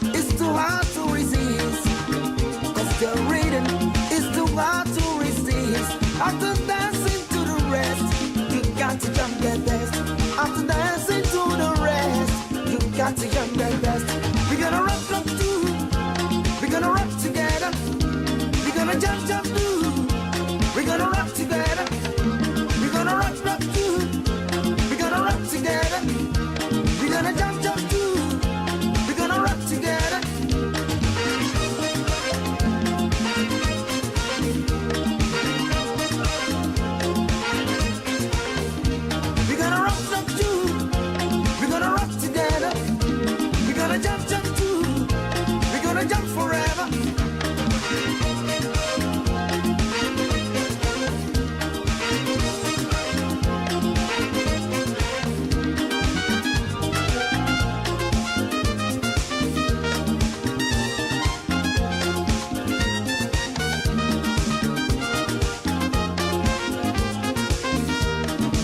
it's too hard to resist. Cause the rhythm is too hard to resist. After dancing to the rest, you got to jump the best. After dancing to the rest, you got to jump the best. We're gonna rock too. We're gonna rock together. We're gonna jump too. We're gonna rock together. We're gonna rock too. We're gonna rock together. We're gonna jump too. We're gonna rock together. We're gonna rock too. We're gonna rock together. We're gonna jump too. We're gonna jump forever.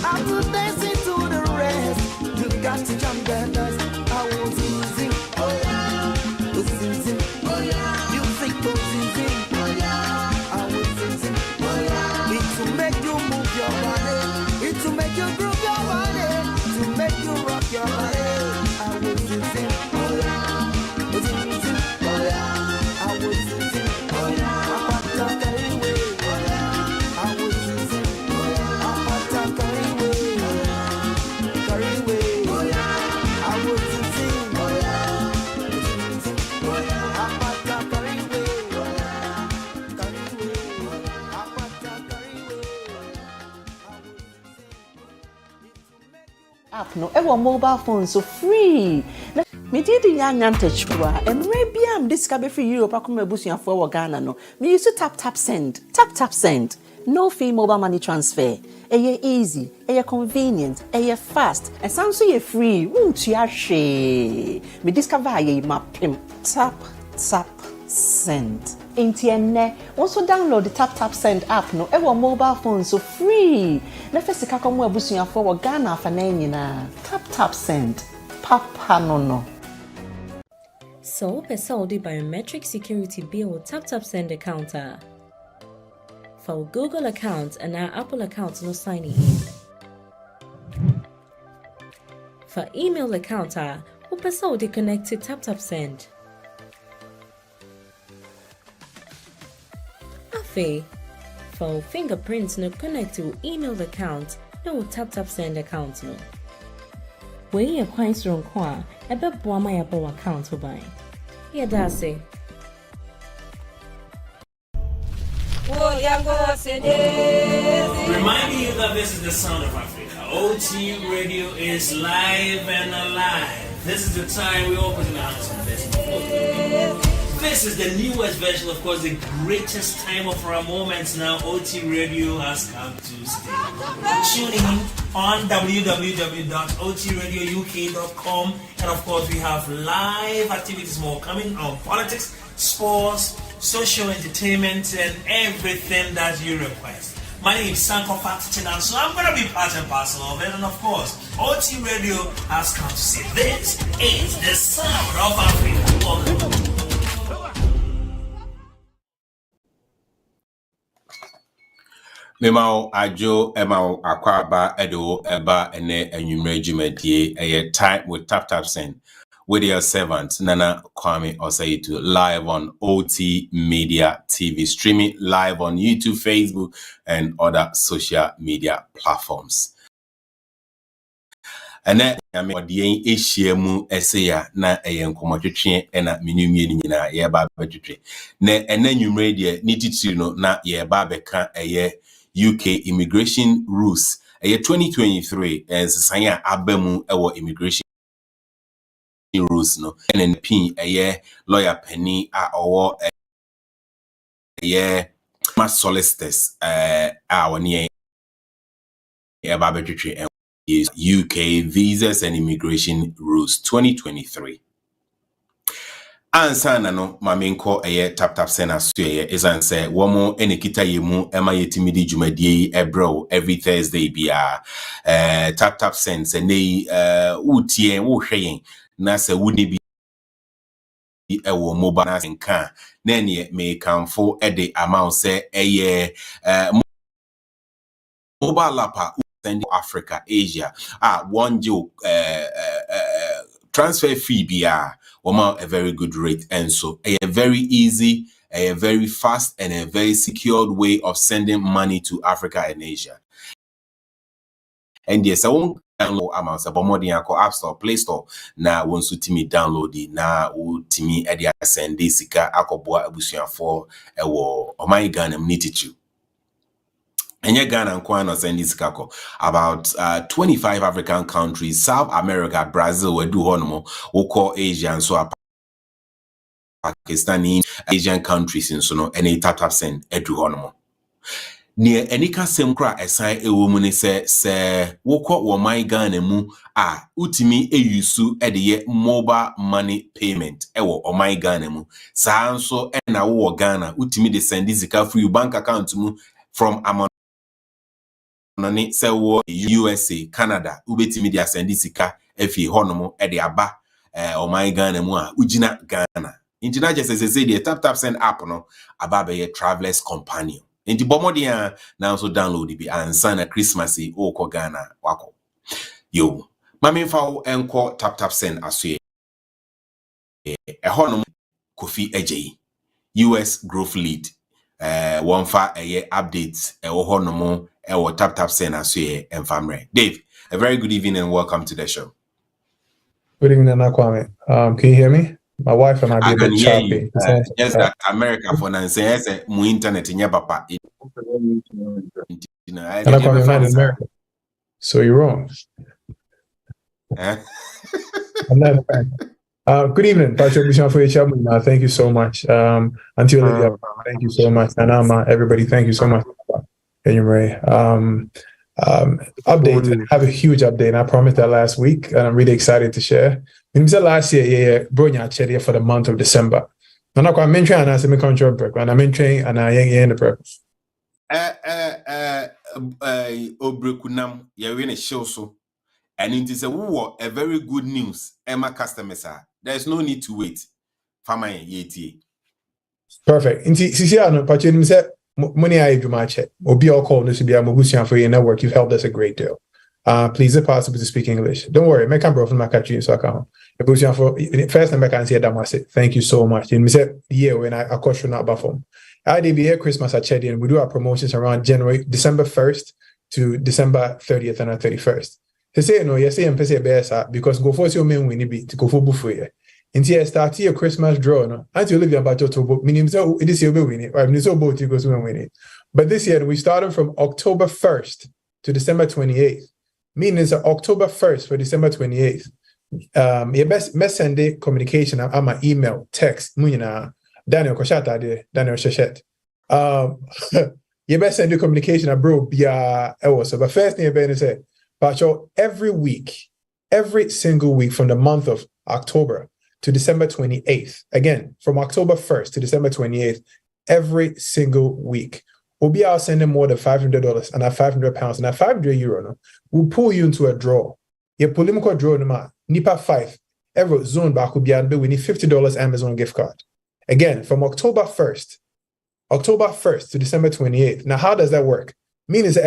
After dancing to the rest, you got to jump and dance. I will sing, oh yeah, sing, oh yeah. You think, oh sing, oh yeah. I will sing, oh yeah. It to make you move your body, it to make you groove your body, to make you rock your body. I will sing, oh yeah, sing, oh yeah. I will sing, oh yeah. I will sing, oh yeah. App no ever mobile phone so free. Me did the young chua and maybe I'm discover free Europe akoma busuan for Ghana no. Me use to tap send. Tap send. No fee mobile money transfer. Eye easy, eye convenient, eye fast, and sounds so free. She. Me discover ye mapim. Tap send. Intienne, also download the TapTap Send app no ever mobile phone so free. Na first ka komo abusuan for Ghana fa na nyina. TapTap Send. Papa no. So, Saudi biometric security bill TapTap Send account. For Google account and our Apple account no sign in. For email account, Saudi connect to TapTap Send. For fingerprints no connect to email account no TapTap Send account no. When you quite strong kwa, ebe boa my Apple account by. Yeah, that's it. Reminding you that this is the sound of Africa. OT Radio is live and alive. This is the time we open the hands of this. This is the newest version, of course, the greatest time of our moments now. OT Radio has come to stay. Tune in on www.otradiouk.com, and of course we have live activities more coming on politics, sports, social entertainment, and everything that you request. My name is Sanko Fatichinan, so I'm going to be part and parcel of it, and of course, OT Radio has come to say this is the sound of Africa. Memao ajo emao akwaba edo eba ene enyumre jumedie eye time with TapTap Send with your servant Nana Kwame Oseitu live on OT Media TV, streaming live on YouTube, Facebook, and other social media platforms. Ene yame odien ehyiemu eseya na eyen komotwetwe ena menumie ni nyina ye ba betwetwe na ene nwumre de ni titiri no na ye ba beka eye UK immigration rules eye 2023 ensanya abamu ewo immigration rules no ene pin eye lawyer penny a owo eye ma solicitors a woni ye ba betwetwe is UK Visas and Immigration Rules 2023. Ansana no mamenko eye TapTap Send asuye izan se womo enekita yemu ema yetimidi jumadi ebro every Thursday bia TapTap Send se nei utie wo hweyen na se wuni ewo mobile and can then ye may come for the amount say mobile app send Africa, Asia. One joke transfer fee be a very good rate, and so a very easy, a very fast, and a very secured way of sending money to Africa and Asia. And yes, I won't download amounts about more than App Store, Play Store. Now, once you me download it, now to me at the send this akoboa abusuan for my Ghana needed you. And yet Ghana and Kwan send this kako about 25 African countries, South America, Brazil, we do honomo, we call Asia and so Pakistani Asian countries and so no any TapTap Send edu honomo. Near any kasem kra assign a woman say woko wo my Ghana mu utimi yusu the mobile money payment ewo o my Ghana mu sa so na wo Ghana utimi de send this for your bank account mu from nani say wo USA Canada ubetimi de send this efi honomo the aba o my Ghana mu ugina Ghana injina just say the TapTap Send app no aba be travelers companion. Inti bomodia now so download it and sign a Christmas oko Ghana wako. Yo, mami fa enko TapTap Send aswe. Honum Kofi AJ US growth lead. One fa updates honum TapTap Send aswe and famre. Dave, a very good evening and welcome to the show. Good evening, Kwame. Can you hear me? My wife and I be a bit choppy. Yes, that America for now say my internet in your papa. I'm not in America. So you're wrong. I'm not in America. Good evening, Patrick. Thank you so much. Until Olivia, thank you so much. And everybody, thank you so much. Anyway, update. I have a huge update. I promised that last week, and I'm really excited to share. When we said last year, brought you for the month of December. I'm not quite mentioning and I said, control break, and I'm mentioning and I ain't in the purpose. Obrekunam, you're in a show so, and it is a very good news. Emma customers are there's no need to wait. Fama yeti. Perfect. Inti Sisiano, but you said money I do my check. Or be all called this to be a Mogusian for your network. You've helped us a great deal. Please, if possible, to speak English. Don't worry, make a bro from my country, so I can. First time I can say that I say thank you so much. And we said yeah when I question not buffer. I did here Christmas at Chedi, and we do our promotions around December 1st to December 30th and 31st. They say no, yes, I'm say BSA because go for your main winning be to go for buffet. Until I start your Christmas draw, no, until you live about to book, meaning so it is your winning, or I'm so both you go to win it. But this year we started from October 1st to December 28th. Meaning it's October 1st for December 28th. Your best send communication on my email, text, Daniel Koshata, Daniel Shashet. Your best send communication, bro, so but first thing you're say, but every week, every single week from the month of October to December 28th, again, from October 1st to December 28th, every single week, we'll be out sending more than $500 and £500 and €500. No, we'll pull you into a draw. You pull him into a draw, no Nipa 5. Every zone back will be out, we need $50 Amazon gift card. Again, from October 1st to December 28th. Now, how does that work? Meaning, fee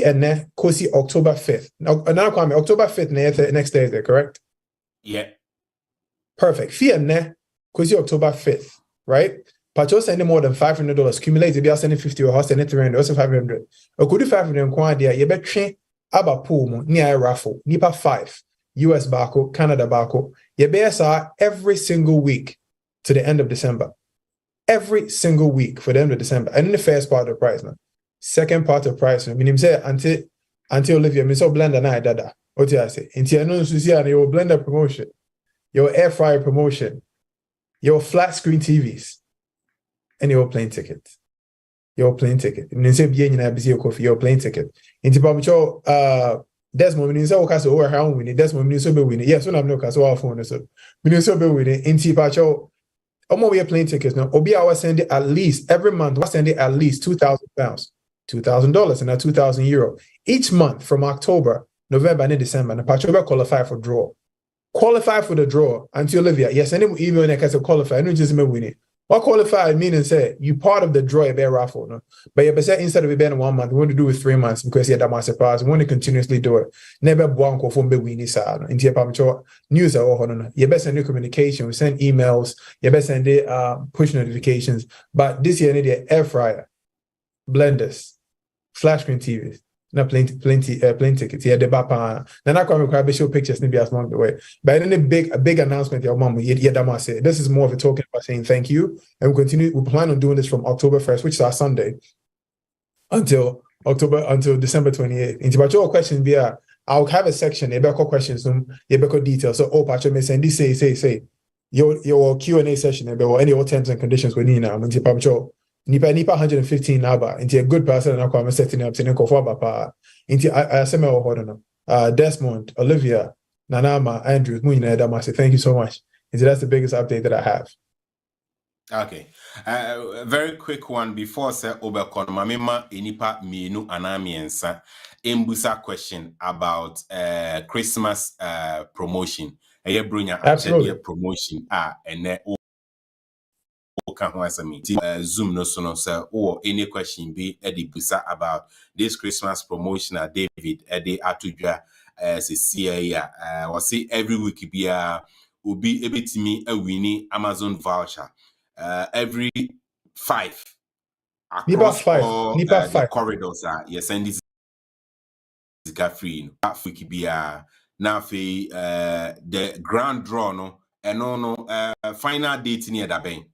and kosi October 5th. Now, October 5th next Thursday, correct? Yeah. Perfect. Fee and kosi October 5th, right? But you're sending more than $500. Cumulative, you're sending 50 or sending 300, also 500. Or could you 500 quantity? You bet train about pool near raffle, Nipa 5, US barco, Canada barco. You bet every single week to the end of December. Every single week for the end of December. And in the first part of the price now. Second part of the price, I mean, say until Olivia, me so blender na dada. What do I say? Until I know your blender promotion, your air fryer promotion, your flat screen TVs. And your plane ticket. Your plane ticket. And then say your plane ticket. Into Pamucho Desmond Minisa Okaso over how winning Desmond Minisa winning. Yes, when I'm no caso our phone so Minisa winning into Pacho. We are plane tickets now. Obi I was sending at least every month, we're sending at least £2,000, $2,000 and now €2,000 each month from October, November, and December. And Pacho qualify for draw. qualify for the draw. Until Olivia, yes, and then email and I can qualify. I don't just me winning. What qualified meaning say you part of the draw a bear raffle, no? But you say instead of it being 1 month, we want to do it 3 months because you had that master pass. We want to continuously do it. Never one go from be winning side. Into your news or no. You better send new communication. We send emails. You better send push notifications. But this year, need the air fryer, blenders, flash screen TVs. No plane tickets. Yeah, the bapa. Then I come and show pictures maybe as long the way. But then a big announcement, your mom, yeah, say this is more of a token about saying thank you. And we plan on doing this from October 1st, which is our Sunday, until December 28th. Into but your questions be I'll have a section, a better questions, a better details. So Pacho may send this say your Q&A session or any other terms and conditions we need now. Into Pacho. Nipa 115 naba into a good person and I'm setting up saying ko for bapa into I semi or Desmond, Olivia, Nanama, Andrew, Damasi. Thank you so much. Into that's the biggest update that I have. Okay. Very quick one before say Obekon Mamima Inipa Mienu Anamiensa Embusa question about Christmas promotion. Absolutely. Promotion and Zoom no so or any question be Eddie Busa about this Christmas promotion at David Eddie Atudra was say every week will be able to me a winning Amazon voucher every 5 across all the corridors yes and this is free week now the grand draw no and no final date near that bank.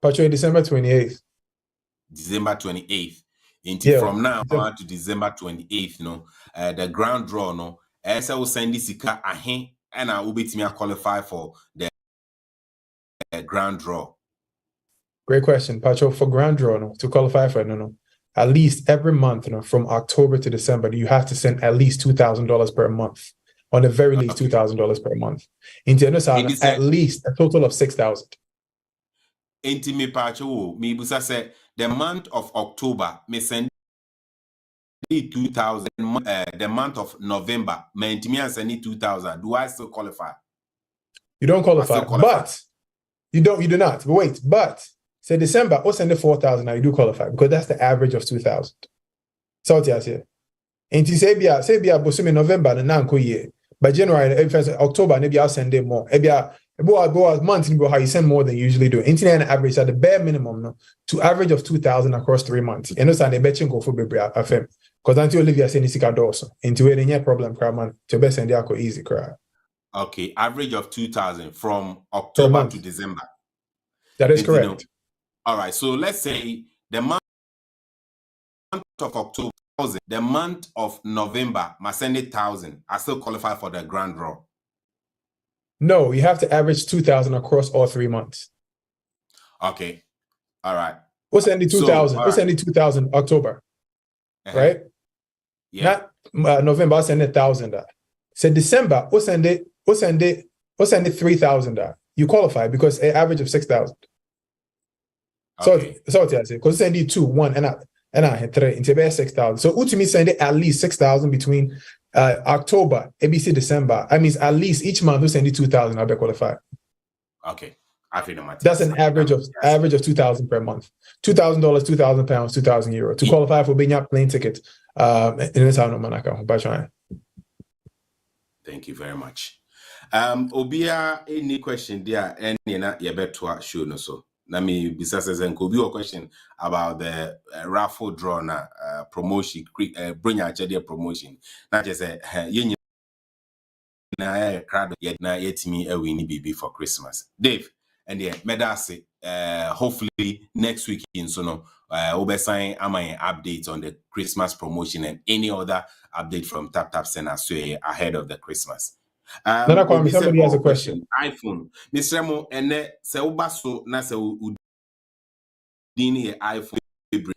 December 28th. December 28th. Until from now on to December 28th, the ground draw, as I will send this ahead, and I will be to me qualify for the ground draw. Great question, Pacho. For ground draw, to qualify for at least every month, from October to December, you have to send at least $2,000 per month. On the very least, $2,000 per month. At least a total of 6,000. Me Pacho, me busa say the month of October me send 2,000. The month of November me send 2,000. Do I still qualify? You don't qualify, but you do not. But wait, but say December, or send 4,000. Now you do qualify because that's the average of 2,000. So it's here. And to say be November and now year. By January, October, maybe I'll send it more. About months how you send more than you usually do. Internet average at the bare minimum to average of 2,000 across 3 months. And also they bet you go for baby FM because until Olivia send this also into any problem man to best send the easy cry. Okay, average of 2,000 from October to December. That is correct. All right, so let's say the month of October, the month of November, I send 1,000. I still qualify for the grand draw. No, you have to average 2,000 across all 3 months. Okay. All right. What's send 2,000? What's send 2,000 October? Right? Yeah. Not November, I'll send 1,000. So December, what's send 3,000. You qualify because an average of 6,000. Okay. So because send you 2, 1, and I had 3 into 6,000. So ultimately send it at least 6,000 between October, ABC, December. I mean, at least each month we send you 2,000. I'll be qualified. Okay, I feel that's an average of 2,000 per month. $2,000, 2,000 pounds, 2,000 euro to qualify for being a plane ticket. In this town of Monaco. Thank you very much. Obia, any question there? Any na yebetua show no so. Let me besides and could be a question about the raffle draw na promotion, bring a promotion. Not just a na crowd yet na yet me a winnie baby for Christmas. Dave, and yeah, medasi hopefully next week in Sono Obesign am I updates on the Christmas promotion and any other update from TapTap Send ahead of the Christmas. Somebody has a question. iPhone. Mr. Mo and se ubaso na se udini iPhone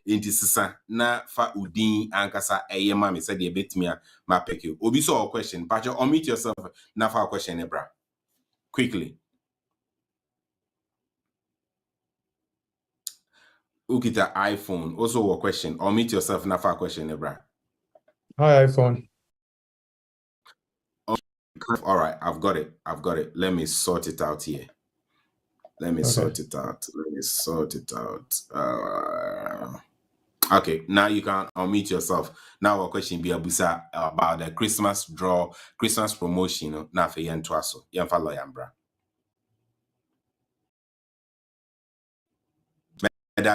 inti sisa na fa udin ankasa eyema me said bit me ma pick you. Obi so a question. Pacho, unmute yourself na fa question ebra. Quickly. Ukita iPhone. Also a question. Unmute yourself na fa question ebra. Hi iPhone. All right, I've got it. Let me sort it out here. Sort it out. Okay, now you can unmute yourself. Now our question be abusa about the Christmas draw, Christmas promotion. Now for yen twaso, yen follow yambra.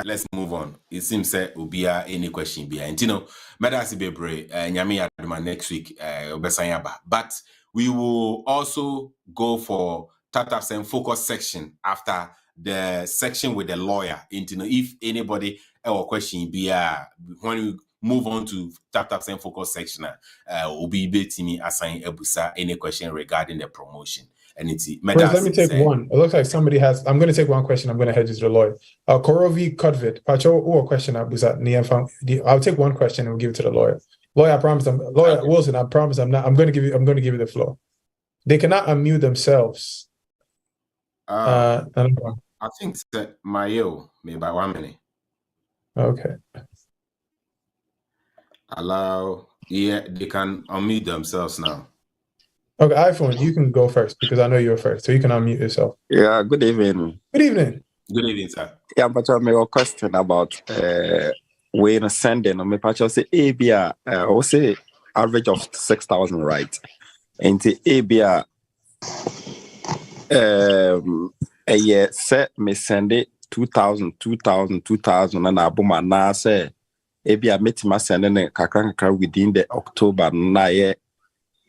Let's move on. It seems that will be any question be and medasi bebre nyame yaduma next week obesanyaba. But we will also go for TapTap Send focus section after the section with the lawyer. If anybody or question be when we move on to TapTap Send focus section, will be able to assign ebusa any question regarding the promotion. And it's let me take one. It looks like somebody has. I'm going to take one question. I'm going to head to the lawyer. Korovi Kudvit. Pacho, or question I'll take one question and we'll give it to the lawyer. Lawyer, I promise. Lawyer Wilson, I promise. I'm going to give you the floor. They cannot unmute themselves. I think that Mayo may by 1 minute. Okay. Allow. Yeah, they can unmute themselves now. Okay, iPhone, you can go first because I know you're first, so you can unmute yourself. Yeah, good evening. Good evening. Good evening, sir. Yeah, but I have a question about when sending. Me patch say ABA, I say average of 6,000, right? And the ABA, a year set me send it 2,000, and I boom and now say ABA met my sending a kakranka within the October na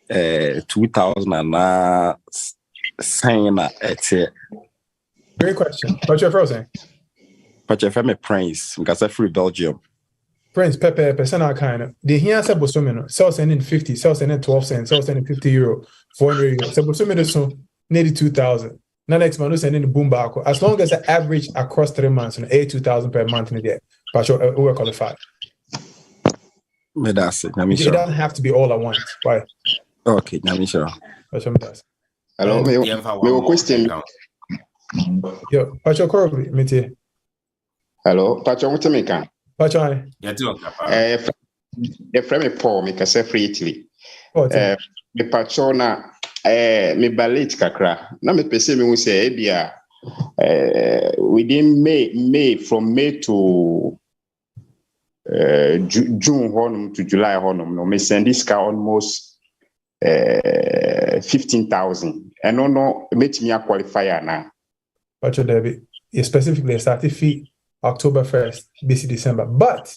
2,000 and saying it's great question. What's your first name? But if I'm a Prince, because I'm free Belgium. Prince, Pepe, Pesana kind of. The here said Bosomino, sell sending 50, sell sending 12 cents, sell sending €50, 400 euros. So Bosomino so nearly 2,000. Now next month, sending the boom back. As long as the average across 3 months, 2,000 per month in a day. But we're qualified. That's it. It doesn't have to be all at once. Why? Okay, sure. Hello, me question. Yo, Pacho Corby, Miti. Hello, Pacho, what me can? Pacho, friend me Paul, me can say free Italy. Me Pacho na me balit kakra. Na me pese me say ebia within May from May to June honum to July honum. No, me send this car almost 15,000. And no, make me a qualifier now. Pacho Debbie, you specifically started fee October 1st, BC December. But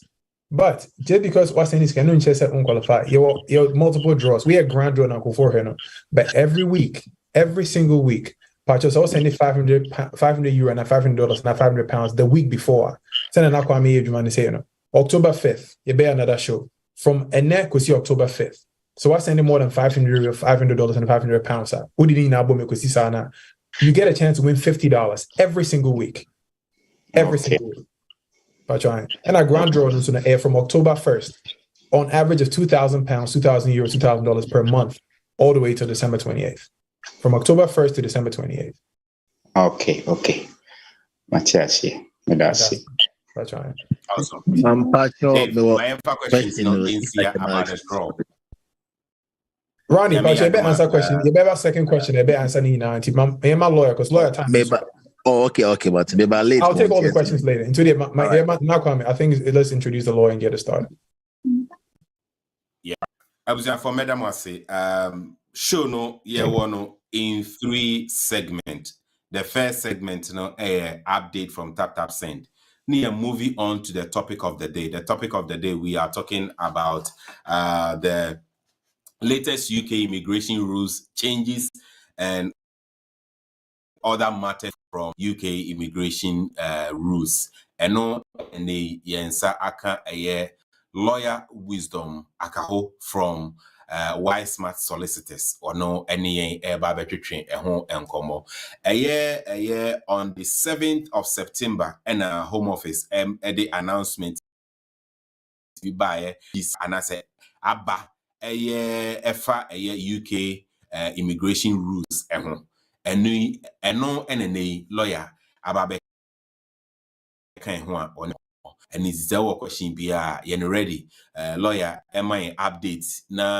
just because what's in this can no chase unqualify, your multiple draws. We are grand draw now for her, but every single week, Pacho's also sending €500 and $500 and £500 the week before. Send an Aquami, you say, October 5th, you bear another show. From Enek, we see October 5th. So I sending more than $500 and £500. Who did you get a chance to win $50 every single week. Every single week. And our grand draw is on the air from October 1st, on average of £2,000, €2,000, $2,000 per month, all the way to December 28th. From October 1st to December 28th. Okay. That's it. Awesome. Pacho, Ronnie, but you better answer question. You better second question. You better answer now. I'm my lawyer because lawyer time. Okay, but maybe later. I'll take all the questions later. Until I think let's introduce the lawyer and get it started. Yeah, I was for Madam Wase. Show no, in 3 segments. The first segment, update from TapTap Send. Near moving on to the topic of the day. The topic of the day, we are talking about the latest UK immigration rules changes and other matters from UK immigration rules. And the yensa aka a lawyer wisdom Akaho from Wise Smart Solicitors or no any train a home and como a year on the 7th of September and Home Office the announcement by this and I said Abba a year UK immigration rules and no lawyer about and it's our question be ready lawyer am I updates na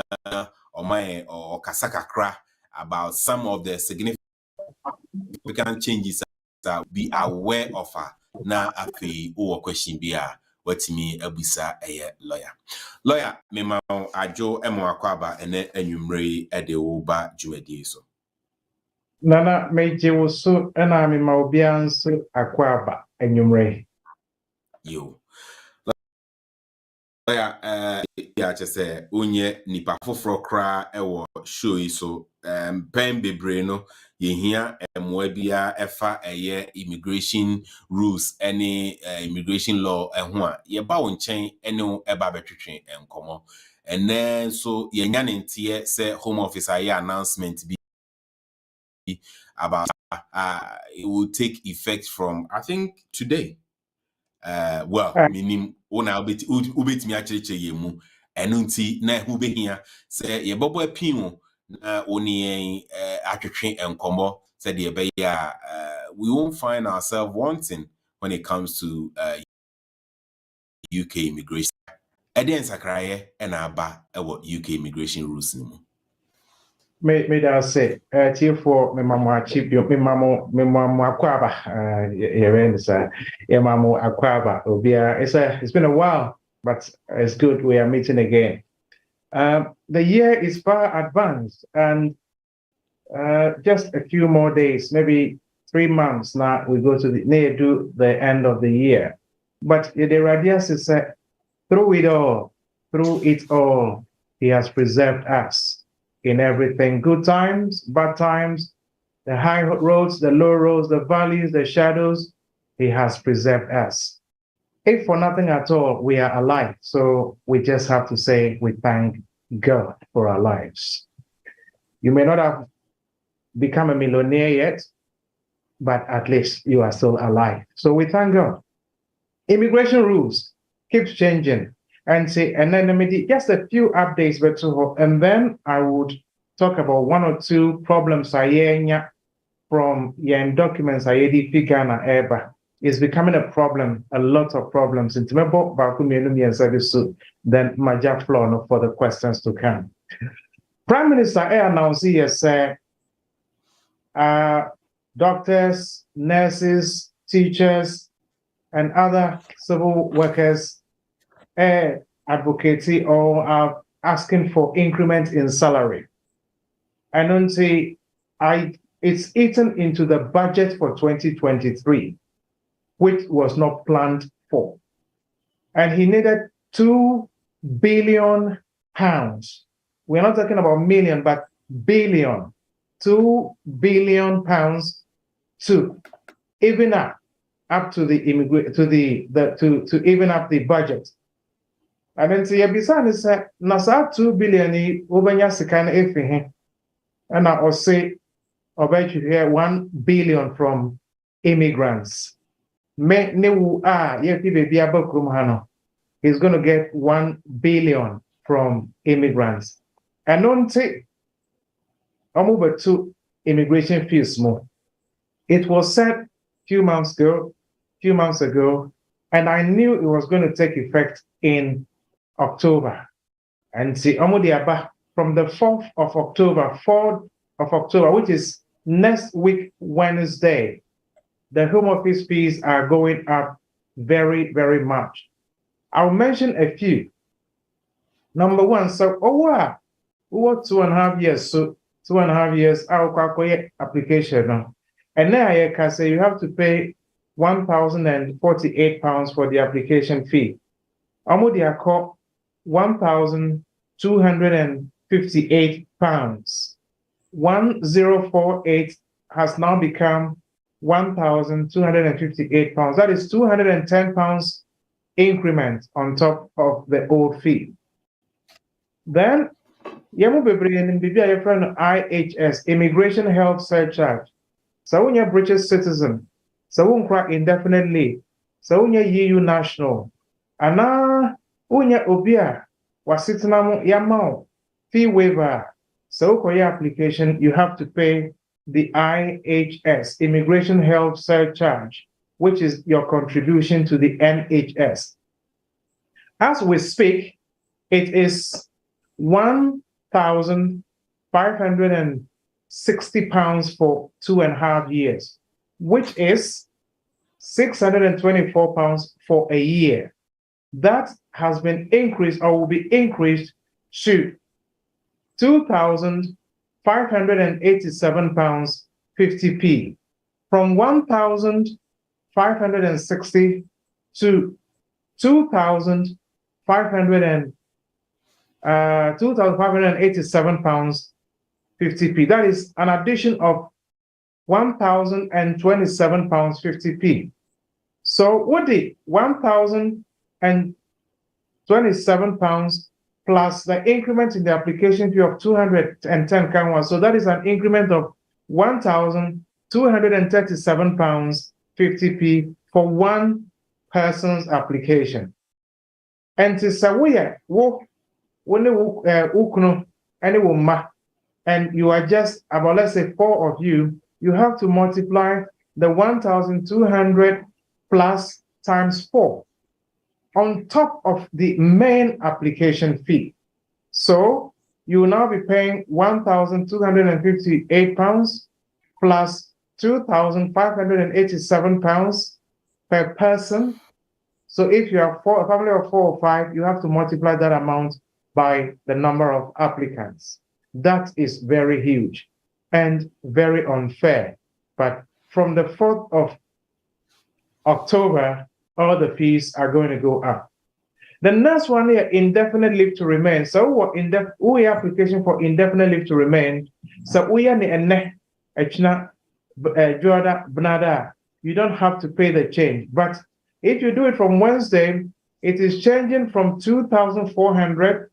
or my or kasaka kra about some of the significant changes that be aware of her. Na afi o question bi a watimi abusa lawyer. Lawyer, me ma adwo emo akwaba ene anwumre e de wo ba dwumadie so. Nana meje wo so na me ma obi anso akwaba anwumre. Yo. Lawyer, ya chese onye nipa foforo kra ewo show yi so pen bebre no yehia emoa bia efa immigration rules any immigration law ho a ye ba wo nchen ene wo eba betwetwe enkomo ene so yenya ne ntie se home office aye announcement bi about it will take effect from I think today. Meaning una ubet mi acheche yemu enunti na hu behia se ye bobo apin na oni atwetwe enkomo said the be we won't find ourselves wanting when it comes to UK immigration. Eden sakraye and aba UK immigration rules ni Me da say for me mamo achieve me mamo akwaba ye mamo akwaba obia it's been a while, but it's good we are meeting again. The year is far advanced, and just a few more days, maybe 3 months now, we go to the end of the year. But the radius is through it all, he has preserved us in everything, good times, bad times, the high roads, the low roads, the valleys, the shadows, he has preserved us. If for nothing at all, we are alive. So we just have to say we thank God for our lives. You may not have become a millionaire yet, but at least you are still alive. So we thank God. Immigration rules keeps changing. And then just a few updates, and then I would talk about 1 or 2 problems from your documents is becoming a problem, a lot of problems. Then Maja floor for the questions to come. Prime Minister announced doctors, nurses, teachers, and other civil workers advocacy or are asking for increment in salary. I don't say it's eaten into the budget for 2023, which was not planned for. And he needed £2 billion. We're not talking about million, but billion. £2 billion to even up to the to even up the budget. And then say Yabisani said, Nasa 2 billion ubanya sikan efi and I will say about you here 1 billion from immigrants. Me newu yepi baby abakrum hano. He's gonna get 1 billion from immigrants. And don't take over to immigration fees more. It was said few months ago, and I knew it was going to take effect in October. And see, from the 4th of October, which is next week, Wednesday, the home office fees are going up very, very much. I'll mention a few. Number one, so over 2.5 years, so 2.5 years, I'll application now. And then I can say you have to pay £1,048 for the application fee. Amudia call £1,258. 1048 has now become £1,258. That is £210 increment on top of the old fee. Then Yamu IHS, Immigration Health Surcharge. So when you're British citizen, so when you indefinitely, so when you're EU national, and now when you're Obia, was sitting on your fee waiver. So for your application, you have to pay the IHS, Immigration Health Surcharge, which is your contribution to the NHS. As we speak, it is £1,500 £60 for 2.5 years, which is £624 for a year. That has been increased or will be increased to £2,587.50p from 1,560 to 2,587 pounds 50p. That is an addition of 1,027 pounds 50p. So what the 1,027 pounds plus the increment in the application fee of 210 kanwa. So that is an increment of 1,237 pounds 50p for one person's application. And to say and you are just about, let's say, 4 of you, you have to multiply the 1,200 plus times 4 on top of the main application fee. So you will now be paying 1,258 pounds plus 2,587 pounds per person. So if you have a family of 4 or 5, you have to multiply that amount by the number of applicants. That is very huge and very unfair. But from the 4th of October, all the fees are going to go up. The next one here, indefinite leave to remain. So what we application for indefinite leave to remain. So we are you don't have to pay the change. But if you do it from Wednesday, it is changing from 2,400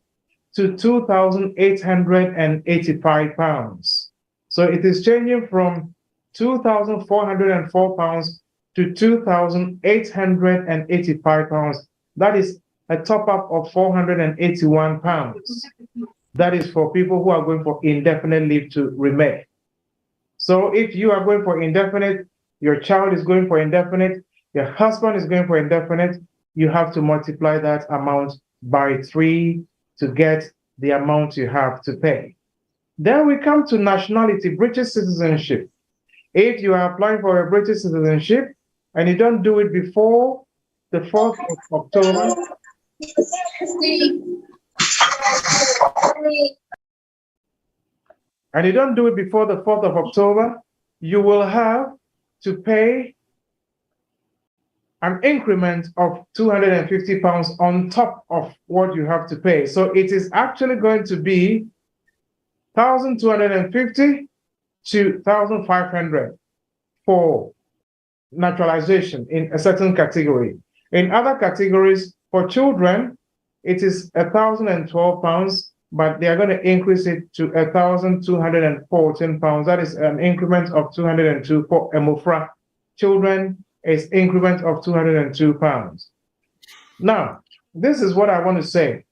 to 2,885 pounds. So it is changing from 2,404 pounds to 2,885 pounds. That is a top up of 481 pounds. That is for people who are going for indefinite leave to remain. So if you are going for indefinite, your child is going for indefinite, your husband is going for indefinite, you have to multiply that amount by 3 to get the amount you have to pay. Then we come to nationality, British citizenship. If you are applying for a British citizenship and you don't do it before the 4th of October, you will have to pay an increment of 250 pounds on top of what you have to pay. So it is actually going to be 1,250 to 1,500 for naturalization in a certain category. In other categories, for children, it is 1,012 pounds, but they are going to increase it to 1,214 pounds. That is an increment of 202 for Emofra. Children is increment of 202 pounds. Now, this is what I want to say.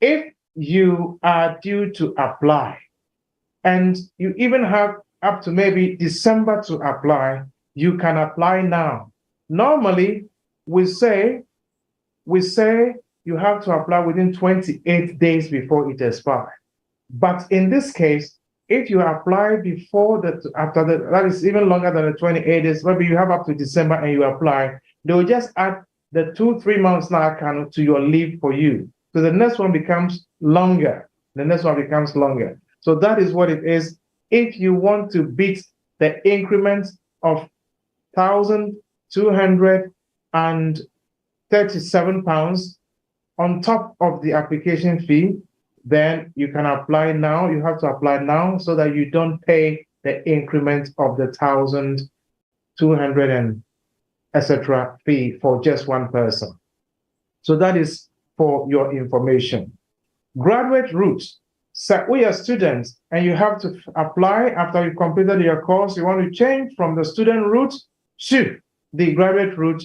If you are due to apply, and you even have up to maybe December to apply, you can apply now. Normally, we say you have to apply within 28 days before it expires. But in this case, if you apply before that is even longer than the 28 days, maybe you have up to December and you apply, they will just add the 2-3 months now to your leave for you. So the next one becomes longer. So that is what it is. If you want to beat the increment of 1,237 pounds on top of the application fee, then you can apply now. You have to apply now so that you don't pay the increment of the 1,200 and etc. fee for just one person. So that is for your information. Graduate route. So we are students and you have to apply after you completed your course. You want to change from the student route to the graduate route.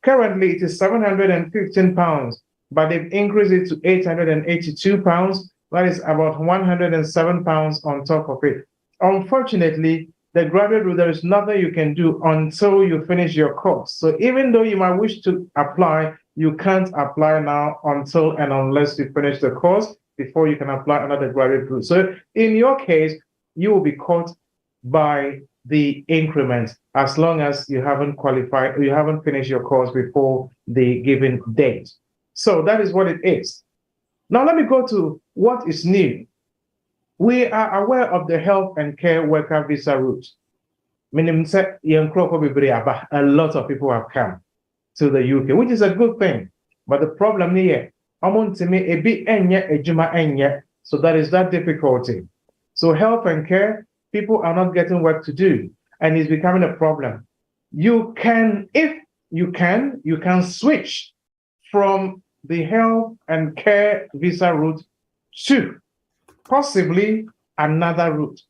Currently, it is 715 pounds, but they've increased it to 882 pounds. That is about 107 pounds on top of it. Unfortunately, the graduate route, there is nothing you can do until you finish your course. So even though you might wish to apply, you can't apply now until and unless you finish the course before you can apply another graduate route. So in your case, you will be caught by the increment as long as you haven't qualified, you haven't finished your course before the given date. So that is what it is. Now let me go to what is new. We are aware of the health and care worker visa route. A lot of people have come to the UK, which is a good thing. But the problem here, so that is that difficulty. So health and care, people are not getting work to do, and it's becoming a problem. You can, if you can switch from the health and care visa route to possibly another route.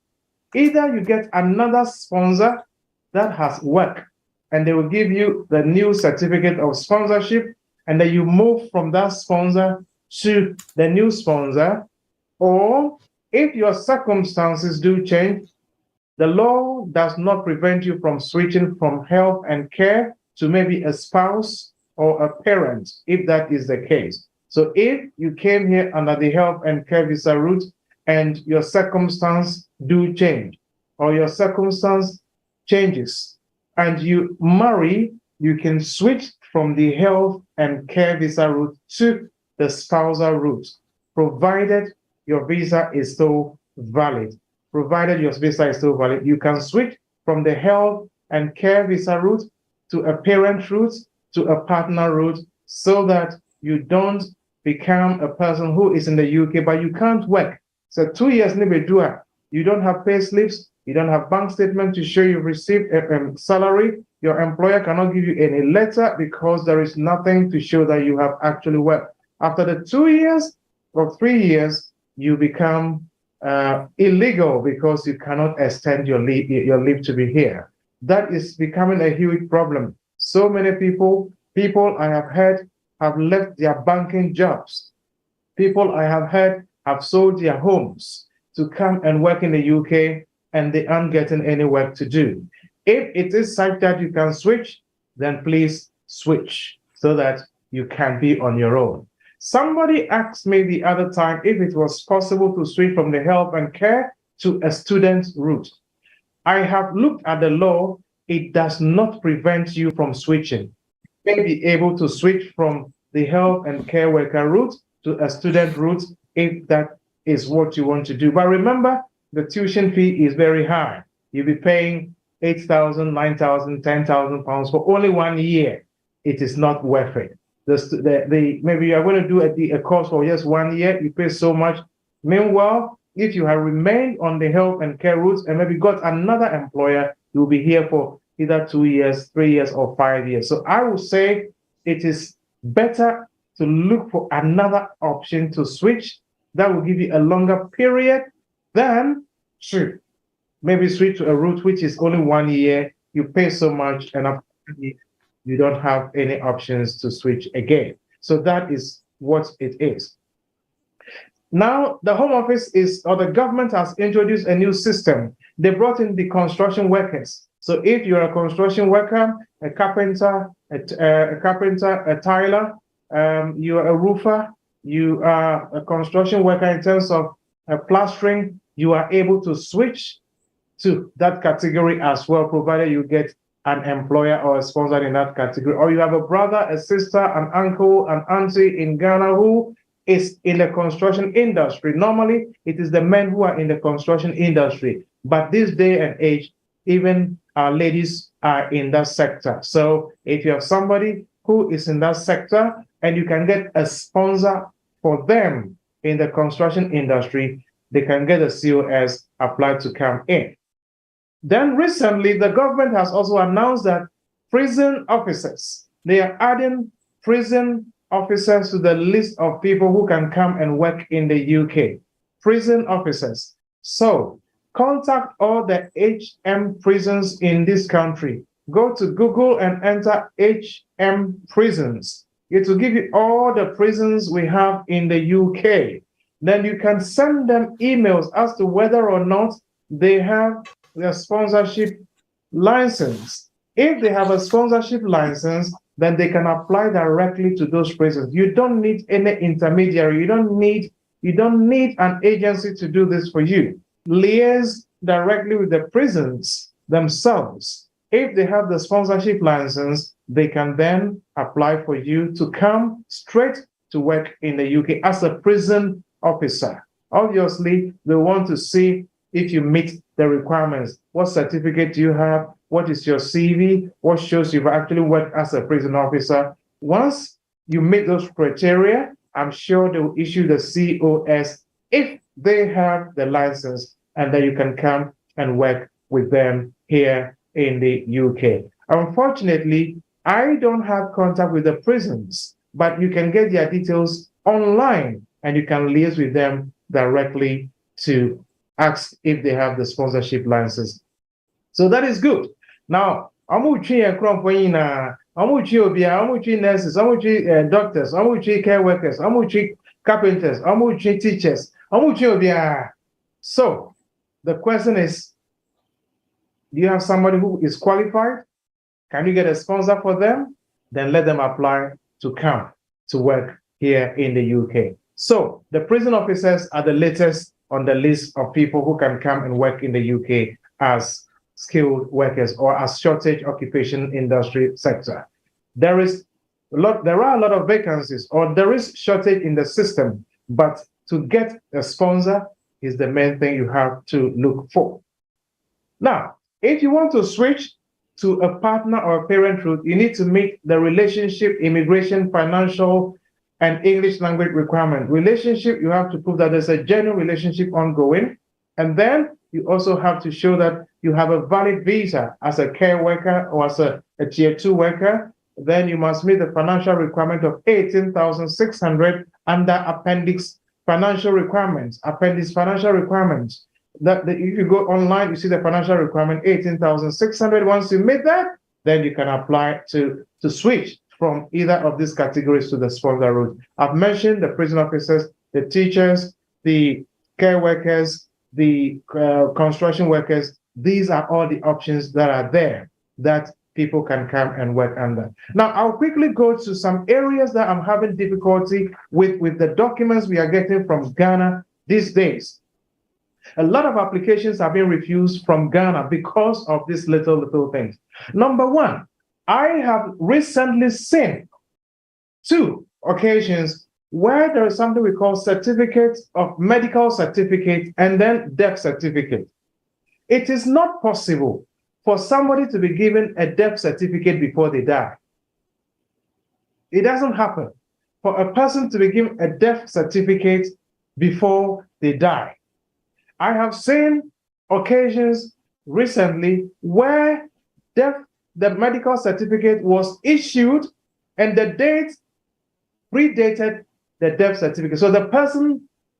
Either you get another sponsor that has work, and they will give you the new certificate of sponsorship, and then you move from that sponsor to the new sponsor, or if your circumstances do change, the law does not prevent you from switching from health and care to maybe a spouse or a parent, if that is the case. So if you came here under the health and care visa route and your circumstance do change, or your circumstance changes, and you marry, you can switch from the health and care visa route to the spousal route, provided your visa is still valid. Provided your visa is still valid, you can switch from the health and care visa route to a parent route, to a partner route, so that you don't become a person who is in the UK, but you can't work. So 2 years, you don't have pay slips, you don't have bank statement to show you've received a salary. Your employer cannot give you any letter because there is nothing to show that you have actually worked. After the 2 years or 3 years, you become illegal because you cannot extend your leave to be here. That is becoming a huge problem. So many people I have heard have left their banking jobs. People I have heard have sold their homes to come and work in the UK, and they aren't getting any work to do. If it is such that you can switch, then please switch so that you can be on your own. Somebody asked me the other time if it was possible to switch from the health and care to a student route. I have looked at the law. It does not prevent you from switching. You may be able to switch from the health and care worker route to a student route if that is what you want to do. But remember, the tuition fee is very high. You'll be paying 8,000, 9,000, 10,000 pounds for only 1 year. It is not worth it. Maybe you're going to do a course for just 1 year, you pay so much. Meanwhile, if you have remained on the health and care routes and maybe got another employer, you'll be here for either 2 years, 3 years, or 5 years. So I would say it is better to look for another option to switch that will give you a longer period than to maybe switch to a route which is only 1 year, you pay so much, and you don't have any options to switch again. So that is what it is. Now, the Home Office or the government has introduced a new system. They brought in the construction workers. So if you're a construction worker, a carpenter, a tiler, you're a roofer, you are a construction worker in terms of plastering, you are able to switch to that category as well, provided you get an employer or a sponsor in that category, or you have a brother, a sister, an uncle, an auntie in Ghana who is in the construction industry. Normally, it is the men who are in the construction industry, but this day and age, even our ladies are in that sector. So if you have somebody who is in that sector and you can get a sponsor for them in the construction industry, they can get a COS applied to come in. Then recently, the government has also announced that prison officers, they are adding prison officers to the list of people who can come and work in the UK. Prison officers. So contact all the HM prisons in this country. Go to Google and enter HM prisons. It will give you all the prisons we have in the UK. Then you can send them emails as to whether or not they have their sponsorship license. If they have a sponsorship license, then they can apply directly to those prisons. You don't need any intermediary. You don't need an agency to do this for you. Liaise directly with the prisons themselves. If they have the sponsorship license, they can then apply for you to come straight to work in the UK as a prison officer. Obviously, they want to see if you meet the requirements. What certificate do you have? What is your CV? What shows you've actually worked as a prison officer? Once you meet those criteria, I'm sure they will issue the COS if they have the license, and then you can come and work with them here in the UK. Unfortunately, I don't have contact with the prisons, but you can get their details online and you can liaise with them directly to ask if they have the sponsorship license. So that is good. Now, amuchi nurses, doctors, care workers, carpenters, teachers, So the question is, do you have somebody who is qualified? Can you get a sponsor for them? Then let them apply to come to work here in the UK. So the prison officers are the latest on the list of people who can come and work in the UK as skilled workers or as shortage occupation industry sector. There are a lot of vacancies, or there is shortage in the system, but to get a sponsor is the main thing you have to look for. Now, if you want to switch to a partner or a parent route, you need to meet the relationship, immigration, financial, and English language requirement. Relationship, you have to prove that there's a genuine relationship ongoing. And then you also have to show that you have a valid visa as a care worker or as a tier 2 worker. Then you must meet the financial requirement of 18,600 under appendix financial requirements. Appendix financial requirements. If you go online, you see the financial requirement 18,600. Once you meet that, then you can apply to switch from either of these categories to the sponsor route. I've mentioned the prison officers, the teachers, the care workers, the construction workers. These are all the options that are there that people can come and work under. Now, I'll quickly go to some areas that I'm having difficulty with the documents we are getting from Ghana these days. A lot of applications have been refused from Ghana because of these little things. Number one, I have recently seen 2 occasions where there is something we call certificate of medical certificate and then death certificate. It is not possible for somebody to be given a death certificate before they die. It doesn't happen for a person to be given a death certificate before they die. I have seen occasions recently where the medical certificate was issued and the date predated the death certificate. So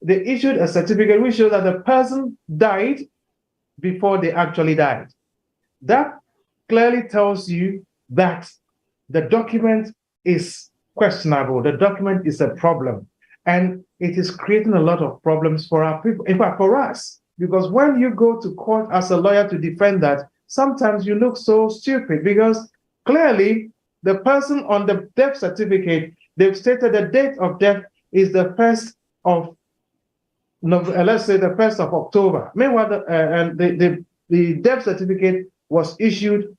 they issued a certificate which shows that the person died before they actually died. That clearly tells you that the document is questionable. The document is a problem. And it is creating a lot of problems for our people, in fact, for us. Because when you go to court as a lawyer to defend that, sometimes you look so stupid because clearly the person on the death certificate, they've stated the date of death is the 1st of, let's say the 1st of October. Meanwhile, the death certificate was issued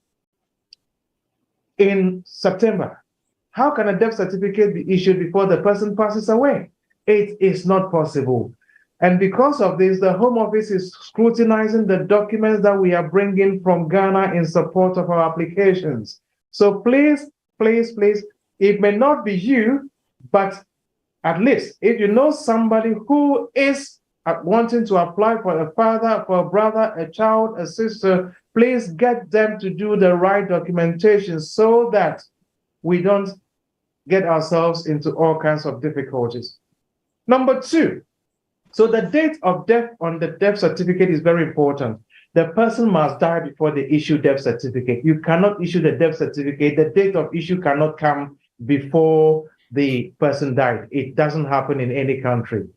in September. How can a death certificate be issued before the person passes away? It is not possible. And because of this, the Home Office is scrutinizing the documents that we are bringing from Ghana in support of our applications. So please, please, please, it may not be you, but at least if you know somebody who is wanting to apply for a father, for a brother, a child, a sister, please get them to do the right documentation so that we don't get ourselves into all kinds of difficulties. Number 2, so the date of death on the death certificate is very important. The person must die before they issue death certificate. You cannot issue the death certificate. The date of issue cannot come before the person died. It doesn't happen in any country.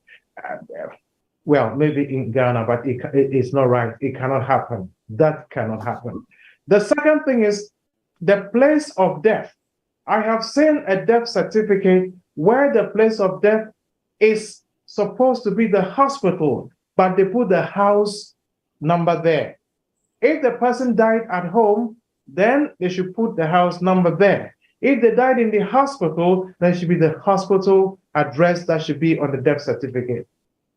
Well, maybe in Ghana, but it's not right. It cannot happen. That cannot happen. The second thing is the place of death. I have seen a death certificate where the place of death is supposed to be the hospital, but they put the house number there. If the person died at home, then they should put the house number there. If they died in the hospital, then should be the hospital address that should be on the death certificate.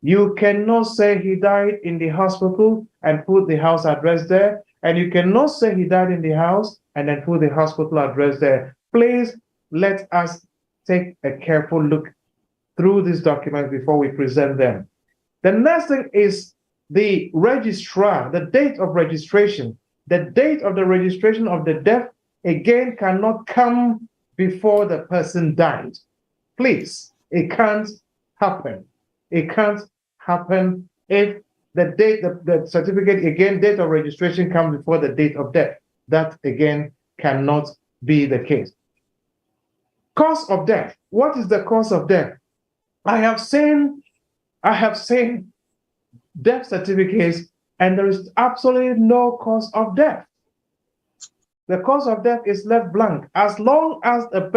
You cannot say he died in the hospital and put the house address there, and you cannot say he died in the house and then put the hospital address there. Please let us take a careful look through these documents before we present them. The next thing is the registrar, the date of registration. The date of the registration of the death, again, cannot come before the person died. Please, it can't happen. It can't happen if the date, the certificate, again, date of registration comes before the date of death. That, again, cannot be the case. Cause of death. What is the cause of death? I have seen death certificates and there is absolutely no cause of death. The cause of death is left blank. As long as a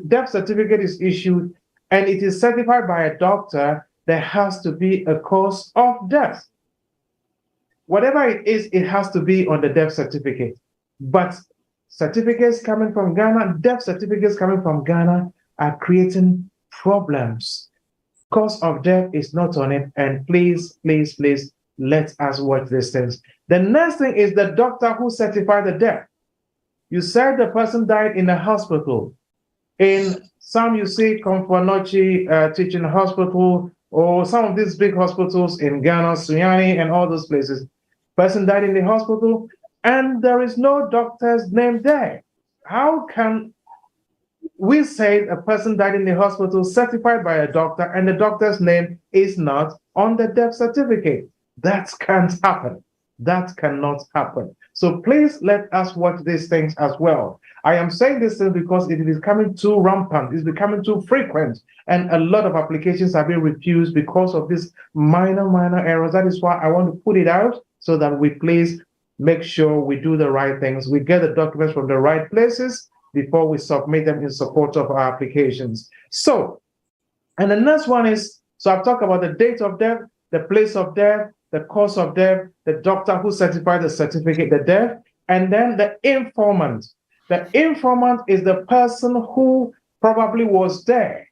death certificate is issued and it is certified by a doctor, there has to be a cause of death. Whatever it is, it has to be on the death certificate. But certificates coming from Ghana, death certificates coming from Ghana are creating problems. Cause of death is not on it, and please, please, please, let us watch these things. The next thing is the doctor who certified the death. You said the person died in a hospital. In some, you see, Komfanochi Teaching Hospital, or some of these big hospitals in Ghana, Sunyani, and all those places. Person died in the hospital, and there is no doctor's name there. How can we say a person died in the hospital certified by a doctor and the doctor's name is not on the death certificate? That can't happen. That cannot happen. So please let us watch these things as well. I am saying this because it is becoming too rampant, it's becoming too frequent, and a lot of applications are being refused because of these minor errors. That is why I want to put it out so that we please make sure we do the right things. We get the documents from the right places before we submit them in support of our applications. So, and the next one is, so I've talked about the date of death, the place of death, the cause of death, the doctor who certified the certificate, the death, and then the informant. The informant is the person who probably was there,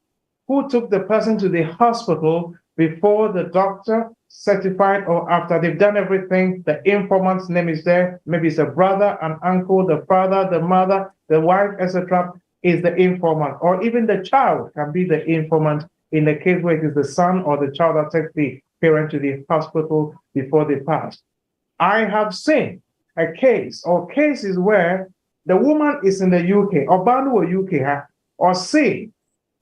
who took the person to the hospital before the doctor certified or after they've done everything. The informant's name is there. Maybe it's a brother, an uncle, the father, the mother, the wife, etc. is the informant. Or even the child can be the informant in the case where it is the son or the child that takes the parent to the hospital before they pass. I have seen a case or cases where the woman is in the UK, or Banu or UK, or say,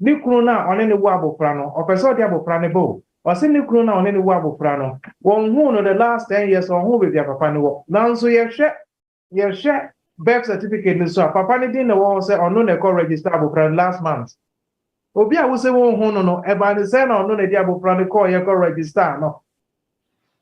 Nikrona on any Wabofrano, or Pesodia Bofranebo, or say Nikrona on any Wabofrano, one who know the last 10 years or who with their papa. Now, so you share birth certificate, so Papa didn't know say or no, they call register Bofran last month. Obia will say, oh, no, about the same or no, the Diabofran call you call register, no.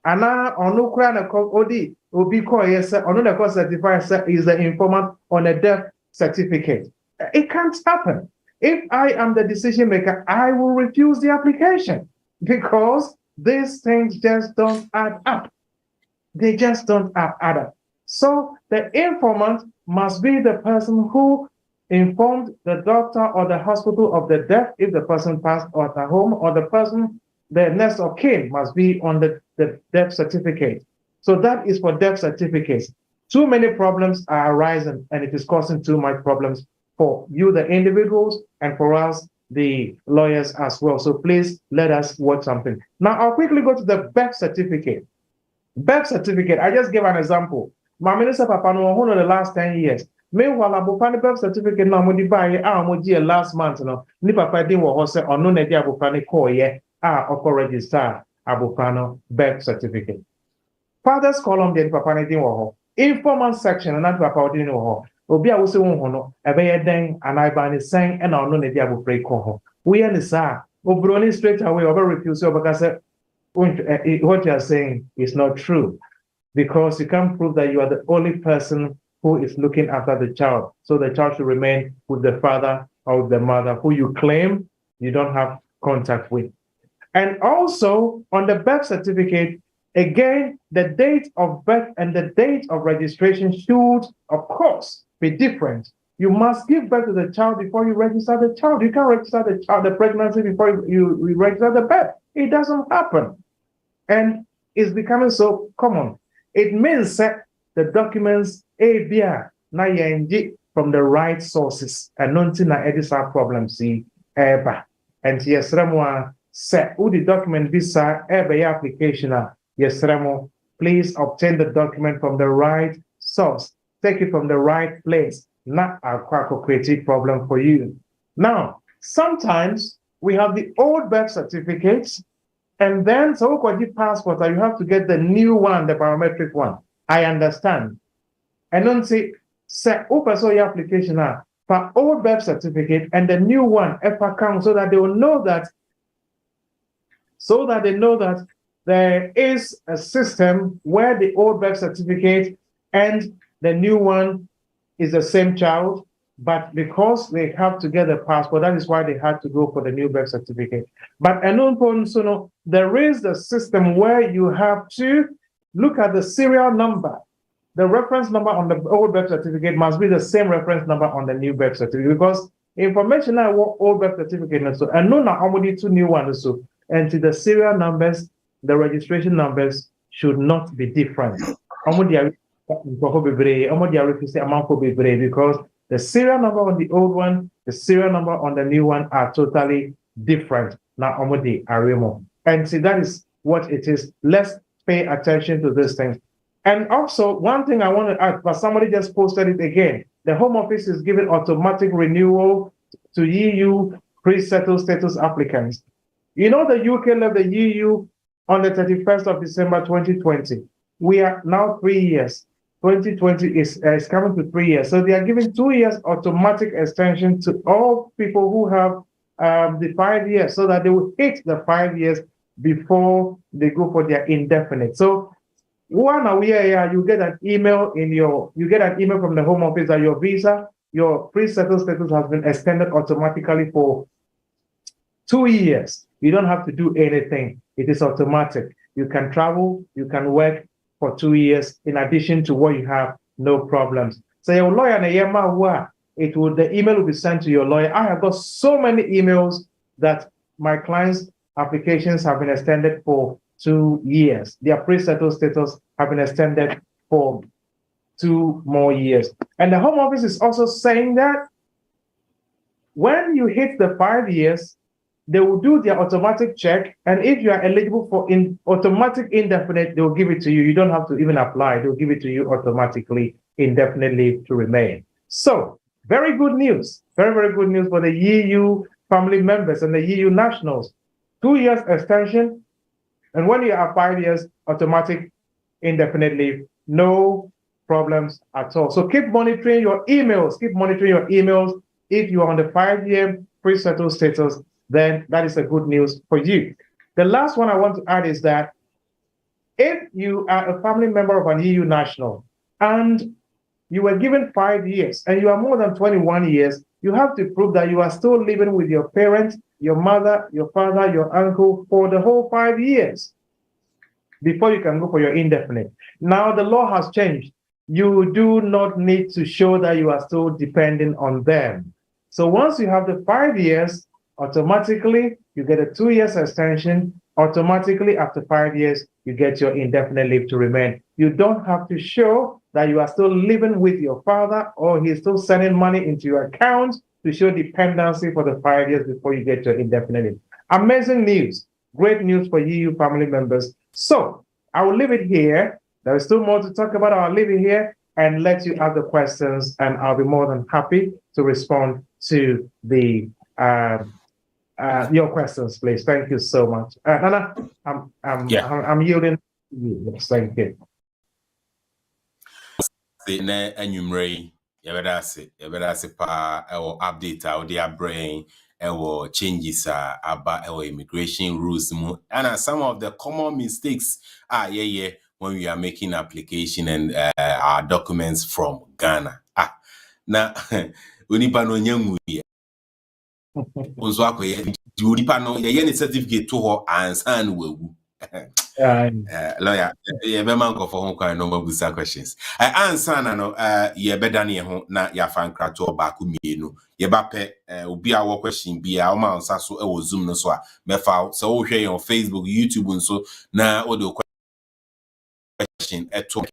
Ana ono kura na odi obi call yes ono na call certified is the informant on a death certificate. It can't happen. If I am the decision maker, I will refuse the application because these things just don't add up. They just don't add up. So the informant must be the person who informed the doctor or the hospital of the death if the person passed at home, or the person, the next of kin must be on the death certificate. So that is for death certificates. Too many problems are arising, and it is causing too much problems for you, the individuals, and for us, the lawyers as well. So please let us watch something. Now, I'll quickly go to the birth certificate. Birth certificate, I just gave an example. My minister Papa no one of the last 10 years. Meanwhile, Abufani birth certificate now modified last month. No, ni Papa didn't want to say or no Nadia Abufani call ye register Abufano birth certificate. Father's column did Papa didn't want informant section and not Papa didn't want. Obi a wose won hono ebe den anaiba ni sen e na ono na dia bofre ko ho we are sa obroni straight away over refuse obaka say what you are saying is not true, because you can't prove that you are the only person who is looking after the child, so the child should remain with the father or the mother who you claim you don't have contact with. And also on the birth certificate, Again, the date of birth and the date of registration should, of course, be different. You must give birth to the child before you register the child. You can't register the child, the pregnancy, before you register the birth. It doesn't happen. And it's becoming so common. It means that the documents from the right sources and not in our problems ever. And yes, set the document visa every application. Yes, Ramo, please obtain the document from the right source. Take it from the right place. Not a creative problem for you. Now, sometimes we have the old birth certificates, and then so for the passport, you have to get the new one, the biometric one. I understand. And don't say open so your application for old birth certificate and the new one if account so that they will know that there is a system where the old birth certificate and the new one is the same child, but because they have to get a passport, that is why they had to go for the new birth certificate. But there is the system where you have to look at the serial number. The reference number on the old birth certificate must be the same reference number on the new birth certificate, because information I want old birth certificate so and no na only two new ones so and to the serial numbers, the registration numbers should not be different. Because the serial number on the old one, the serial number on the new one are totally different. And see, that is what it is. Let's pay attention to these things. And also, one thing I want to add, but somebody just posted it again. The Home Office is giving automatic renewal to EU pre-settled status applicants. You know, the UK left the EU on the 31st of December 2020. We are now 3 years. 2020 is coming to 3 years. So they are giving 2 years automatic extension to all people who have the 5 years, so that they will hit the 5 years before they go for their indefinite. So you get an email from the Home Office that your visa, your pre-settled status has been extended automatically for 2 years. You don't have to do anything. It is automatic. You can travel, you can work for 2 years in addition to what you have, no problems. So your lawyer the email will be sent to your lawyer. I have got so many emails that my clients' applications have been extended for 2 years. Their pre-settled status have been extended for 2 more years. And the Home Office is also saying that when you hit the 5 years, they will do their automatic check. And if you are eligible for automatic indefinite, they will give it to you. You don't have to even apply. They'll give it to you automatically, indefinitely to remain. So very good news. Very, very good news for the EU family members and the EU nationals. 2 years extension. And when you are 5 years, automatic indefinite leave, no problems at all. So keep monitoring your emails. Keep monitoring your emails. If you are on the 5-year pre-settled status, then that is a good news for you. The last one I want to add is that if you are a family member of an EU national and you were given 5 years and you are more than 21 years, you have to prove that you are still living with your parents, your mother, your father, your uncle for the whole 5 years before you can go for your indefinite. Now the law has changed. You do not need to show that you are still depending on them. So once you have the 5 years, automatically you get a 2 years extension. Automatically after 5 years, you get your indefinite leave to remain. You don't have to show that you are still living with your father or he's still sending money into your account to show dependency for the 5 years before you get your indefinite leave. Amazing news. Great news for EU family members. So I will leave it here. There is still more to talk about. I'll leave it here and let you ask the questions, and I'll be more than happy to respond to the your questions, please. Thank you so much. Nana, I'm yielding to you. Yes, thank you. Update our brain our changes about our immigration rules and some of the common mistakes when we are making application and our documents from Ghana. Now unipa no nyamu onzo akoye unipa no ye certificate to ho ansan wawu Lawyer, yeah, be man go for home kind no busa questions. I answer na no ye beda ne ho na ya fan krato baako mienu. Ye ba pe obi a wo question bi a o ma nsa so e wo Zoom no so a me fa so wo hwe on Facebook, YouTube nso na o de question eto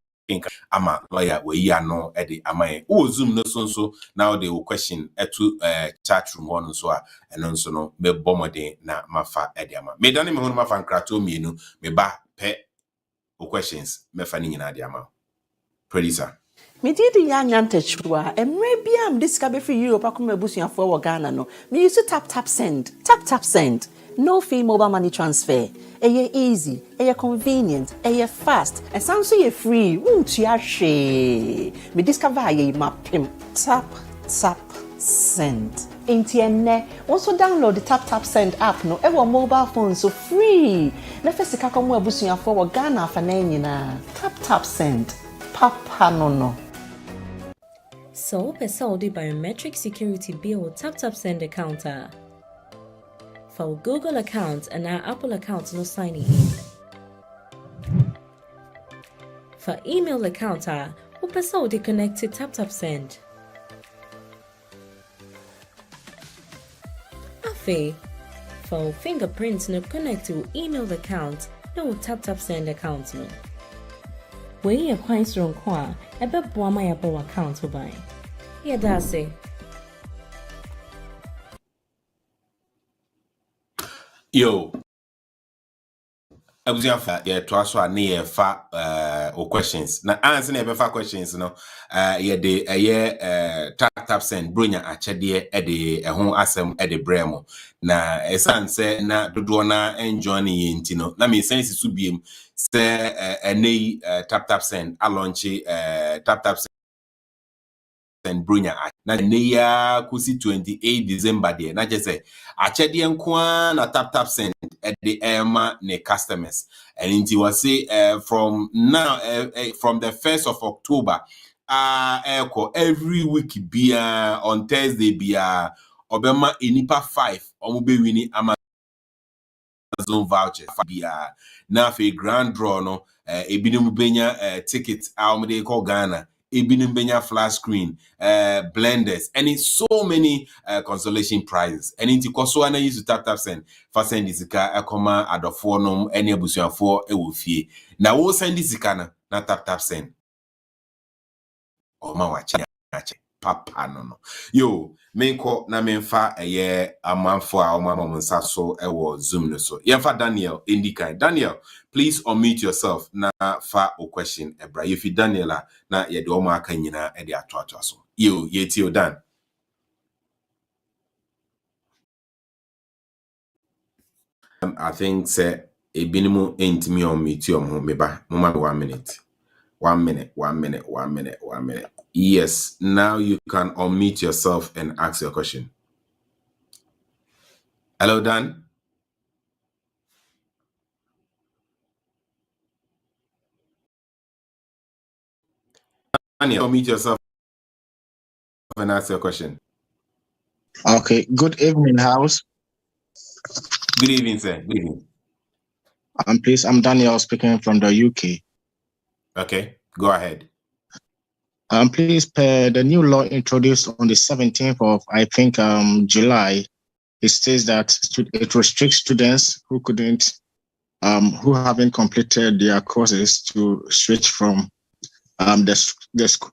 ama lawyer we ya no e de amaye. O Zoom no so na o de question eto chat room one so a eno nso no me bomode na mafa e de ama. Me dane me ho ma fan krato mienu me ba pe questions me fa ni nyina de ama producer Me did ya nyantachua emre bia am this be free Europe akoma busuafo wo Ghana no me use TapTap Send TapTap Send no fee mobile money transfer easy convenient fast and sound so free tia hwe me discover ye mapim TapTap Send Intienne also download the TapTap Send app no ewo mobile phone so free na fesika komo abusuafo wo Ghana fa na nyina TapTap Send papa no So, Saudi biometric security bill TapTap Send account. For Google account and our Apple account no sign in. For email account, Saudi connect to TapTap Send. Afe, for fingerprints no connect to email account no TapTap Send account no. When you acquire strong qua, I bet my Apple account to buy. Yeah, that's it. yo abusia fa ye to aso a ne ye fa o questions na answer na be fa questions no ye de TapTap Send bronya achede e de ho asem e de bremo na esan se na dodo na enjoy ne ye ntino na me sense su biem se enei TapTap Send a launch TapTap Send bronya na ne ya kusi 28 December de na je say achede nko na TapTap Send at the Emma ne customers and it was say from now from the 1st of October every week be on Thursday be obema enipa 5 omube wini Amazon voucher be na fe grand draw no ebinum benya ticket awmde call Ghana ebinum benya flash screen blenders and it's so many consolation prizes and into koso na use TapTap Send fa send isika akoma adofo no ene abusuafo e wo fie na wo send isika na TapTap Send o ma wache papa no yo menko na menfa amanfo a o ma monsa so e wo Zoom no so yemfa Daniel Indikai Daniel please unmute yourself na fa o question ebra if you Daniela na ye de o ma aka nyina e de ato so yo yeti o Dan I think say ebinimu entimi unmute your meba mama 1 minute. 1 minute, 1 minute, 1 minute, 1 minute. Yes, now you can unmute yourself and ask your question. Hello, Dan. Daniel, unmute yourself and ask your question. Okay, good evening, house. Good evening, sir. Good evening. Please, I'm Daniel speaking from the UK. Okay, go ahead. Please, per the new law introduced on the 17th of, I think, July, it says that it restricts students who couldn't, who haven't completed their courses to switch from the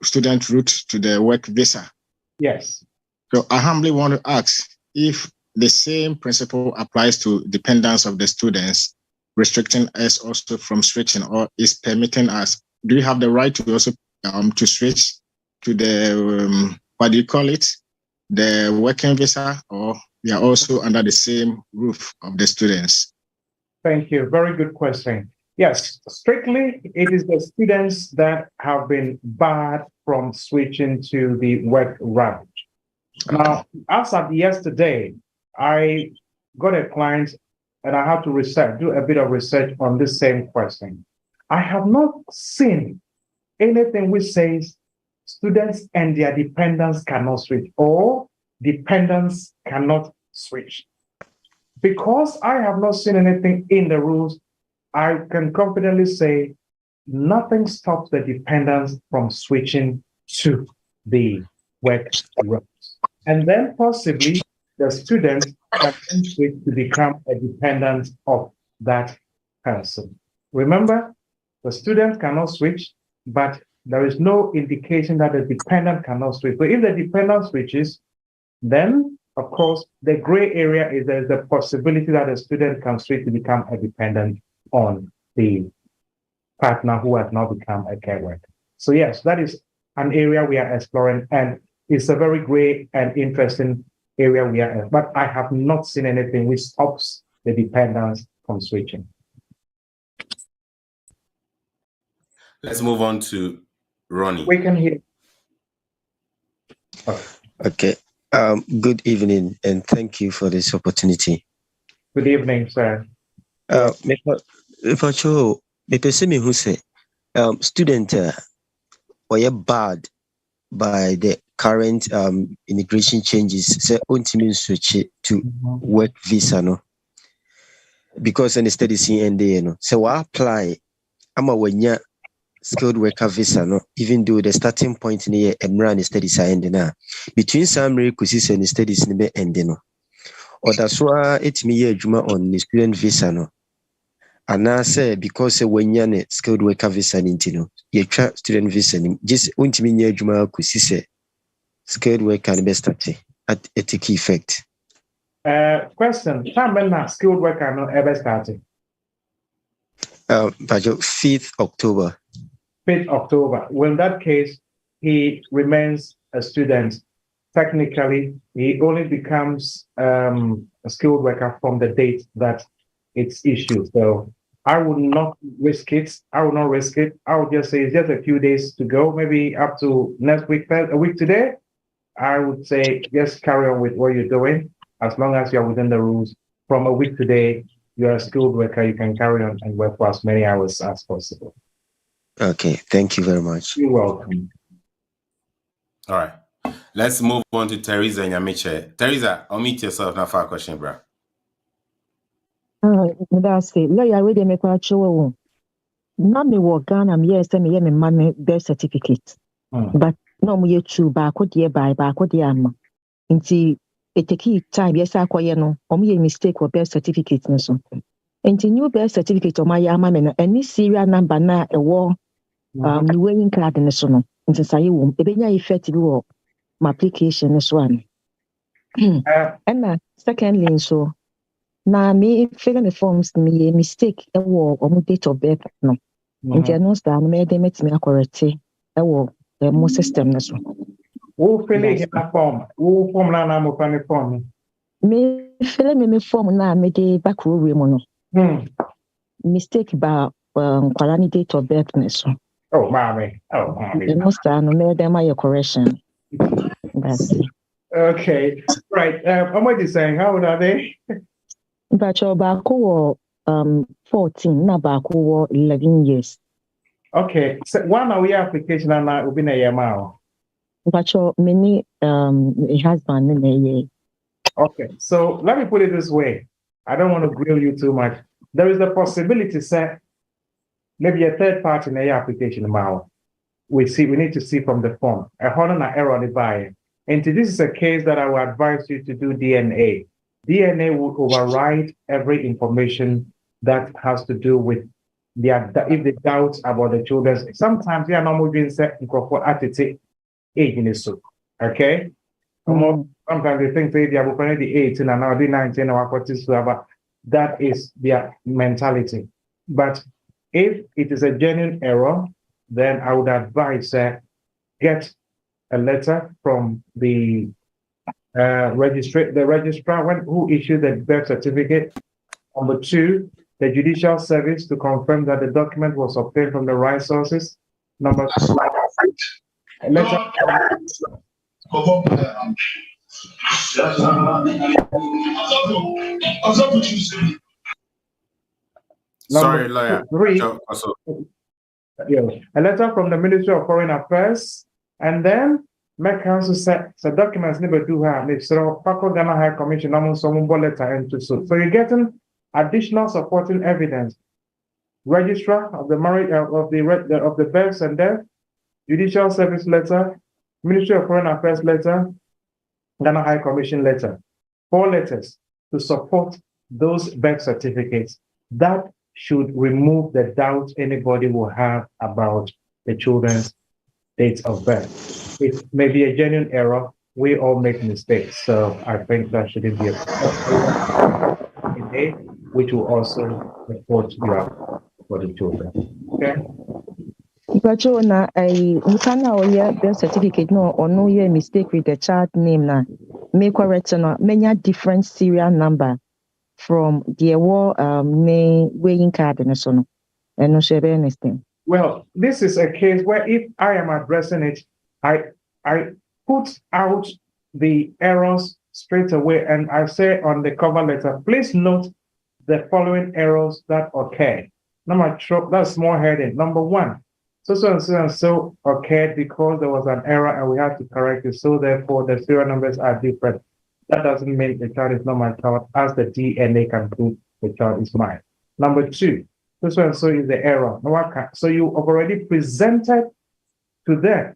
student route to the work visa. Yes. So I humbly want to ask if the same principle applies to dependents of the students, restricting us also from switching, or is permitting us. Do you have the right to also to switch to the what do you call it, the working visa, or we are also under the same roof of the students? Thank you. Very good question. Yes, strictly, it is the students that have been barred from switching to the work route. Now, as of yesterday, I got a client and I had to do a bit of research on this same question. I have not seen anything which says students and their dependents cannot switch or dependents cannot switch. Because I have not seen anything in the rules, I can confidently say nothing stops the dependents from switching to the work route. And then possibly the student can switch to become a dependent of that person. Remember, the student cannot switch, but there is no indication that the dependent cannot switch. So if the dependent switches, then of course the gray area is there's the possibility that a student can switch to become a dependent on the partner who has now become a care worker. So yes, that is an area we are exploring, and it's a very great and interesting area we are in. But I have not seen anything which stops the dependents from switching. Let's move on to Ronnie. We can hear. Okay. Good evening, and thank you for this opportunity. Good evening, sir. If I show the person who say student were bad by the current immigration changes, say ultimately switch to work visa, no, because in the study CND, you know, so I apply. I'm a skilled worker visa, no, even though the starting point in the Emran studies are ending now. Between some requisites and studies in the ending, no, or that's why it's me a juma on the student visa, no. And I say because when you're skilled worker visa, no, you try student visa, just ultimately a juma kusise skilled worker and best at a key effect. Question: time when skilled worker no ever starting? 5th October. 5th October. Well, in that case, he remains a student. Technically, he only becomes a skilled worker from the date that it's issued. So I would not risk it. I would not risk it. I would just say it's just a few days to go, maybe up to next week, a week today. I would say just carry on with what you're doing as long as you're within the rules. From a week today, you're a skilled worker, you can carry on and work for as many hours as possible. Okay, thank you very much. You're welcome. All right. Let's move on to Teresa and Yamiche. Teresa, unmute yourself now for a question, bro. That's it. Lawyer, we make a show. Not me work Ghana, me me man birth certificate. But no me true back back am. Inti it take time, yes, I no, or me a mistake or birth certificate no so. Inti new birth certificate or my yama any serial number na a war the wedding card in the sono. Inti say womb, ebenya effective war my application is one. And secondly, so now me filling the forms me a mistake a war or date of birth no. Inti announce that me they met me a correct a war the more system no so. Who fill in a form? Who form na mo fan form? Me fill me form na me de back room no. Mistake ba quality date of birth no so. Oh, mommy. Oh, mommy. Most no me dem my correction. That's it. Okay. Right. What is saying? How old are they? But your back 14, na back 11 years. Okay. So one of your application and will be na year now. But your many husband in a year. Okay. So let me put it this way. I don't want to grill you too much. There is a possibility, sir, maybe a third party in the application now. We need to see from the form. A honor error on the buyer. And this is a case that I would advise you to do DNA. DNA will override every information that has to do with if they doubt about the children. Sometimes they are normal being set for attitude age in the soup. Okay? Sometimes they think they are already 18 and now they're 19 or 40, but that is their mentality. But if it is a genuine error, then I would advise get a letter from the registrar who issued the birth certificate. Number 2, the judicial service to confirm that the document was obtained from the right sources. Number 3, a letter. Sorry, lawyer. 3, a letter from the Ministry of Foreign Affairs, and then make council set the documents never do have it. So Paco Ghana High Commission someone letter into so you're getting additional supporting evidence. registrar of the marriage of the births and death, judicial service letter, Ministry of Foreign Affairs letter, Ghana High Commission letter. 4 letters to support those birth certificates. That should remove the doubt anybody will have about the children's dates of birth. It may be a genuine error. We all make mistakes. So I think that shouldn't be a problem, which will also support you for the children. Okay? But you know, you can now birth certificate no or no year mistake with the child name now. Make correct no many different serial number from the name weighing card and so on. And no share anything. Well, this is a case where if I am addressing it, I put out the errors straight away and I say on the cover letter, please note the following errors that occurred. That's small heading. Number 1, so occurred because there was an error and we had to correct it. So therefore the serial numbers are different. That doesn't mean the child is not my child, as the DNA can prove the child is mine. Number 2, so is the error. So you have already presented to them.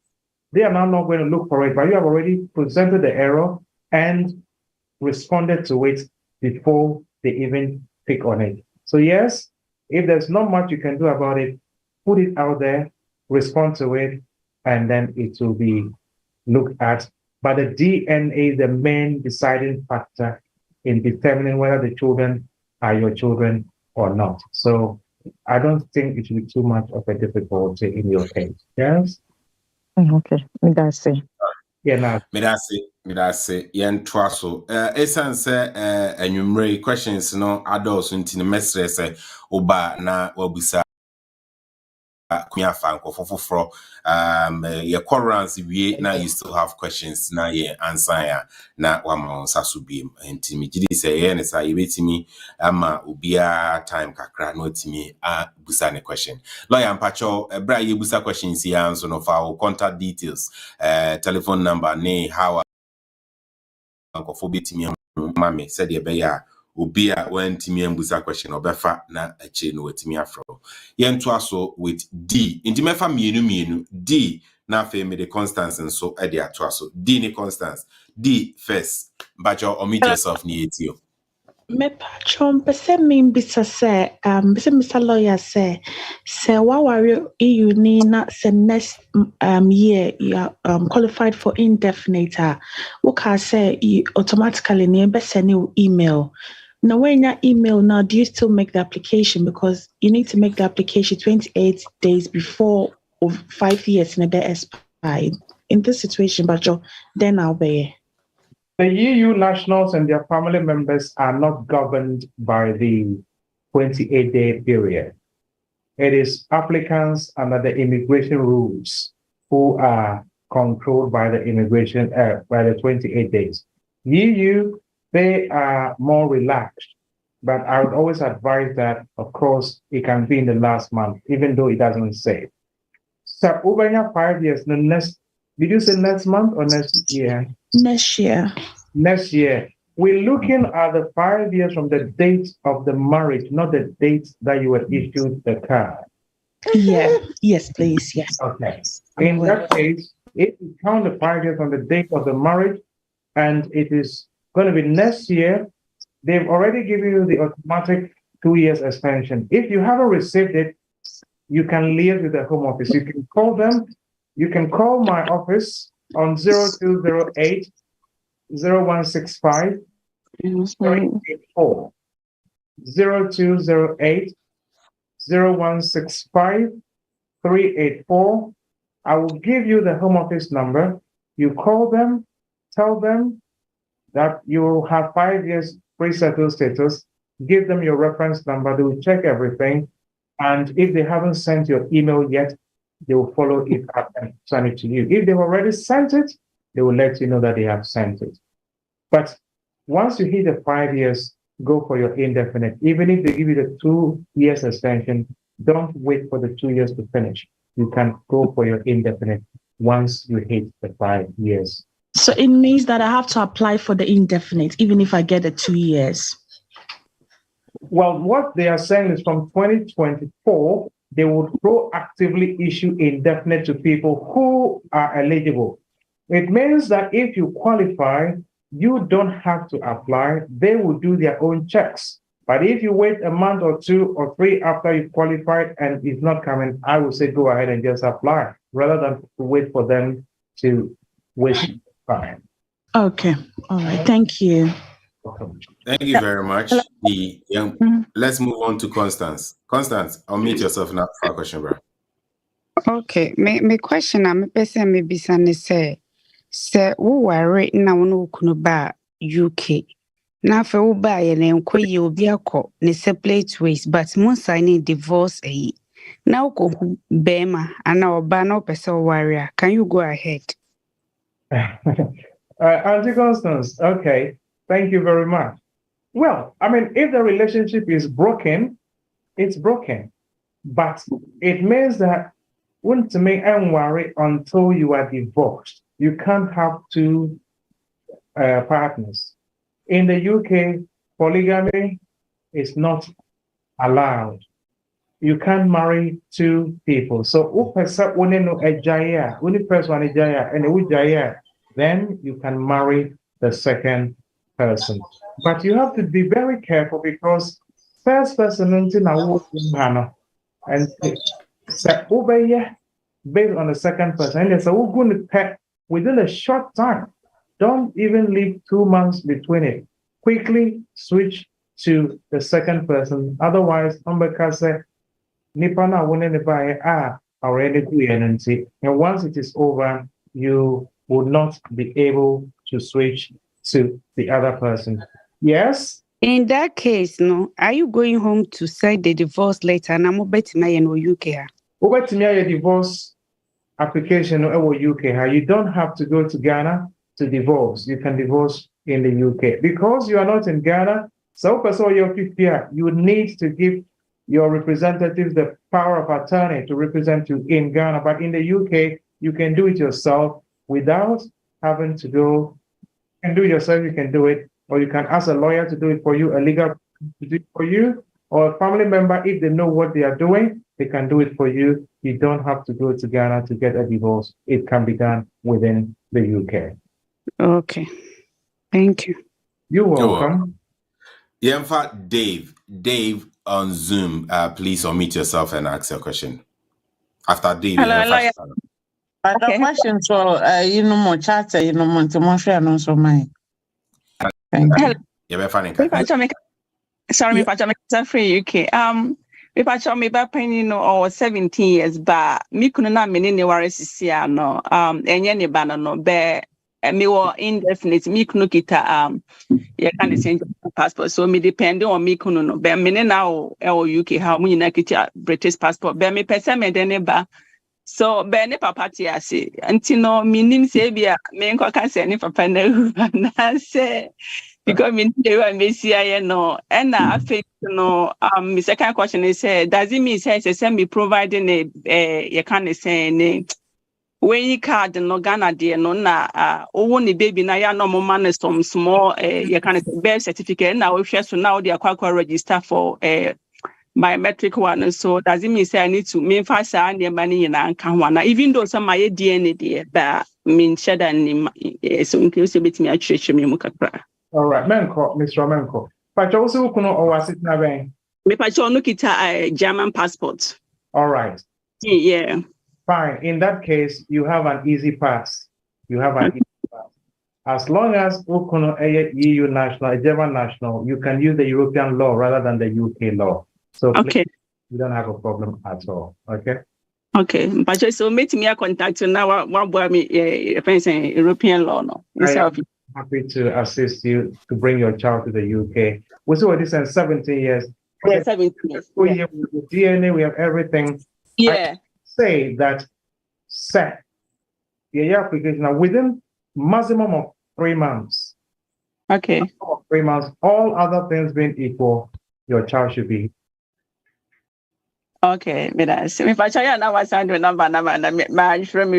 They are now not going to look for it, but you have already presented the error and responded to it before they even pick on it. So yes, if there's not much you can do about it, put it out there, respond to it, and then it will be looked at. But the DNA is the main deciding factor in determining whether the children are your children or not. So I don't think it should be too much of a difficulty in your case. Yes? Okay, that's it. Yeah, now. Midase, yen twaso. Esan se enyumre questions no adults unti the mesre se oba na wabusa kunya fanko fofofro ye quarrants wie na you still have questions na ye answer ya na wama sasubi enti mi gidi se ye ne sa yebetimi ama ubia time kakra no timi busa ne question lawyer mpacho bra ye busa questions ya anso no fa contact details telephone number ne how for betimi mame said ye be ya Ubia when Timmy and Busa question or befa na a chain with Timmy afro. Yen twaso with D. Intimefa mienu D na fe me the Constance and so edia twaso. D ni Constance. D first. But you omit yourself ni etio. Me patron pese min bisa se bisa Mr. Lawyer say wa wari EU ni na se next year you are qualified for indefinite waka say you automatically ni be send you email. Now when your email now, do you still make the application? Because you need to make the application 28 days before of 5 years in a day expired. In this situation, but then I'll be. The EU nationals and their family members are not governed by the 28-day period. It is applicants under the immigration rules who are controlled by the immigration by the 28 days. EU, they are more relaxed, but I would always advise that, of course, it can be in the last month, even though it doesn't say. So over 5 years, did you say next month or next year? Next year. Next year. We're looking at the 5 years from the date of the marriage, not the date that you were issued the card. Yeah. Yes, please. Yes. Okay. In that case, if you count the 5 years from the date of the marriage, and it is going to be next year, they've already given you the automatic 2 years extension. If you haven't received it, you can liaise with the Home Office. You can call them. You can call my office on 0208 0165 384. 0208 0165 384. I will give you the Home Office number. You call them, tell them that you will have 5 years pre-settled status, give them your reference number, they will check everything, and if they haven't sent your email yet, they will follow it up and send it to you. If they've already sent it, they will let you know that they have sent it. But once you hit the 5 years, go for your indefinite. Even if they give you the 2 years extension, don't wait for the 2 years to finish. You can go for your indefinite once you hit the 5 years. So it means that I have to apply for the indefinite, even if I get the 2 years. Well, what they are saying is from 2024, they would proactively issue indefinite to people who are eligible. It means that if you qualify, you don't have to apply. They will do their own checks. But if you wait a month or 2 or 3 after you qualified and it's not coming, I would say go ahead and just apply rather than wait for them to waste time. Okay. All right. Thank you. Thank you very much. Let's move on to Constance. Constance, unmute yourself now for a question, bro. Okay. My question I'm person maybe say wo worry na wo kunu ba UK. Na fe wo ba ye na enkoyi obi akọ ne separate ways but mo sign divorce na ko bema ana oba na person worry. Can you go ahead? Auntie Constance, okay. Thank you very much. Well, I mean, if the relationship is broken, it's broken. But it means that wouldn't make and worry until you are divorced. You can't have 2 partners. In the UK, polygamy is not allowed. You can't marry 2 people. So then you can marry the second person. But you have to be very careful because first person and based on the second person. And so we're going to pet within a short time. Don't even leave 2 months between it. Quickly switch to the second person. Otherwise, and once it is over, you will not be able to switch to the other person. Yes? In that case, no, are you going home to sign the divorce letter? And I'm about to UK. Over to me, divorce application over UK. You don't have to go to Ghana to divorce. You can divorce in the UK. Because you are not in Ghana, so you need to give your representatives the power of attorney to represent you in Ghana. But in the UK, you can do it yourself without having to go. You can do it yourself, you can do it, or you can ask a lawyer to do it for you, a legal to do it for you, or a family member, if they know what they are doing, they can do it for you. You don't have to go to Ghana to get a divorce. It can be done within the UK. Okay. Thank you. You're welcome. Yeah, in fact, Dave on Zoom, please unmute yourself and ask your question. After Dave, hello. But the question so more chat, more to share no so my. Thank you. Yeah, fine. Sorry, me patch me free UK. Me patch me back penny or 17 years but me kunna me ni worries no enye ne ba no be me were indefinite me kunu kita you can change passport so me depending on me kunu no be me now UK how mu nyina kita British passport be me pese me de ne ba so be ne papa ti ase anti no me nim se bia me nko kan se ne papa na say because me see no and affect no my second question is does it mean say me providing a you can say when you card no Ghana there no na owo ni baby na ya no man some small you can birth certificate now we share so now they are register for biometric one so does it mean say I need to me fast and the money in an one even though some my DNA there but mean share that so inclusive bit me actually me mukakra. All right, Menko, Mr. Menko. But also kuno owasit na ben. Me pacho no kita German passport. All right. Yeah. Fine. In that case, you have an easy pass. You have an easy pass. As long as ukuno EU national, German national, you can use the European law rather than the UK law. So okay, you don't have a problem at all. Okay. Okay, but so meet me a contact now. What boy me European law no. Happy to assist you to bring your child to the UK. We saw this in 17 years. Yeah, 17 years. We have the DNA, we have everything. Yeah. I say that set the application now within maximum of 3 months. Okay. 3 months, all other things being equal, your child should be. Okay, that's if I try now I send your number my from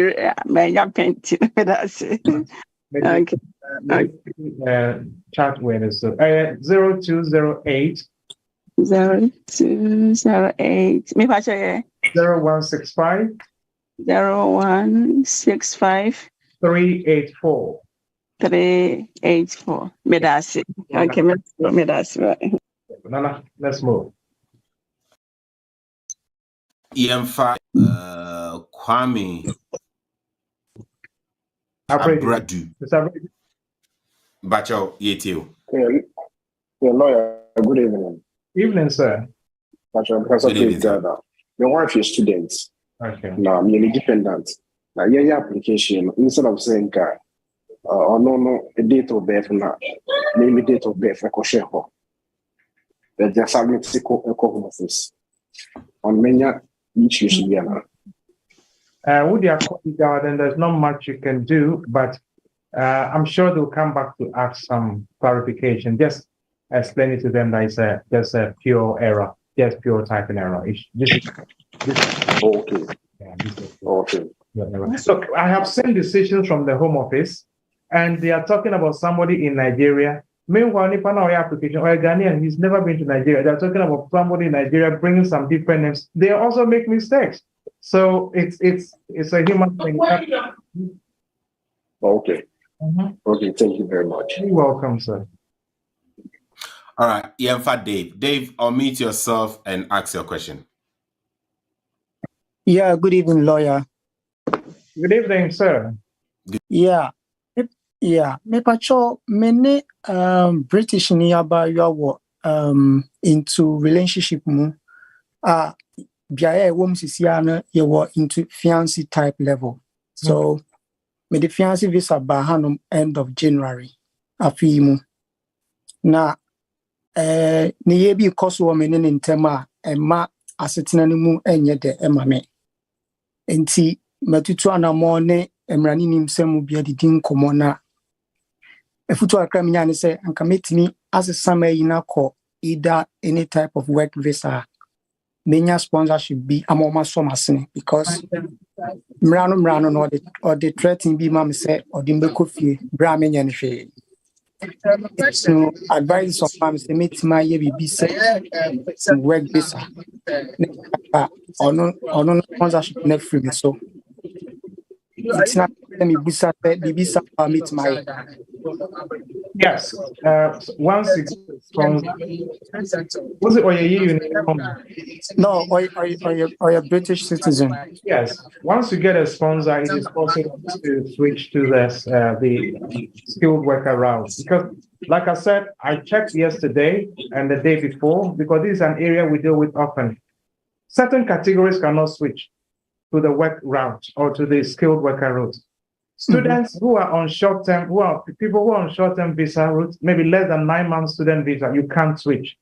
my young painting. That's okay. Chat with us. So 0208 0208. Me pacho ye. 0165 0165 384. 384. Medasi. Okay, medasi. Right. Nana, let's move. Yemfa Kwame Abradu. Bacho Yetio. Yeah, lawyer, good evening. Evening, sir. Because of the wife is students. Okay. Now, I'm independent. Now, your application, instead of saying, no, a date of birth, now, name a date of birth, I can share her. There's just a home office. On many issues, With your garden, there's not much you can do, but I'm sure they'll come back to ask some clarification. Just explain it to them that it's just a pure error, just pure typing error. This okay. Yeah, okay. Look, I have seen decisions from the Home Office, and they are talking about somebody in Nigeria. Meanwhile, Nippon application or a Ghanaian, he's never been to Nigeria. They're talking about somebody in Nigeria bringing some different names. They also make mistakes. So it's a human thing. Okay. Okay, thank you very much. You're welcome, sir. All right, Yemfa Dave. Dave, unmute yourself and ask your question. Yeah, good evening, lawyer. Good evening, sir. Yeah. Me pacho many British nearby you into relationship mu biaye wom sisiana you were into fiancé type level. So me the fiancé visa bahanum end of January afimu. Na ni yebi koso wo mene ntema ema asetina ni mu enye de ema me. Enti matutu anamo ne emrani nimsemu bia didin komo na efutu akra minya ne se anka metimi as summer yina ko either any type of work visa menya sponsorship be amoma somasene because mrano no or the threatening be mam say or the mbeko fie bra menya ne hwe. So advice of mom say metima ye be say work visa or no sponsorship na free me so it's not me busa bibisa meet my yes. Once it's from was it or you no or a British citizen. Yes. Once you get a sponsor, it is possible to switch to the skilled worker route because, like I said, I checked yesterday and the day before because this is an area we deal with often. Certain categories cannot switch to the work route or to the skilled worker route. Students who are on short-term, people who are on short-term visa route, maybe less than 9 months student visa, you can't switch.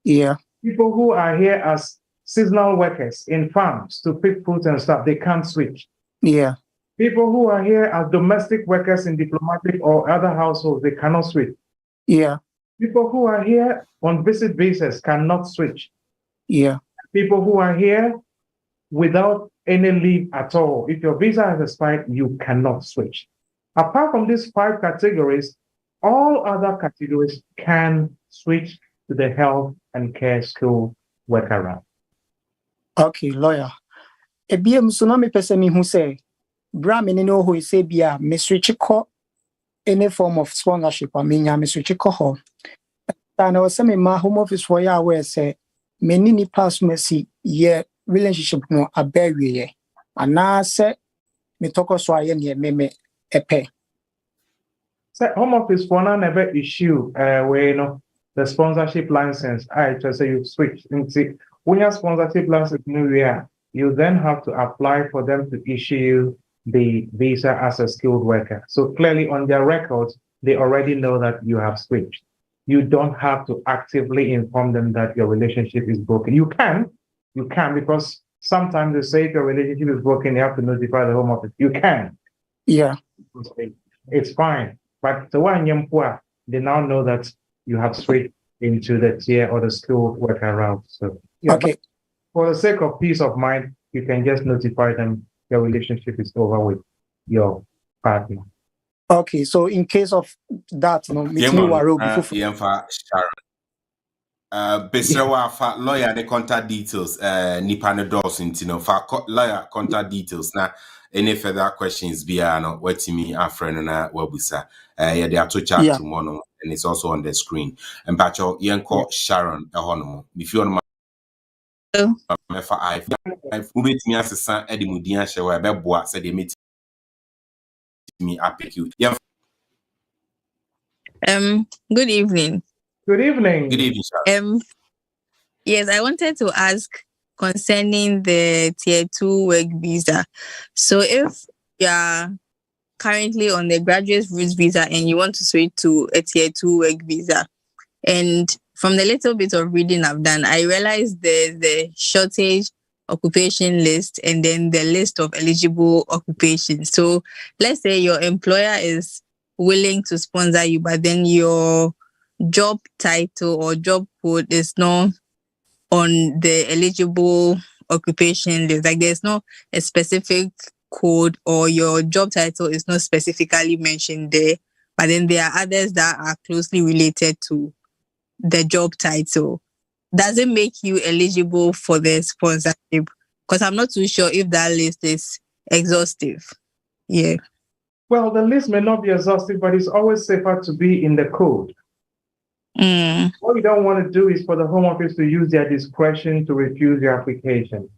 Yeah. People who are here as seasonal workers in farms to pick fruit and stuff, they can't switch. Yeah. People who are here as domestic workers in diplomatic or other households, they cannot switch. Yeah. People who are here on visit visas cannot switch. Yeah. People who are here without any leave at all. If your visa has expired, you cannot switch. Apart from these 5 categories, all other categories can switch to the health and care skilled worker route. Okay, lawyer. Ebiem so na me pese me hu say bra me no ho say bia me switch ko any form of sponsorship or me nya me switch ko ho. And I was say me ma home office for ya where say me ni pass mercy ye relationship no abewie ye. Ana say me toko so aye ne me epe. So home office for now never issue where you know the sponsorship license. I just say you switch into when your sponsorship license new year, you then have to apply for them to issue the visa as a skilled worker. So clearly on their records, they already know that you have switched. You don't have to actively inform them that your relationship is broken. You can because sometimes they say if your relationship is broken, you have to notify the home office. You can. Yeah. It's fine. But the one they now know that you have switched into the tier or the skilled worker route. So yeah, okay. For the sake of peace of mind, you can just notify them your relationship is over with your partner. Okay, so in case of that, no, Besrewa fa lawyer the contact details nipa ne dos intino fa lawyer contact details na any further questions bia no wetimi afreno na wabusa yeah they are to chat tomorrow and it's also on the screen and pacho yenko Sharon ehono if you want my fa I ubetimi asesa edimudin ahye wa beboa said they meet me pick you yeah. Good evening. Good evening. Good evening, Sharon. Yes, I wanted to ask concerning the Tier 2 work visa. So if you are currently on the graduate route visa and you want to switch to a Tier 2 work visa, and from the little bit of reading I've done, I realized there's the shortage occupation list and then the list of eligible occupations. So let's say your employer is willing to sponsor you, but then your job title or job code is not on the eligible occupation list. Like there's no a specific code or your job title is not specifically mentioned there, but then there are others that are closely related to the job title. Does it make you eligible for the sponsorship? Because I'm not too sure if that list is exhaustive. Yeah. Well, the list may not be exhaustive, but it's always safer to be in the code. What you don't want to do is for the Home Office to use their discretion to refuse your application.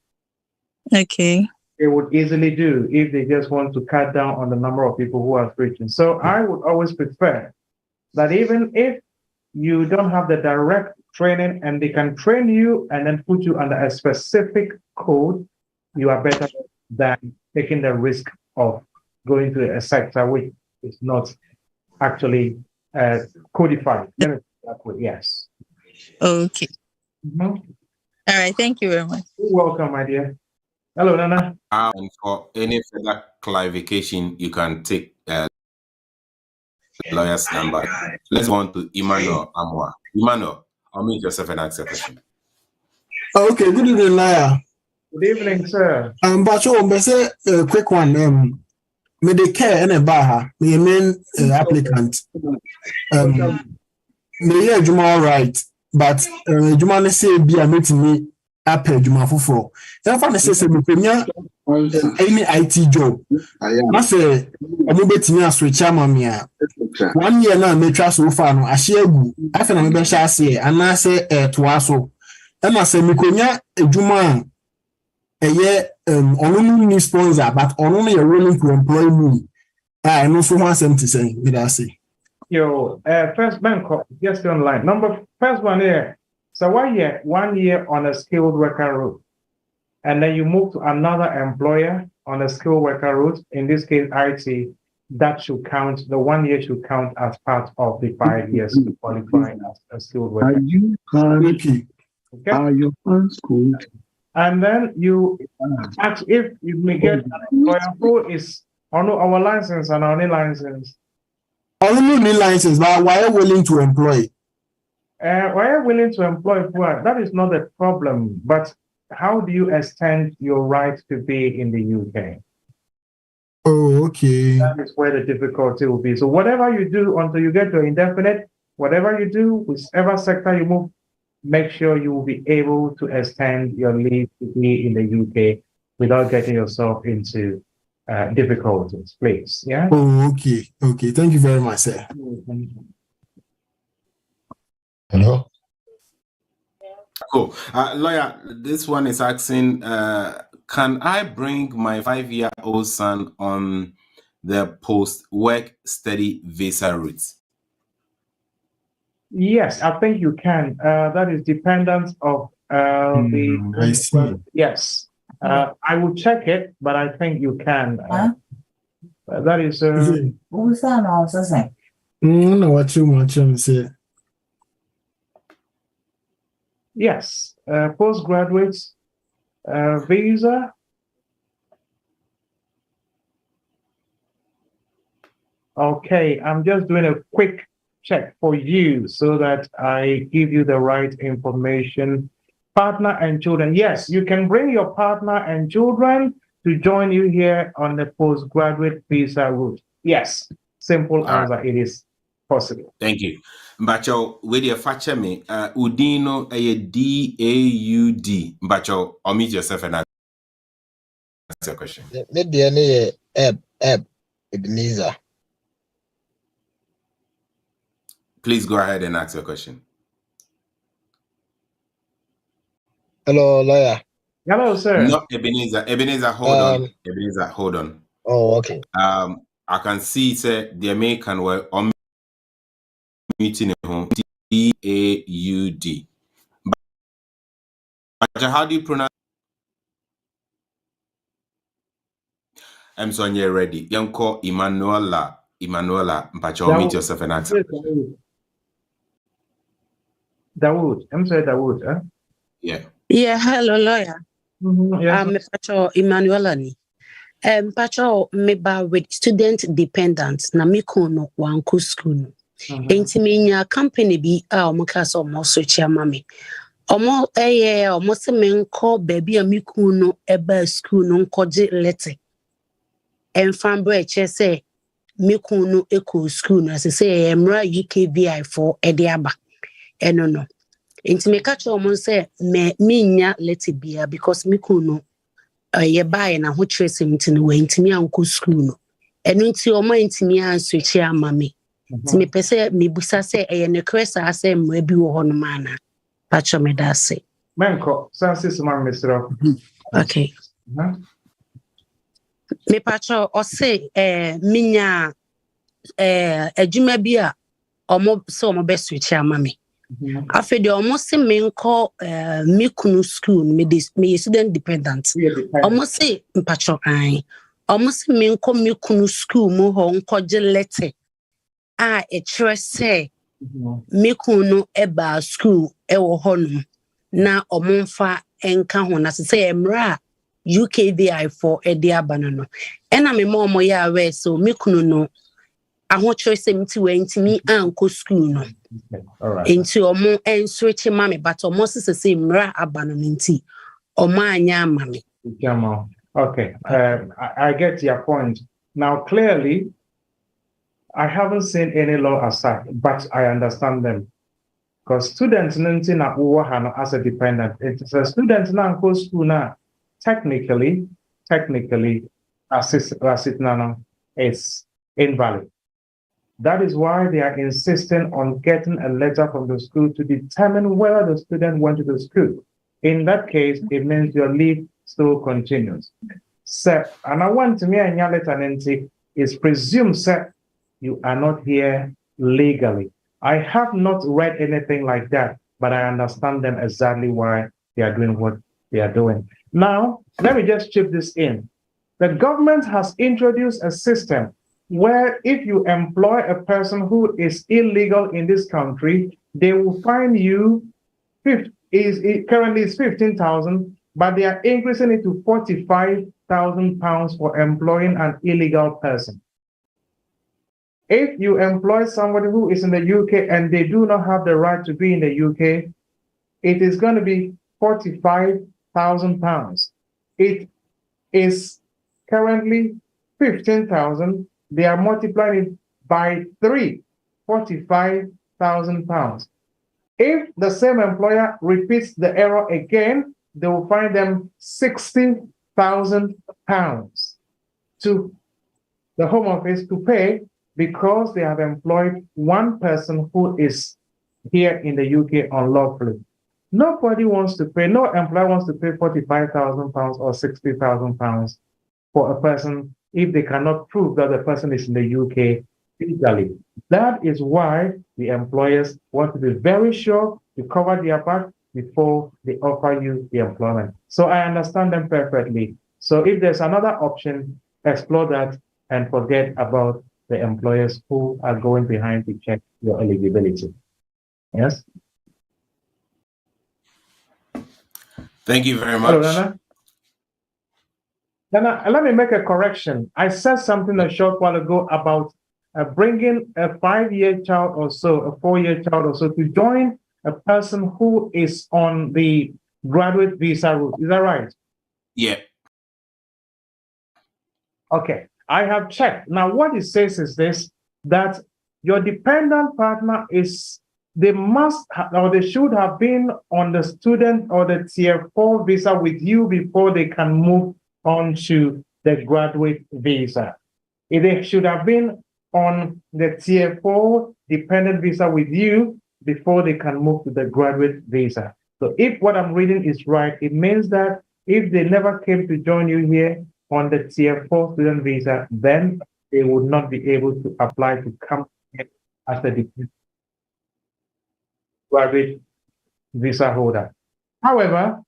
Okay. They would easily do if they just want to cut down on the number of people who are switching. So I would always prefer that even if you don't have the direct training and they can train you and then put you under a specific code, you are better than taking the risk of going to a sector which is not actually codified. Yes. Okay. All right. Thank you very much. You're welcome, my dear. Hello, Nana. And for any further clarification, you can take lawyer's number. Let's go on to Emmanuel Amwa. Emmanuel, I'll meet yourself and ask a question. Okay, good evening, lawyer. Good evening, sir. But you say a quick one. Medicare and a baha, me main applicant. Me yeah, Juma all right, but Juma ne say be a meeting me up Juma for. Then for say me penya any IT job. I say omo betimi aswitch amami a 1 year na me twa so far no ahye agu afa na me be sha ase ana say to aso and I say me konya adwuma onu ni sponsor but onu no willing to employ me. I know so one something saying me that say. Yo, first bank just online. First one here. So 1 year, 1 year on a skilled worker route. And then you move to another employer on a skilled worker route, in this case IT, that should count, the 1 year should count as part of the 5 years to qualify as a skilled worker. Are you okay? Are your unschooled? And then you ask if you may get an employer who is on our license and our license. Only license, but why are willing to employ? Why are willing to employ? That is not a problem, but how do you extend your right to be in the UK? Oh, okay. That is where the difficulty will be. So whatever you do until you get to indefinite, whatever you do, whichever sector you move, make sure you will be able to extend your leave to be in the UK without getting yourself into difficulties, please. Yeah. Oh, okay. Okay. Thank you very much, sir. Hello. Cool. Lawyer, this one is asking, can I bring my 5-year-old son on the post-work study visa route? Yes, I think you can. That is dependent of I see. Yes. I will check it, but I think you can. That is. No, what too much I'm saying. Yes, postgraduate visa. Okay, I'm just doing a quick check for you so that I give you the right information. Partner and children. Yes, you can bring your partner and children to join you here on the postgraduate visa route. Yes, simple answer. It is possible. Thank you. Mbacho, with your facha me, Udino a DAUD. Mbacho, omit yourself and ask a question. Maybe any Ebenezer. Please go ahead and ask your question. Hello, lawyer. Hello, sir. Not Ebenezer. Ebenezer, hold on. Ebenezer, hold on. Oh, okay. I can see, sir, the American were on meeting home. DAUD. But how do you pronounce? I'm sorry, you're ready. Yanko Emanuela. Mpacho, meet yourself and answer. Dawood. I'm sorry, Dawood. Huh? Yeah. Yeah, hello, lawyer. Yes. Pacho Emanuela ni. Pacho meba with student dependent na miko no wanko school. Enti minya company bi a omo class omo switch amame. Omo omo se menko baby a miko no eba school no nkoje letter. Enfambo eche se miko no eco school na se emra UKVI for ediaba. Eno no. Enti me catch omo se me minya letter bia because miko no ye buy na ho trace mti no we ntimi anko school no. Eno nti omo ntimi an switch amame. Ti me pese me busa se e ne kresa ase mwa bi wo hono mana pacho me da se menko sansis man mesro. Okay. Me pacho o se minya adwuma bi a omo se omo be switch ama me afi de omo se me nko me kunu school me student dependent omo se mpacho an omo se me nko me kunu school mo ho nko je letter a ekyerɛ sɛ mekunu eba school ɛwɔ hɔnom na ɔmonfa enka ho na sɛ emra UKVI for ɛde aba no ɛna me ma ɔmo yɛ aware so mekunu no ahokyerɛ sɛ mti wɛ ntimi anko school no enti ɔmo enswitch ma me but ɔmo sɛ emra aba no nti ɔmo anya ama me. Okay, I get your point. Now clearly I haven't seen any law aside, but I understand them. Because students na as a dependent. It's a student na go school na technically, it's invalid. That is why they are insisting on getting a letter from the school to determine whether the student went to the school. In that case, it means your leave still continues. So, and I want to me and your letter is presumed, sir, you are not here legally. I have not read anything like that, but I understand them exactly why they are doing what they are doing. Now, let me just chip this in. The government has introduced a system where if you employ a person who is illegal in this country, they will fine you, currently it's 15,000, but they are increasing it to 45,000 pounds for employing an illegal person. If you employ somebody who is in the UK and they do not have the right to be in the UK, it is going to be 45,000 pounds. It is currently 15,000. They are multiplying it by 3, 45,000 pounds. If the same employer repeats the error again, they will fine them 60,000 pounds to the Home Office to pay because they have employed one person who is here in the UK unlawfully. Nobody wants to pay, no employer wants to pay 45,000 pounds or 60,000 pounds for a person if they cannot prove that the person is in the UK legally. That is why the employers want to be very sure to cover their back before they offer you the employment. So I understand them perfectly. So if there's another option, explore that and forget about the employers who are going behind to check your eligibility. Yes? Thank you very much. Hello, Nana. Nana, let me make a correction. I said something a short while ago about bringing a 5-year child or so, a 4-year child or so to join a person who is on the graduate visa route. Is that right? Yeah. Okay. I have checked. Now, what it says is this, that your dependent partner they must or they should have been on the student or the tier 4 visa with you before they can move on to the graduate visa. They should have been on the tier 4 dependent visa with you before they can move to the graduate visa. So if what I'm reading is right, it means that if they never came to join you here on the tier 4 student visa, then they would not be able to apply to come here as a graduate visa holder. However,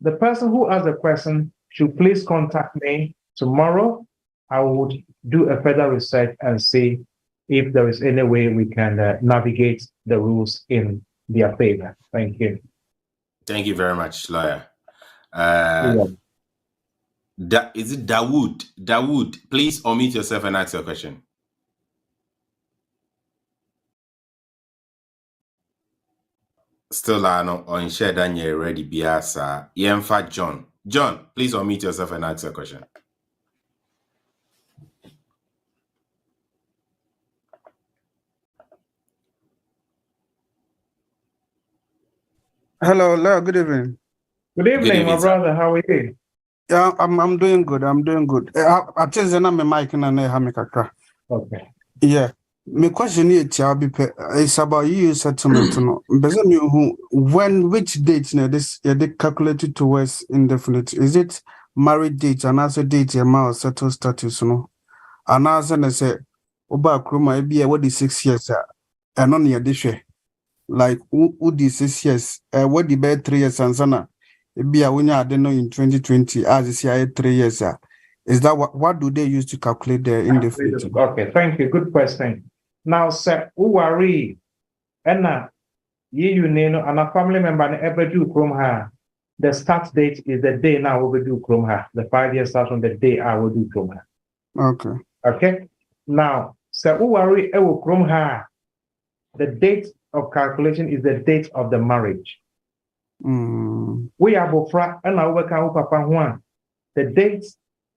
the person who asked the question should please contact me tomorrow. I would do a further research and see if there is any way we can navigate the rules in their favor. Thank you. Thank you very much, lawyer. Is it Dawood? Dawood, please unmute yourself and ask your question. Still on share that you're ready, Biasa. Yemfa John. John, please unmute yourself and ask your question. Hello, Leo. Good evening. Good evening, my brother. How are you? Yeah, I'm doing good. I'm doing good. I just my mic and I have kakra. Okay. Yeah. My question is about EU settlement. No, which date this calculated towards indefinite? Is it married date and also date amount settled status? No, and as I say, Oba Kruma be what is 6 years and on your dish. Like who did 6 years? What the bed 3 years and sana? Be a winner, I don't know, in 2020 as the CIA 3 years. Is that what do they use to calculate the indefinite? Okay, thank you. Good question. Now, sir, who worry? And you know, and a family member ever do from her. The start date is the day now we will do from her. The 5 years starts on the day I will do from her. Okay. Okay. Now, sir, who worry? I will from her. The date of calculation is the date of the marriage. We are both and now we can papa one. The date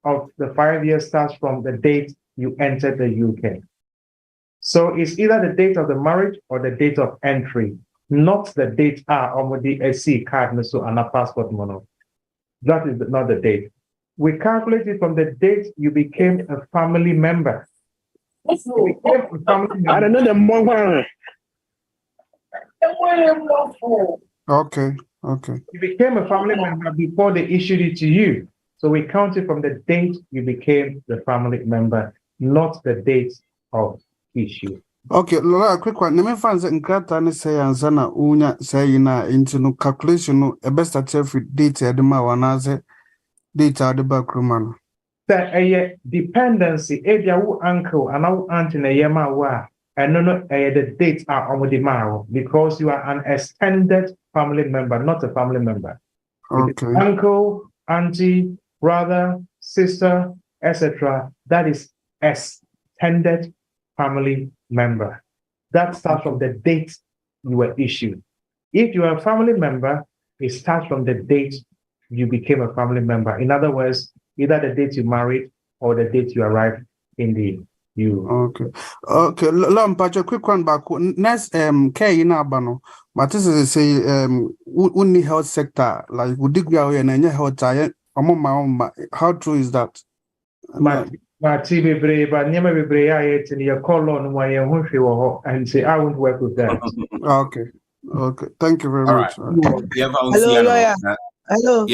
of the 5 years starts from the date you entered the UK. So it's either the date of the marriage or the date of entry, not the date on the SC card so and a passport mono. That is not the date. We calculate it from the date you became a family member. You became a family member. I don't know the more. Okay. Okay. You became a family member before they issued it to you. So we count it from the date you became the family member, not the date of issue. Okay, Laura, quick one. Name fans in Kratani say and Sana Unya say into no calculation a best at every date at the Mawanaze date at the back room. A dependency, your uncle and our aunt in a yama wa, and no, the dates are on the mile because you are an extended family member, not a family member. Okay. Uncle, auntie, brother, sister, etc. That is extended family member. That starts from the date you were issued. If you are a family member, it starts from the date you became a family member. In other words, either the date you married or the date you arrived in the EU. Okay. Okay. Lampacho, quick one back. Next, care in Abano. But this is say, only health sector, like would dig out and any health tie among my own. How true is that? Mati bebre, but never bebre, I ate in your colon while you're hungry and say, I won't work with that. Okay. Okay. Thank you very much. Hello, lawyer. Hello.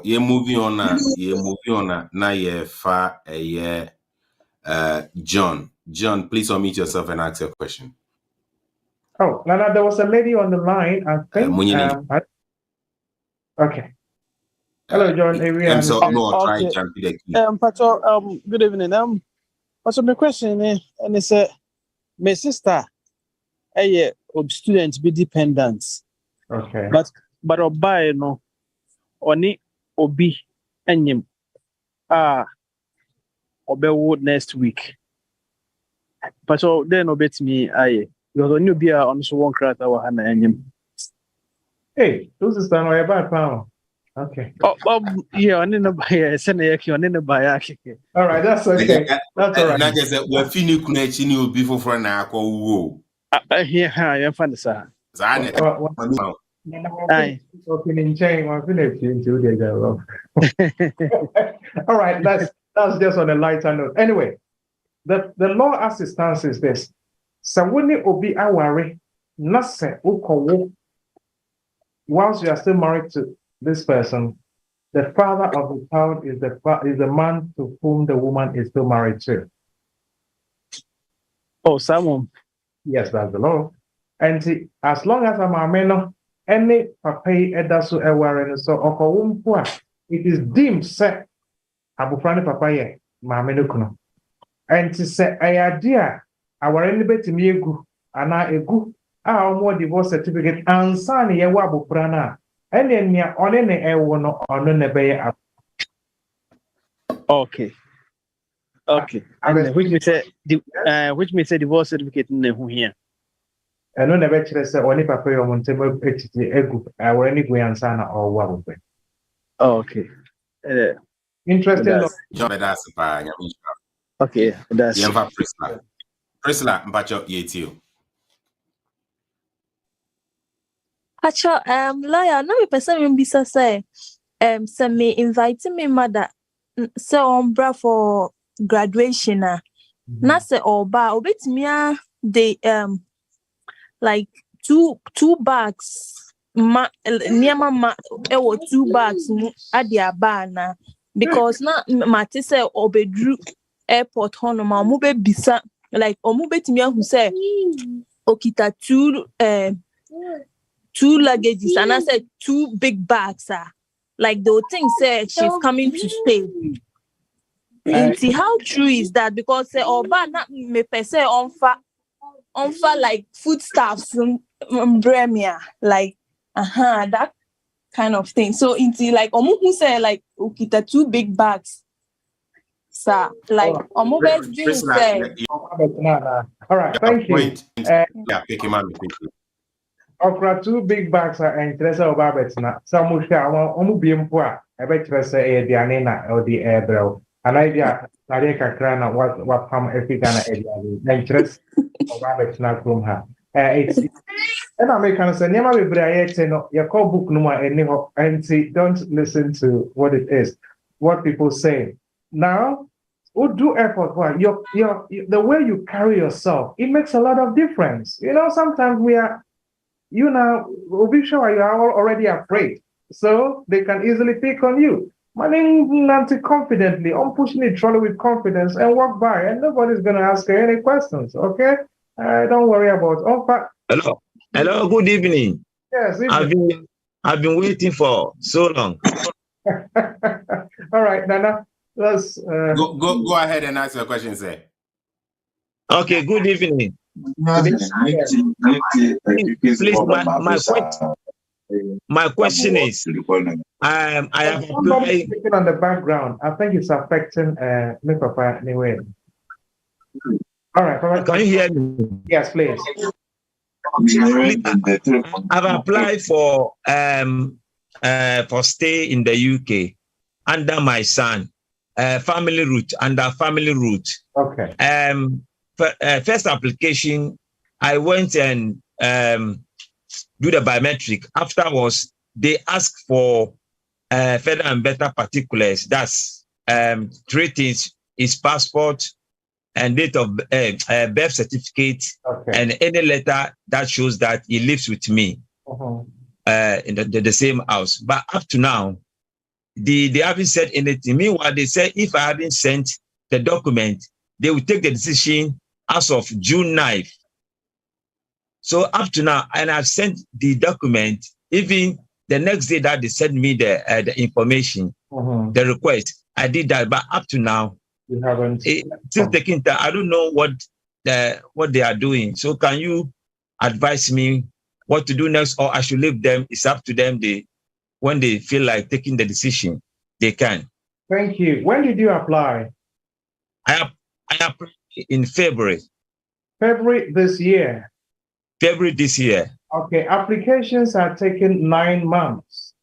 You're moving on now. You're far a year. John, please unmute yourself and ask your question. Oh, Nana, there was a lady on the line. I think. Okay. Hello, John. Okay. Good evening. So my question is, and it's my sister, a student be dependent. Okay. But obi no, oni obi enyim. Obewood next week. But so then obet me aye. Because on you be on so one crater or hana enyim. Hey, those is done by bad power. Okay. Yeah, I didn't buy a Senaki, I didn't buy a All right, that's okay. That's all right. Not just we're finny connection you before for an alcohol. Here, I am fun, sir. Aye. Opening chain, one finish into the All right, that's just on a lighter note. Anyway, the law assistance is this. So when it will be our nothing once you are still married to this person, the father of the child is the man to whom the woman is still married to. Oh, someone. Yes, that's the law. And as long as I'm a man, any papa edaso eware so okowumpo it is deemed say abufrane papa ye maame no kuno. And say ayade aware ni betimi egu ana egu omo divorce certificate ansa ne ye wa abufra na ene nia one ne ewo no ono ne beye. Okay. And which means divorce certificate in here. And no never say only papa yo montemo petiti egu aware ni gu ansa na owo abufra. Okay. Interesting. Okay, that's Priscilla, Mpacho Yetio. Pacho, lawyer, no me person will be so say, send me inviting me mother, so on bra for graduation na say oba obet me they like two bags near mama ewo 2 bags at their bar because na mate say obedru airport hono ma mo be bisa like omo betimi ahu say okita 2 luggages and I said 2 big bags like the thing said she's coming to stay. See how true is that? Because say oba na me pese onfa like foodstuffs bremia like that kind of thing. So into like omu who say like okita 2 big bags. Sir, like omu be dream say. All right, thank you. Yeah, pick him up. Okra 2 big bags are interested about betina. Some share omu bi mpo a ebetre say ediane na odi ebro. And idea tare kakra na what pam Africa na ediane. Interest about betina from her. It's and I can say never be brayete no your call book no more and see don't listen to what it is, what people say. Now, who do effort one, your the way you carry yourself, it makes a lot of difference. You know, sometimes we are we'll be sure you are already afraid. So they can easily pick on you. Manning confidently, I'm pushing it trolley with confidence and walk by, and nobody's gonna ask you any questions. Okay? Don't worry about Hello, good evening. Yes, I've been waiting for so long. All right, Nana, let's go ahead and ask your question, sir. Okay, good evening. Please, my question is, I have somebody speaking on the background. I think it's affecting me, Papa, anyway. All right, Papa. Can you hear me? Yes, please. I've applied for stay in the UK under my son, family route, under family route. Okay. First application, I went and do the biometric. Afterwards, they asked for further and better particulars. That's 3 things: his passport and date of birth certificate, and any letter that shows that he lives with me in the same house. But up to now, they haven't said anything. Meanwhile, they said if I haven't sent the document, they will take the decision as of June 9th. So up to now, and I've sent the document, even the next day that they sent me the information, the request, I did that. But up to now, you haven't. It's still taking time. I don't know what they are doing. So can you advise me what to do next, or I should leave them? It's up to them. When they feel like taking the decision, they can. Thank you. When did you apply? I applied in February. February this year. February this year. Okay. Applications are taking 9 months.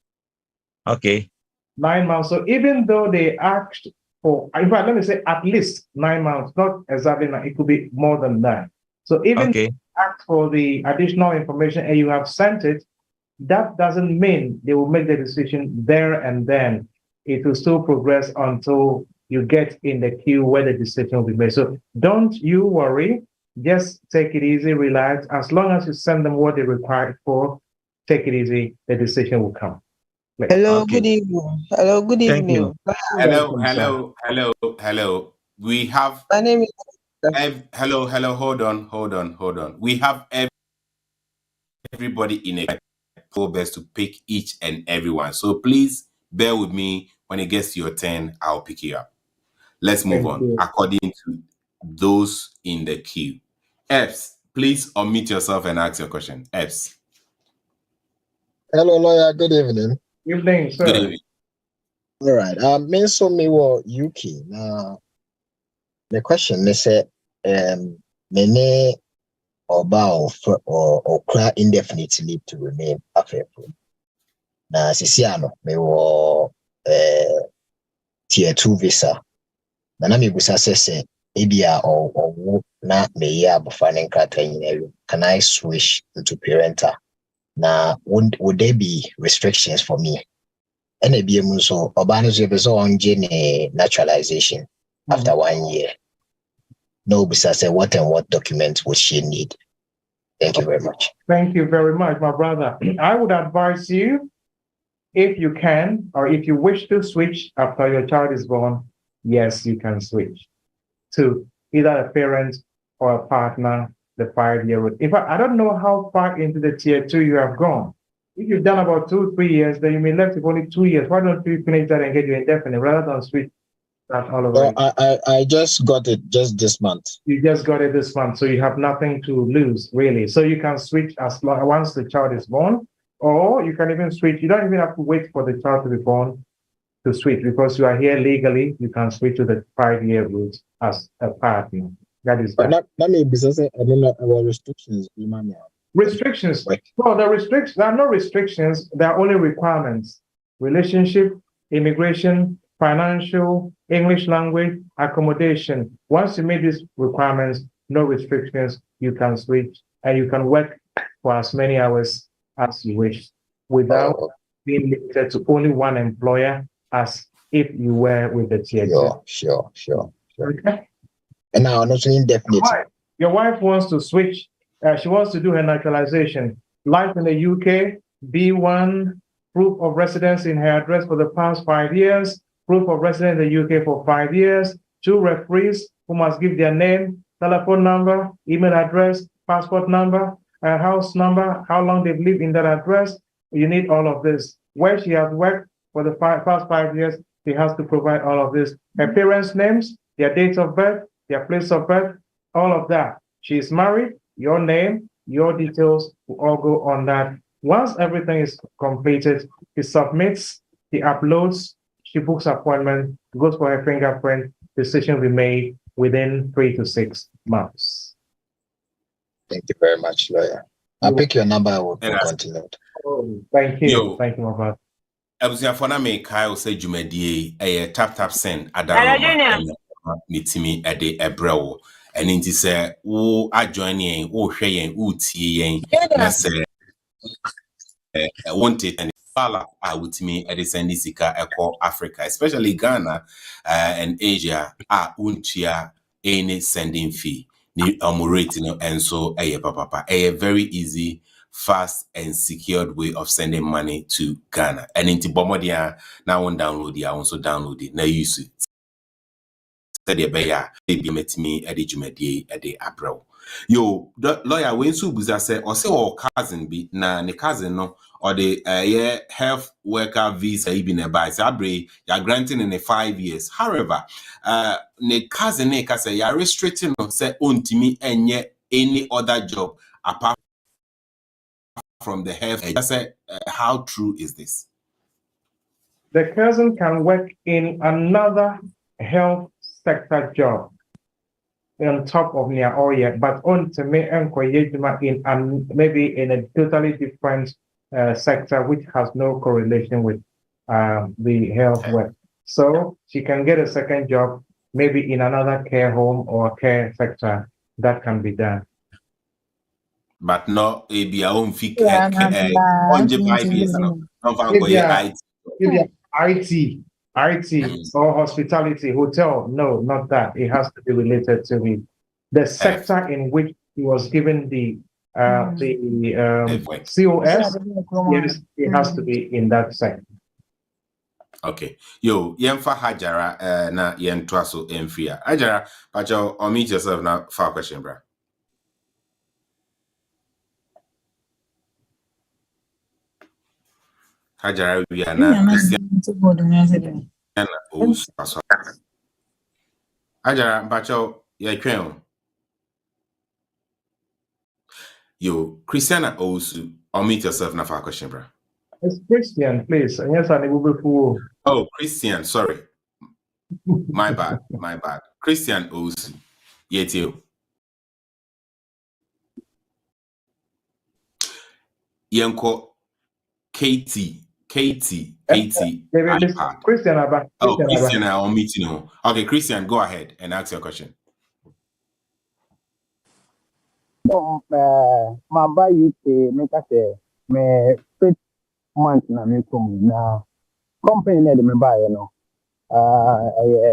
Okay. 9 months. So even though they asked for, in fact, let me say at least 9 months, not exactly 9, it could be more than that. So even if you ask for the additional information and you have sent it, that doesn't mean they will make the decision there and then. It will still progress until you get in the queue where the decision will be made. So don't you worry. Just take it easy, relax. As long as you send them what they require for, take it easy. The decision will come. Hello, good evening. Hello, good Thank evening. you. Hello. We have. My name is. Hello. Hold on. We have everybody in a full best to pick each and everyone. So please bear with me. When it gets to your turn, I'll pick you up. Let's move on according to those in the queue. Epps, please unmute yourself and ask your question. Epps. Hello, lawyer. Good evening. Evening, sir. Good evening. All right. Me so me wo UK. Now, the question is many or cry indefinite leave to remain affected. Now, Sisiano, me wo tier 2 visa. Na me busa say ebia or na me ya bufaning krata. Can I switch into parental? Now, would there be restrictions for me? And a so Obana's on gene naturalization after 1 year. No, besides what and what documents would she need? Thank you very much. Thank you very much, my brother. I would advise you, if you can, or if you wish to switch after your child is born, yes, you can switch to either a parent or a partner, the 5-year-old. In fact, I don't know how far into the tier 2 you have gone. If you've done about 2-3 years, then you may left with only 2 years. Why don't you finish that and get your indefinite rather than switch that all over? I just got it just this month. You just got it this month, so you have nothing to lose, really. So you can switch once the child is born, or you can even switch. You don't even have to wait for the child to be born to switch, because you are here legally. You can switch to the 5-year route as a partner. That is that. That may be something I don't know about restrictions. Restrictions. Well, there are no restrictions. There are only requirements: relationship, immigration, financial, English language, accommodation. Once you meet these requirements, no restrictions, you can switch and you can work for as many hours as you wish without being limited to only one employer, as if you were with the tier 2. Sure. Okay. And now not indefinite. Your wife wants to switch. She wants to do her naturalization. Life in the UK, B1, proof of residence in her address for the past 5 years, proof of residence in the UK for 5 years, 2 referees who must give their name, telephone number, email address, passport number, house number, how long they've lived in that address. You need all of this. Where she has worked for the past 5 years, she has to provide all of this. Her parents' names, their dates of birth, their place of birth, all of that. She is married, your name, your details will all go on that. Once everything is completed, she submits, she uploads, she books appointment, goes for her fingerprint, decision will be made within 3 to 6 months. Thank you very much, lawyer. I'll pick your number, I will continue. Thank you. Thank you, my brother. Abusuafo na me Kyle say dwumadie TapTap Send adaroma nitimi de ebrewo eni nti se wo adjoin yen wo hwe yen wo tie yen na se wanted and fala wutimi e send sika ekọ Africa, especially Ghana and Asia untia any sending fee ni rate no enso papa very easy, fast and secured way of sending money to Ghana. And into Bomodia now one download it, I also download it. Now use it. Said baby met me at the Jumedi at the April. Yo, the lawyer when so buza say or say or cousin be na ne cousin no or the health worker visa even a by Sabre you're granting in 5 years. However, ne cousin ne say you're restricting on say on to me and yet any other job apart from the health. I say, how true is this? The cousin can work in another health sector job on top of near Oye, but on to me in maybe in a totally different sector which has no correlation with the health work. So she can get a second job, maybe in another care home or care sector. That can be done. But no, be our own fake Yeah, on 5 years. IT or hospitality, hotel. No, not that. It has to be related to the sector in which he was given the COS. Yes, it has to be in that sector. Okay. Yo, Yemfa Hajara na yen twaso enfia. Hajara, Pacho, or meet yourself now for a question, bro. Hajara, we are now Christian. Hajara, Pacho, yeah, yo, Christiana also, or meet yourself now for a question, bro. It's Christian, please. And yes, I will be fool. Oh, Christian, sorry. My bad. Christian also. Yet you. Yanko Katie. iPad. Christian, Christian, I'm meeting you. Okay, Christian, go ahead and ask your question. My buy UK, make us say, me 6 months na me come na company na me buy, you know.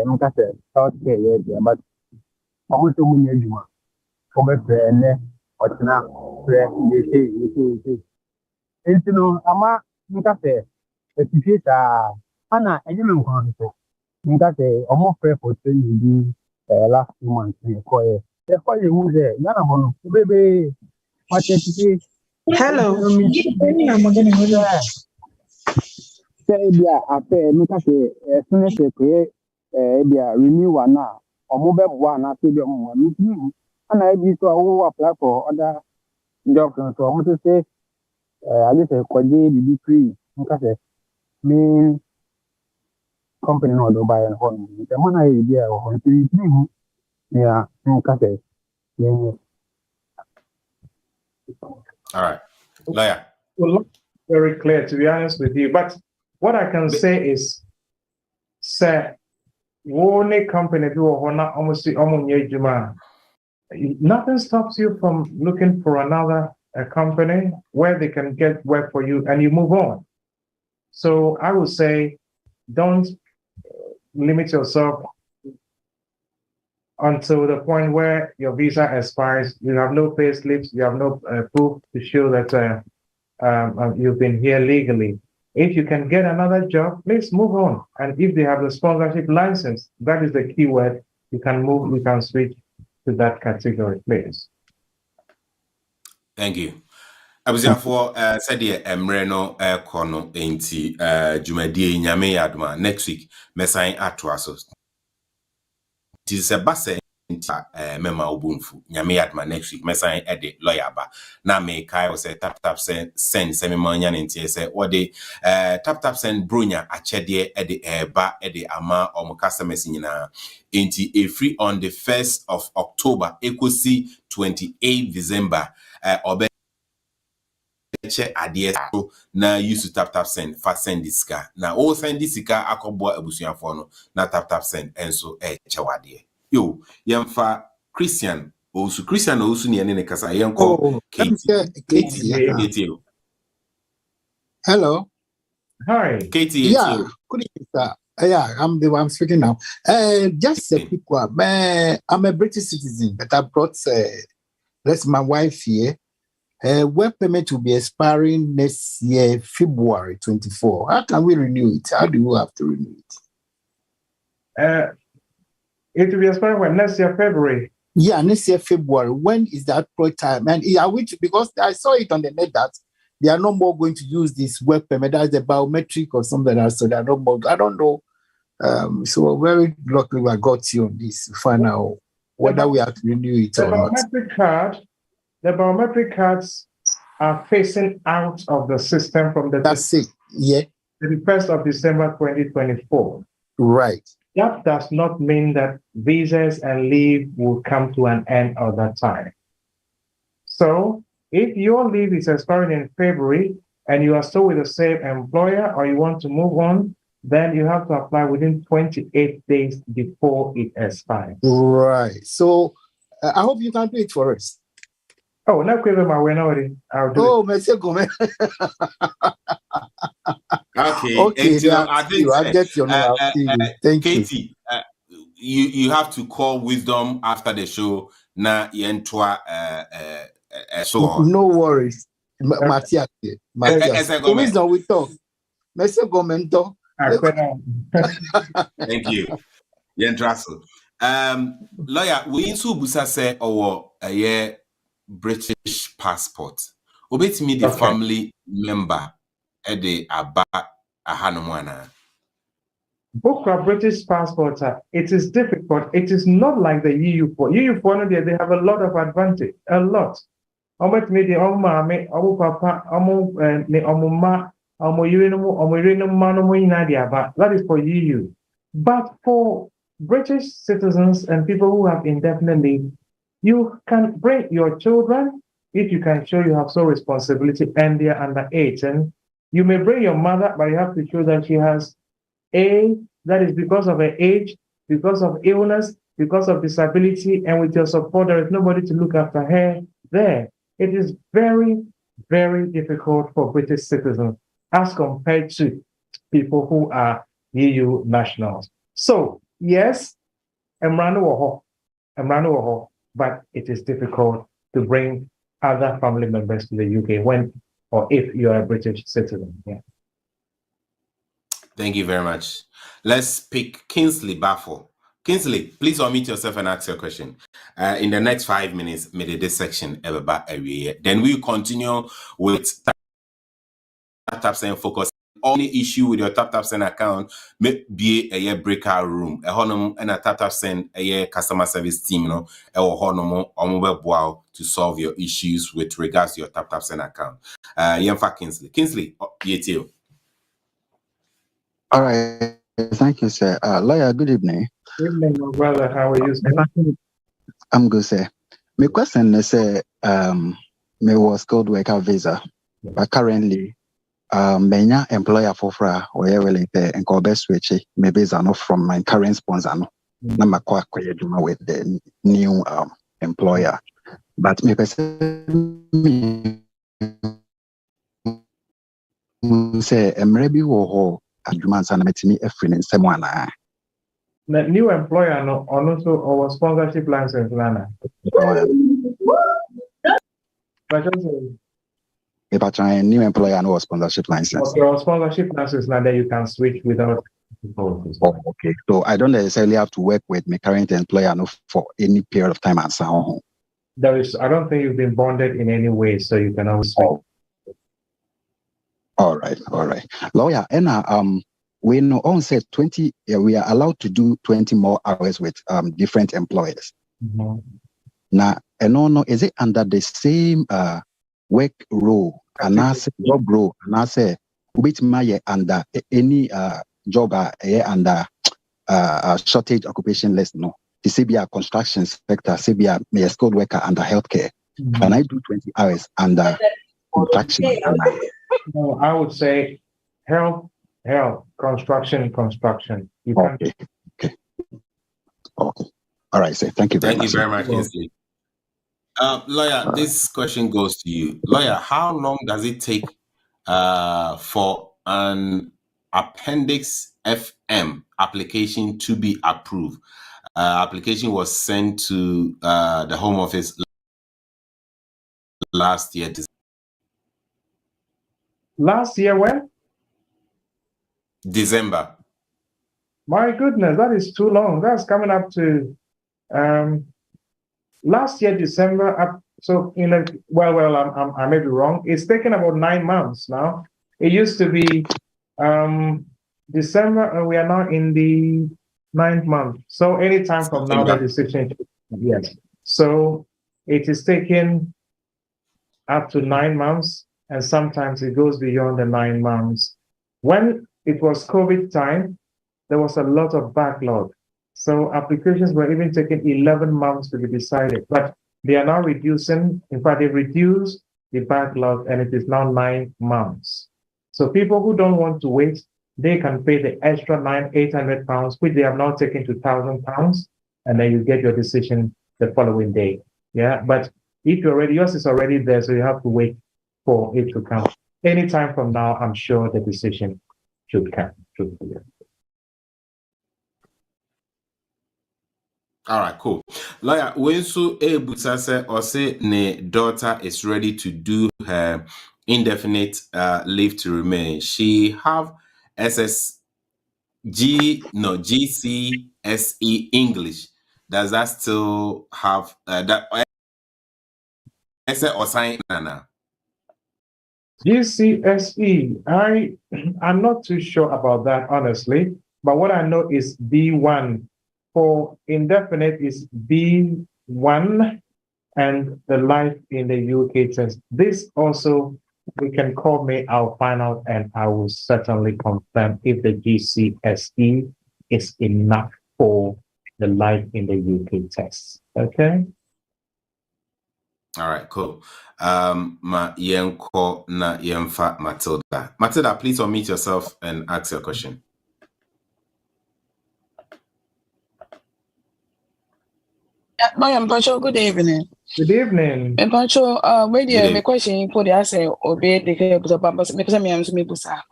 Make us say, okay, yeah, but almost so many juma. Come ne, otina, you know, ama make us say, if ana enye me nkwan so. Make us say, almost pray for training last 2 months me call. The call you there, Ghana bono, baby. Hello. Say bia ape make say soon as pay bia renewal na omo be boa na say bia omo me ana e so who apply for other jobs so omo to say I just kwaje the free make say me company no do buy and home the man I bia o free yeah make say yeah. All right. Lawyer. Well, very clear, to be honest with you. But what I can say is, sir, one company nothing stops you from looking for another company where they can get work for you and you move on. So I would say, don't limit yourself until the point where your visa expires. You have no pay slips, you have no proof to show that you've been here legally. If you can get another job, please move on. And if they have the sponsorship license, that is the key word. You can move, you can switch to that category, please. Thank you. Abusiafo said emre no kono enti dwumadie nyame yadoma next week mesan atoa so. Tis a base mema obunfu nyame yadoma next week mesan ede lawyer ba na me kai o say TapTap Send se mema nya ntie se wode TapTap Send bronya achede ede eba ede ama omo customers nyina enti a free on the 1st of October ekosi 28 December obe check adie so na use TapTap Send fa send disika na o send disika akobo abusuafo no na TapTap Send enso chewade yo yemfa Christian osu ne ne kasa yenko Katie. Hello. Hi. Katie. Yeah. Good evening, sir. Yeah, I'm speaking now. Just a quick one. I'm a British citizen, but I brought that's my wife here. Work permit will be expiring next year, February 24. How can we renew it? How do we have to renew it? It will be expiring when next year, February. Yeah, next year, February. When is that appropriate time? And because I saw it on the net that they are no more going to use this work permit. That's the biometric or something else. So they are no more. I don't know. So very luckily I got you on this to find out whether we have to renew it or not. The biometric cards are phasing out of the system from the 31st of December 2024. Right. That does not mean that visas and leave will come to an end at that time. So if your leave is expiring in February, and you are still with the same employer or you want to move on, then you have to apply within 28 days before it expires. Right. So I hope you can do it for us. Oh, no, I'll do it. Monsieur Gomez. Okay. Okay, I think I'll get your number. I'll see you. Thank Katie, you have to call Wisdom after the show. Na yentua no worries. Matthias. Wisdom we talk. Monsieur Gomez. Thank you. Yentraso. Lawyer, we insu busa say a British passport. Obeti me the family member the aba ahanomwana. Book a British passport, it is difficult. It is not like the EU4. EU4, they have a lot of advantage. A lot. That is for EU. But for British citizens and people who have indefinite leave, you can bring your children if you can show you have some responsibility and they are under 18. You may bring your mother, but you have to show that she has that is because of her age, because of illness, because of disability, and with your support, there is nobody to look after her there. It is very, very difficult for British citizens as compared to people who are EU nationals. So, yes, but it is difficult to bring other family members to the UK when or if you are a British citizen. Yeah. Thank you very much. Let's pick Kingsley Baffo. Kingsley, please unmute yourself and ask your question. In the next 5 minutes, maybe this section then we'll continue with TapTap Send focus. Only issue with your TapTap Send account may be a breakout room. A honum and a TapTap Send a customer service team, or honum or mobile to solve your issues with regards to your TapTap Send account. Yemfa Kingsley. Kingsley, you. All right. Thank you, sir. Lawyer, good evening. Good evening, my brother. How are you, sir? I'm good, sir. My question is, me was skilled worker visa, but currently, many employer for fra or willing to and best switch me visa no from my current sponsor no. Na makwa with the new employer, but me person say emrebi wo adwuma nsa na metimi afiri ne nsɛm anaa. The new employer no also our sponsorship license Lana. If I try a new employer no sponsorship license. Okay, our sponsorship license now that you can switch without. Oh, okay. So I don't necessarily have to work with my current employer no for any period of time and so on. I don't think you've been bonded in any way, so you can always switch. All right. Lawyer, and we know on said 20, we are allowed to do 20 more hours with different employers. Mm-hmm. Now, no, is it under the same work role and I say job role and I say which may under any job under shortage occupation list no. The CBA construction sector, CBA may skilled worker under healthcare. Mm-hmm. Can I do 20 hours under construction? No, I would say health, construction. You okay. All right, sir. Thank you very much. Thank you very much, Kingsley. Lawyer, this question goes to you. Lawyer, how long does it take for an Appendix FM application to be approved? Application was sent to the Home Office last year. Last year when? December. My goodness, that is too long. That's coming up to last year December. So I may be wrong. It's taken about 9 months now. It used to be December, and we are now in the 9th month. So anytime from now, the decision. Yes. So it is taken up to 9 months, and sometimes it goes beyond the 9 months. When it was COVID time, there was a lot of backlog. So applications were even taking 11 months to be decided, but they are now reducing. In fact, they reduced the backlog, and it is now 9 months. So people who don't want to wait, they can pay the extra £800, which they have now taken to £1,000, and then you get your decision the following day. Yeah, but if you're already, yours is already there, so you have to wait for it to come. Anytime from now, I'm sure the decision should come. All right, cool. Lawyer, when so able to say or say ne daughter is ready to do her indefinite leave to remain, she have GCSE English. Does that still have that or sign Nana? GCSE, I'm not too sure about that, honestly. But what I know is B1. For indefinite is B1, and the life in the UK test. This also, we can call me, I'll find out, and I will certainly confirm if the GCSE is enough for the life in the UK test. Okay? All right, cool. Ma yenko na yenfa Matilda. Matilda, please unmute yourself and ask your question. Mpacho, good evening. Good evening. Mpacho, where the question for the answer obey the cables about me am me busa.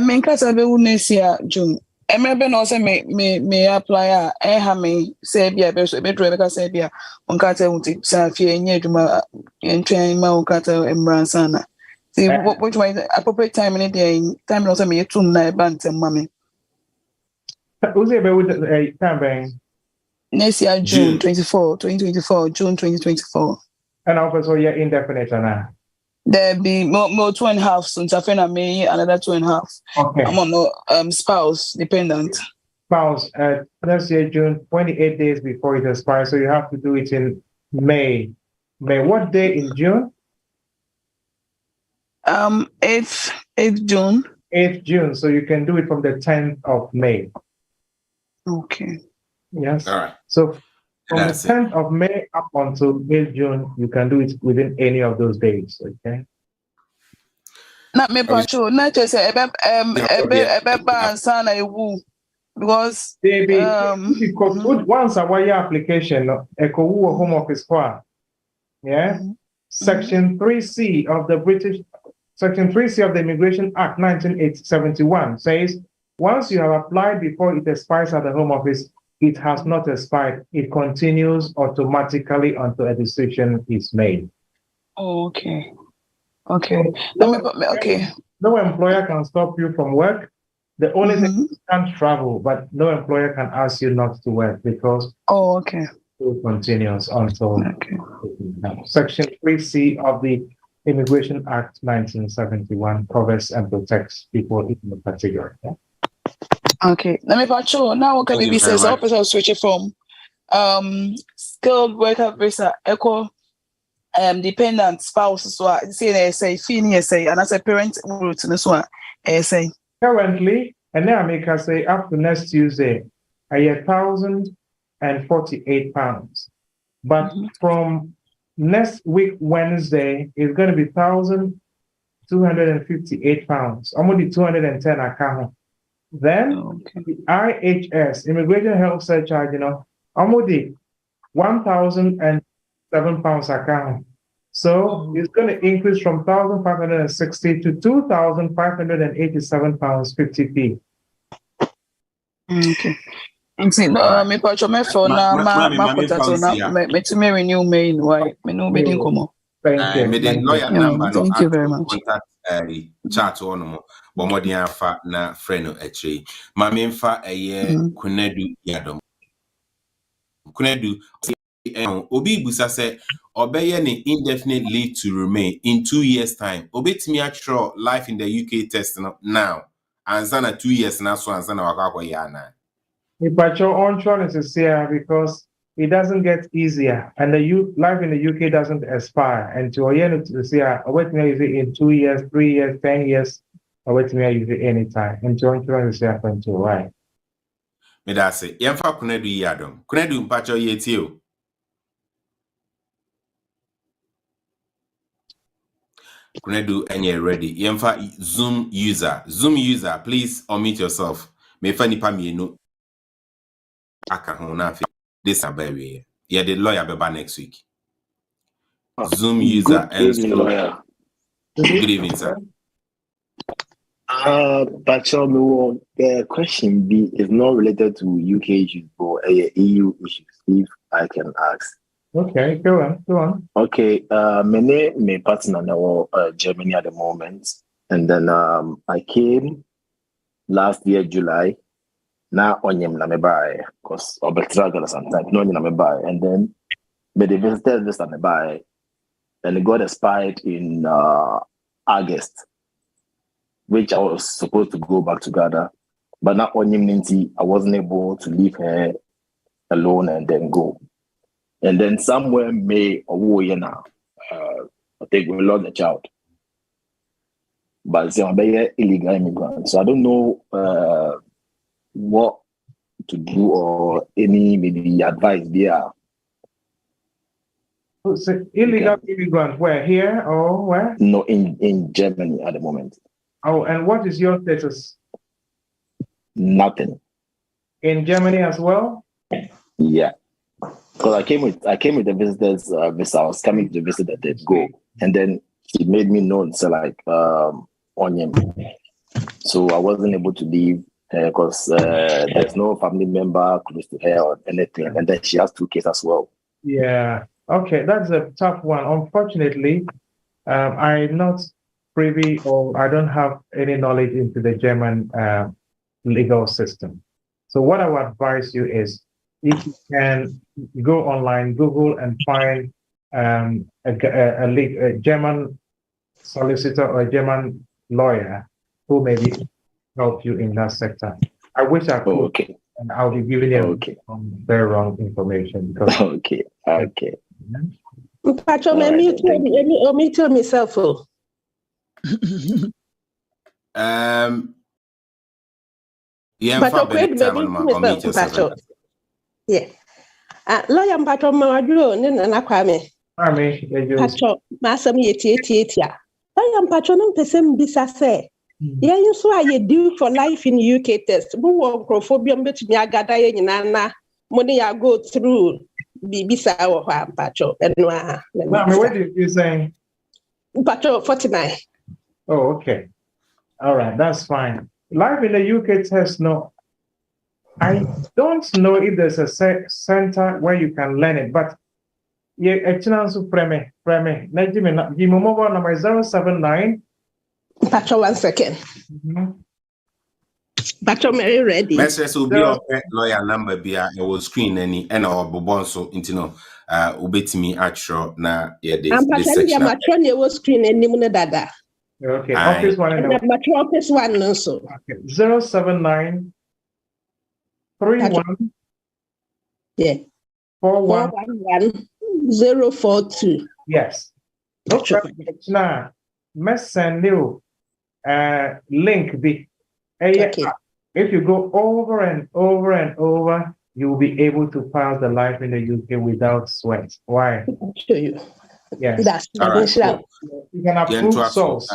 Me nkasa be unesia June. Emebe no say me apply ha me say bia be so be do be say bia onkata unti sa fie nye adwuma entwen ma onkata emransa na. See which way appropriate time in the time no say me tum na e bantem ma me. Who's about time? Next year, June 24, 2024, June 2024. And also, yeah, indefinite now. There be more 2.5 since I find me another 2.5. Okay. I'm on spouse dependent. Spouse, let's say June, 28 days before it expires, so you have to do it in May. What day in June? 8th June. 8th June, so you can do it from the 10th of May. Okay. Yes. All right. So from the 10th of May up until mid-June, you can do it within any of those days. Okay. Not me patrol. Not just sana ewu because once a wire application, Echo Home Office for Section 3C of the Section 3C of the Immigration Act 1971 says once you have applied before it expires at the Home Office, it has not expired. It continues automatically until a decision is made. Oh, okay. Okay. No employer can stop you from work. The only thing you can't travel, but no employer can ask you not to work because it continues until Section 3C of the Immigration Act 1971 covers and protects people in the category. Yeah? Okay. Let me patrol. Now what can we says officer switch it from skilled worker visa echo dependent spouse so say fee say and as a parent route this one say currently and then I make her say up to next Tuesday £1,048, but from next week Wednesday it's going to be £1,258. I'm only 210 account. Then the IHS Immigration Health Surcharge, I'm only £1,007 account. So it's going to increase from 1,560 to £2,587.50p. Okay. Me pacho me phone na ma contact na me to me renew me why me no be come on. Thank you. Thank you very much. Contact chat on mo bo modin afa na friend no actually. Ma me mfa Kunedu Yadom. Kunedu obi busa say obeye ne indefinite leave to remain in 2 years time. Obetimi actual life in the UK test now. Anzana 2 years now so anzana wakwa ya na. But your own choice is here because it doesn't get easier, and the life in the UK doesn't expire. And to see wait me in 2 years, 3 years, 10 years, or wait me use it anytime. And to own choice is here to right. Me da say yemfa Kunedu Yadom. Kunedu mpacho yetio. Kunedu and you're ready. Yemfa Zoom user. Zoom user, please unmute yourself. Me fa nipa mienu Akaho na afi. This abawi. Yeah, the lawyer be back next week. Zoom user Good evening, lawyer. Good evening, sir. But the question B is not related to UK issues, but EU issues, if I can ask. Okay, go on. Okay, my partner now Germany at the moment, and then I came last year July. Now on na me buy because I'll be traveling sometimes. No na me buy, and then but the visited this me buy, and it got expired in August, which I was supposed to go back to Ghana, but now on I wasn't able to leave her alone and then go. And then somewhere May or now, I think we lost the child. But I'm illegal immigrant, so I don't know what to do or any maybe advice there. So illegal immigrant, where, here or where? No, in Germany at the moment. Oh, and what is your status? Nothing. In Germany as well? Yeah. Because I came with the visitors visa. I was coming to visit and then go, and then he made me known. So like Onion, so I wasn't able to leave because there's no family member close to her or anything, and then she has 2 kids as well. Yeah. Okay, that's a tough one. Unfortunately, I'm not privy or I don't have any knowledge into the German legal system. So what I would advise you is, if you can go online, Google and find a German solicitor or a German lawyer who maybe help you in that sector. I wish I could, and I'll be giving you very wrong information because. Okay. Patrol, me tell myself. Yeah, yeah. Lawyer Patrol Mawadro, Nana Kwame. Patrol, Massam Yetia. Lawyer Patrol, no person bisa say. Yeah, you saw you do for life in UK test. Who won't crophobia bet me agada in Nana. Money I go through bisa or Patrol. And what did you say? Patrol 49. Oh, okay. All right, that's fine. Life in the UK test, no. I don't know if there's a center where you can learn it, but yeah, a chance to preme. Give me mobile number 079. Patrol 1 second. Patrol Mary ready. Message will be on lawyer number bia e will screen any and our bobonso into no ubeti me actual na yeah this section. I'm patrol you will screen any dada. Okay, office one and office one also. Okay, 079 31 yeah 411 042. Yes. Okay. Now, send you link the if you go over and over and over, you will be able to pass the life in the UK without sweat. Why? I'll show you. Yes. That's right, cool. You can approve souls.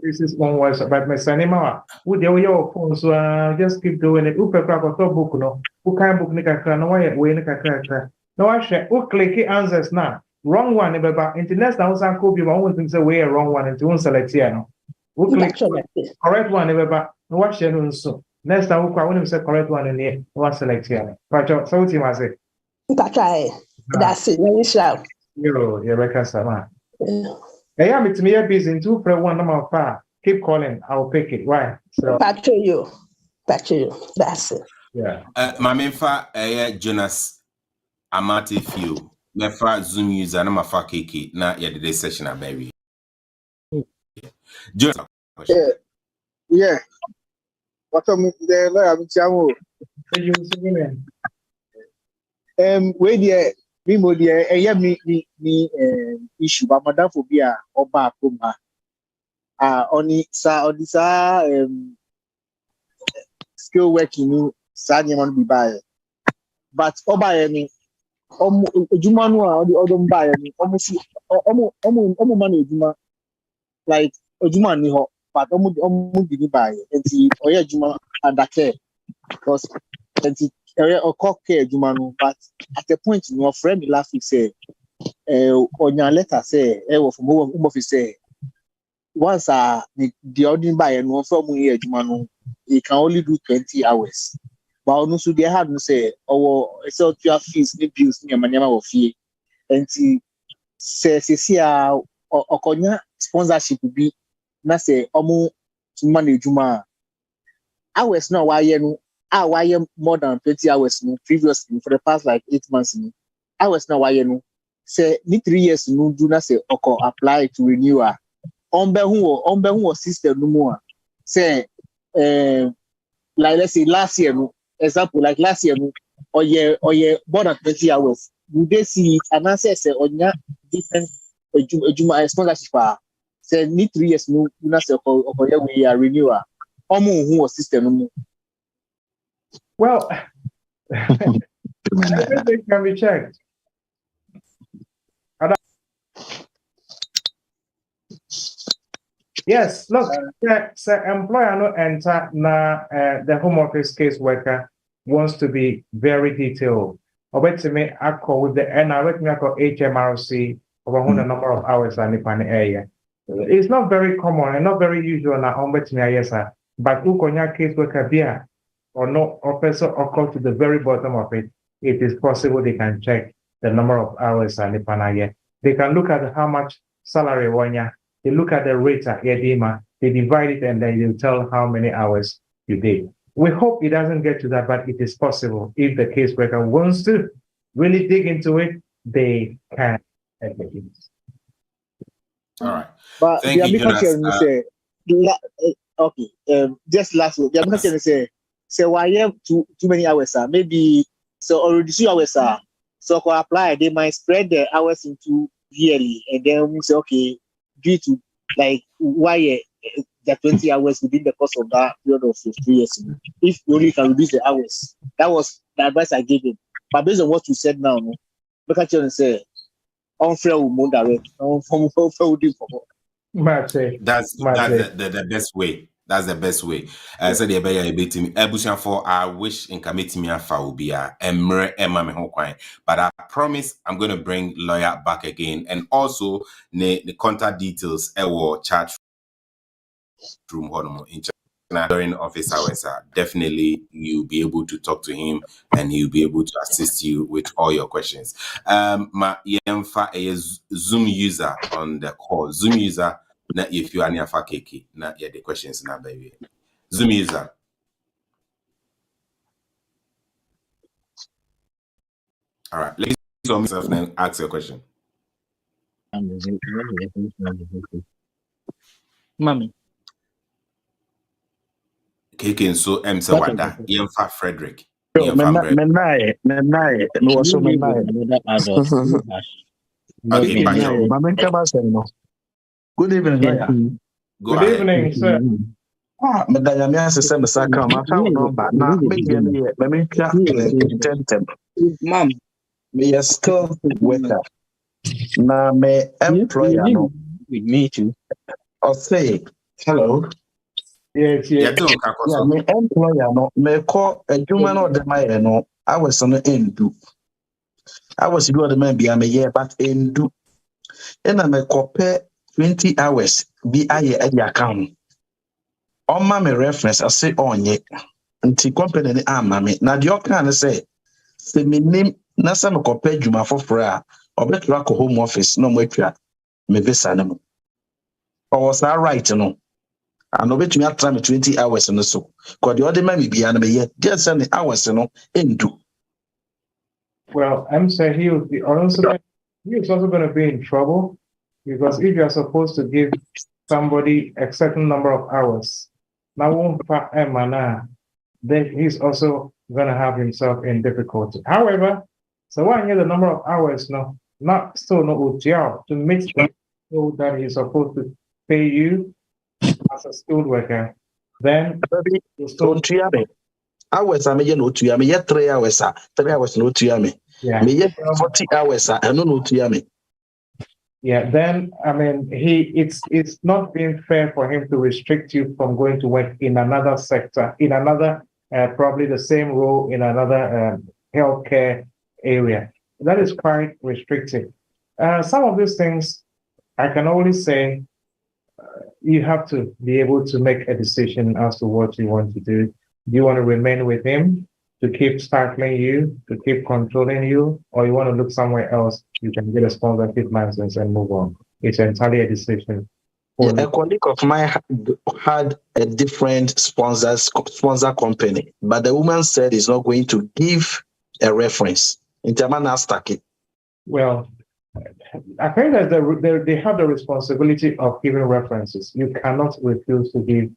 This is one was about my cinema. Would your phone so just keep doing it. Upe crack or book no. Who can book nika no way nika. No, I share. Who click answers now. Wrong one, but internet now some could be one thing say way wrong one and don't select here no. Who click correct one, but no watch no so. Next time who can say correct one and here no select here. But so team I say. That's it. Let me shout. You're right, Sama. Yeah, I'm busy in 2 for 1 number 5. Keep calling, I'll pick it. Why? So Patrol you. That's it. Yeah. My mefa Jonas Amate few. Mefa Zoom user na mafa KK na yeah the session a berry. Jonas. Yeah. What am the lawyer Chamo? Where the me issue but madam phobia oba akoma oni sa skill working sa nyama be buy but oba me ejuma no a odom buy me omo man ejuma like ojuma ni ho but omu di buy enti oye ojuma under care because enti or call care ojuma no but at the point no friend last week say onya letter say from home office say once the ordinary buy no from here ojuma no he can only do 20 hours but onu so they had no say so your fees the bills ni amanyama wo fie enti say okonya sponsorship bi na say omu to manage juma hours no why no why more than 20 hours no previously for the past like 8 months no hours no why no say ni 3 years no do na say oko apply to renew onbe hu system no more say like let's say last year no example like last year no or more than 20 hours you dey see an answer say onya different ejuma sponsorship say need 3 years no na say we are renewal omo hu system no. Well, everything can be checked. Yes, look, employer no enter na the home office case worker wants to be very detailed. Obviously, I call with the HMRC over the number of hours in the area. It's not very common and not very usual na yes, but ukonya case worker there or no officer or call to the very bottom of it. It is possible they can check the number of hours in the They can look at how much salary wanya. They look at the rate at Edema, they divide it and then they'll tell how many hours you did. We hope it doesn't get to that, but it is possible. If the caseworker wants to really dig into it, they can. All right. But thank you, Jonas. Okay, just last one. The question say why you have too many hours, maybe so already 2 hours, so can apply. They might spread the hours into yearly, and then we say okay, due to like why the 20 hours within the course of that period of 3 years. If you only can reduce the hours, that was the advice I gave him. But based on what you said now, no, look at you and say, unfair will direct, That's the best way. That's the best way. So the better beating Ebusian for I wish in committee me afa will be emre emma me ho kwan. But I promise I'm going to bring lawyer back again and also the contact details or chat room in during office hours. Definitely you'll be able to talk to him and he'll be able to assist you with all your questions. My yemfa is Zoom user on the call. Zoom user. Now, if you are near Fakeki, now yeah, the questions now, baby. Zoom user. All right, let's see myself now. Ask your question. Mommy. Keke so so wada. Yemfa Frederick. Menai. No, so menai. Okay, Good evening, lawyer. Go Good evening, sir. Medayami asese mesaka ma ka number na media ni me mentwa tentem. Mom, me a skilled worker. Na me employer no with me too. I'll say hello. Yes. Yeah, me employer no me call adwuma no de my no I was on endu. I was do the man be am year but endu. And I me compare 20 hours be aye at the account. On my reference, I say on ye. Until company ni me. Now the can say me name na some compare juma for prayer or better work home office no more me visa no. Or was that right no? I know bet me at time 20 hours no so. Cause the other man be an me yet just send the hours no into. Well, I'm saying he is also going to be in trouble because if you are supposed to give somebody a certain number of hours, now then he's also going to have himself in difficulty. However, so when you the number of hours, no OTR to make so that he's supposed to pay you as a skilled worker, then hours I mean no to me yet 3 hours 3 hours no to me. Me yet 40 hours and no to me. Yeah, then I mean, it's not being fair for him to restrict you from going to work in another sector, in another probably the same role in another healthcare area. That is quite restrictive. Some of these things, I can only say, you have to be able to make a decision as to what you want to do. Do you want to remain with him to keep stifling you, to keep controlling you, or you want to look somewhere else? You can get a sponsorship license and move on. It's entirely a decision. Yeah, a colleague of mine had a different sponsor company, but the woman said he's not going to give a reference. Well, I think that they have the responsibility of giving references. You cannot refuse to give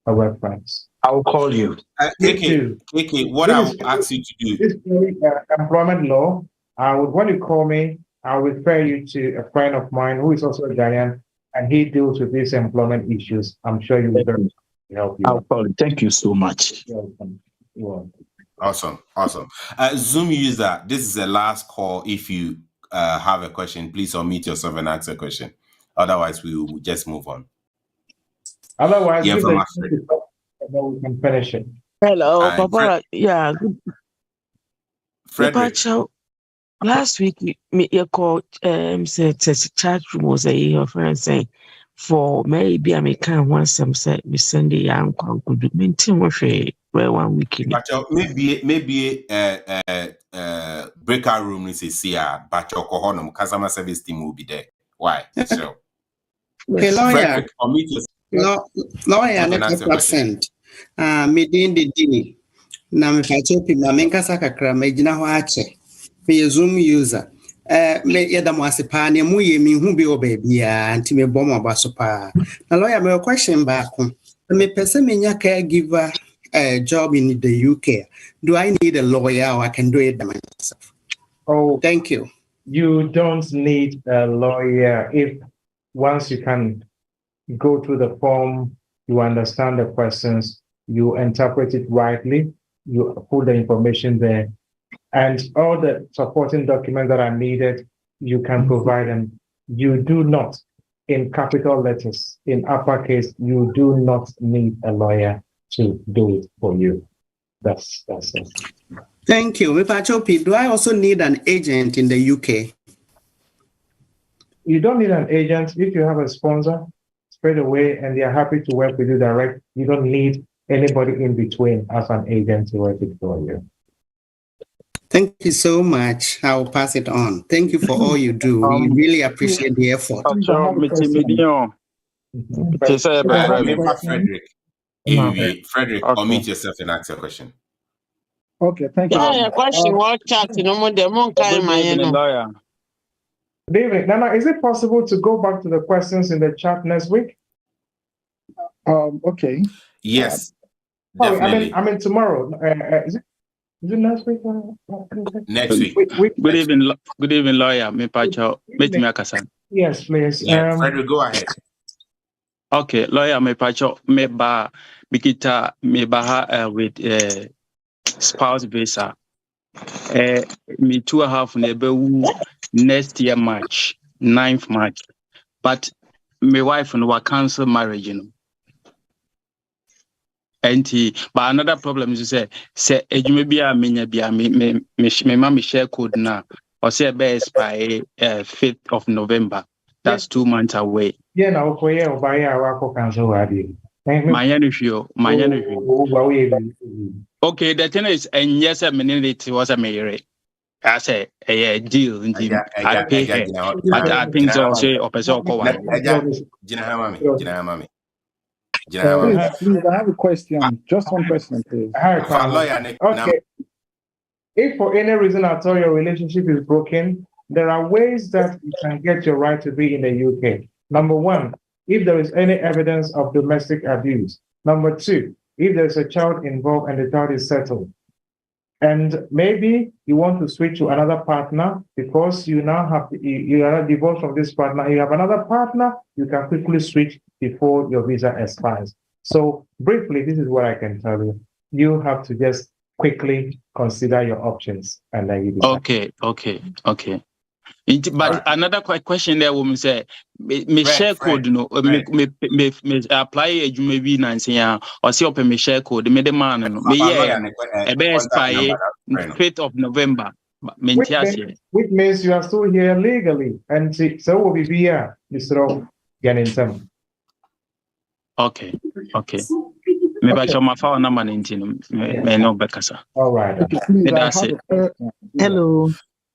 a reference. I'll call you. KK, what I will ask you to do. This employment law, when you call me, I'll refer you to a friend of mine who is also a Ghanaian, and he deals with these employment issues. I'm sure you will help you. I'll call you. Thank you so much. You're welcome. You're welcome. Awesome. Zoom user, this is the last call. If you have a question, please unmute yourself and ask a question. Otherwise, we will just move on. Otherwise, yeah, from we can finish it. Hello, Papa. Yeah. Frederick. Last week, you called said chat room was a friend saying for maybe I can want some say me send the young could maintain where 1 week. Maybe breakout room is here, but your customer service team will be there. Why? So okay, lawyer. Lawyer, TapTap Send. Medin the dini. Na me pachopi na menkasa kakra magina ho ache. Me Zoom user. Me yeda mo asepa ne mu ye mi hu bi obabia anti me bom abaso pa. Na lawyer, me question back. Me pese me nya caregiver job in the UK. Do I need a lawyer or I can do it myself? Oh, thank you. You don't need a lawyer if once you can go through the form, you understand the questions, you interpret it rightly, you put the information there, and all the supporting documents that are needed, you can provide them. You do not, in capital letters, in uppercase, you do not need a lawyer to do it for you. That's it. Thank you. Do I also need an agent in the UK? You don't need an agent if you have a sponsor straight away and they are happy to work with you direct. You don't need anybody in between as an agent to work it for you. Thank you so much. I'll pass it on. Thank you for all you do. We really appreciate the effort. Frederick, unmute yourself and ask a question. Okay, thank you. Yeah, question. What chat? Lawyer. David, Nana, is it possible to go back to the questions in the chat next week? Okay. Yes. Definitely. I mean tomorrow. Is it next week? Next week. Good evening, lawyer. Yes, please. Frederick, go ahead. Okay, lawyer, me ba bikita me baha with spouse visa. Me 2.5 nebe next year March, 9th March. But my wife and cancel marriage, you know. But another problem is say maybe I me mama share code now or say be expire 5th of November. That's 2 months away. Yeah, now for you buy our cancel already. My okay, the thing is, and yes, a minute was a mayor. I say a deal in the I pay her, but I think so. Say opposite. Please, I have a question. Just one question, please. Okay. If for any reason at all your relationship is broken, there are ways that you can get your right to be in the UK. Number one, if there is any evidence of domestic abuse. Number two, if there's a child involved and the child is settled. And maybe you want to switch to another partner because you now have you are divorced from this partner. You have another partner, you can quickly switch before your visa expires. So briefly, this is what I can tell you. You have to just quickly consider your options and then you decide. Okay. But another question there, woman say, me share code, me apply a maybe Nancy, or see open me share code, me demand, me a best by 5th of November. Which means you are still here legally, and so will be here, Mr. Ganintam. Okay. Maybe I show my phone number 19. May know better, sir. All right. Okay, please, hello.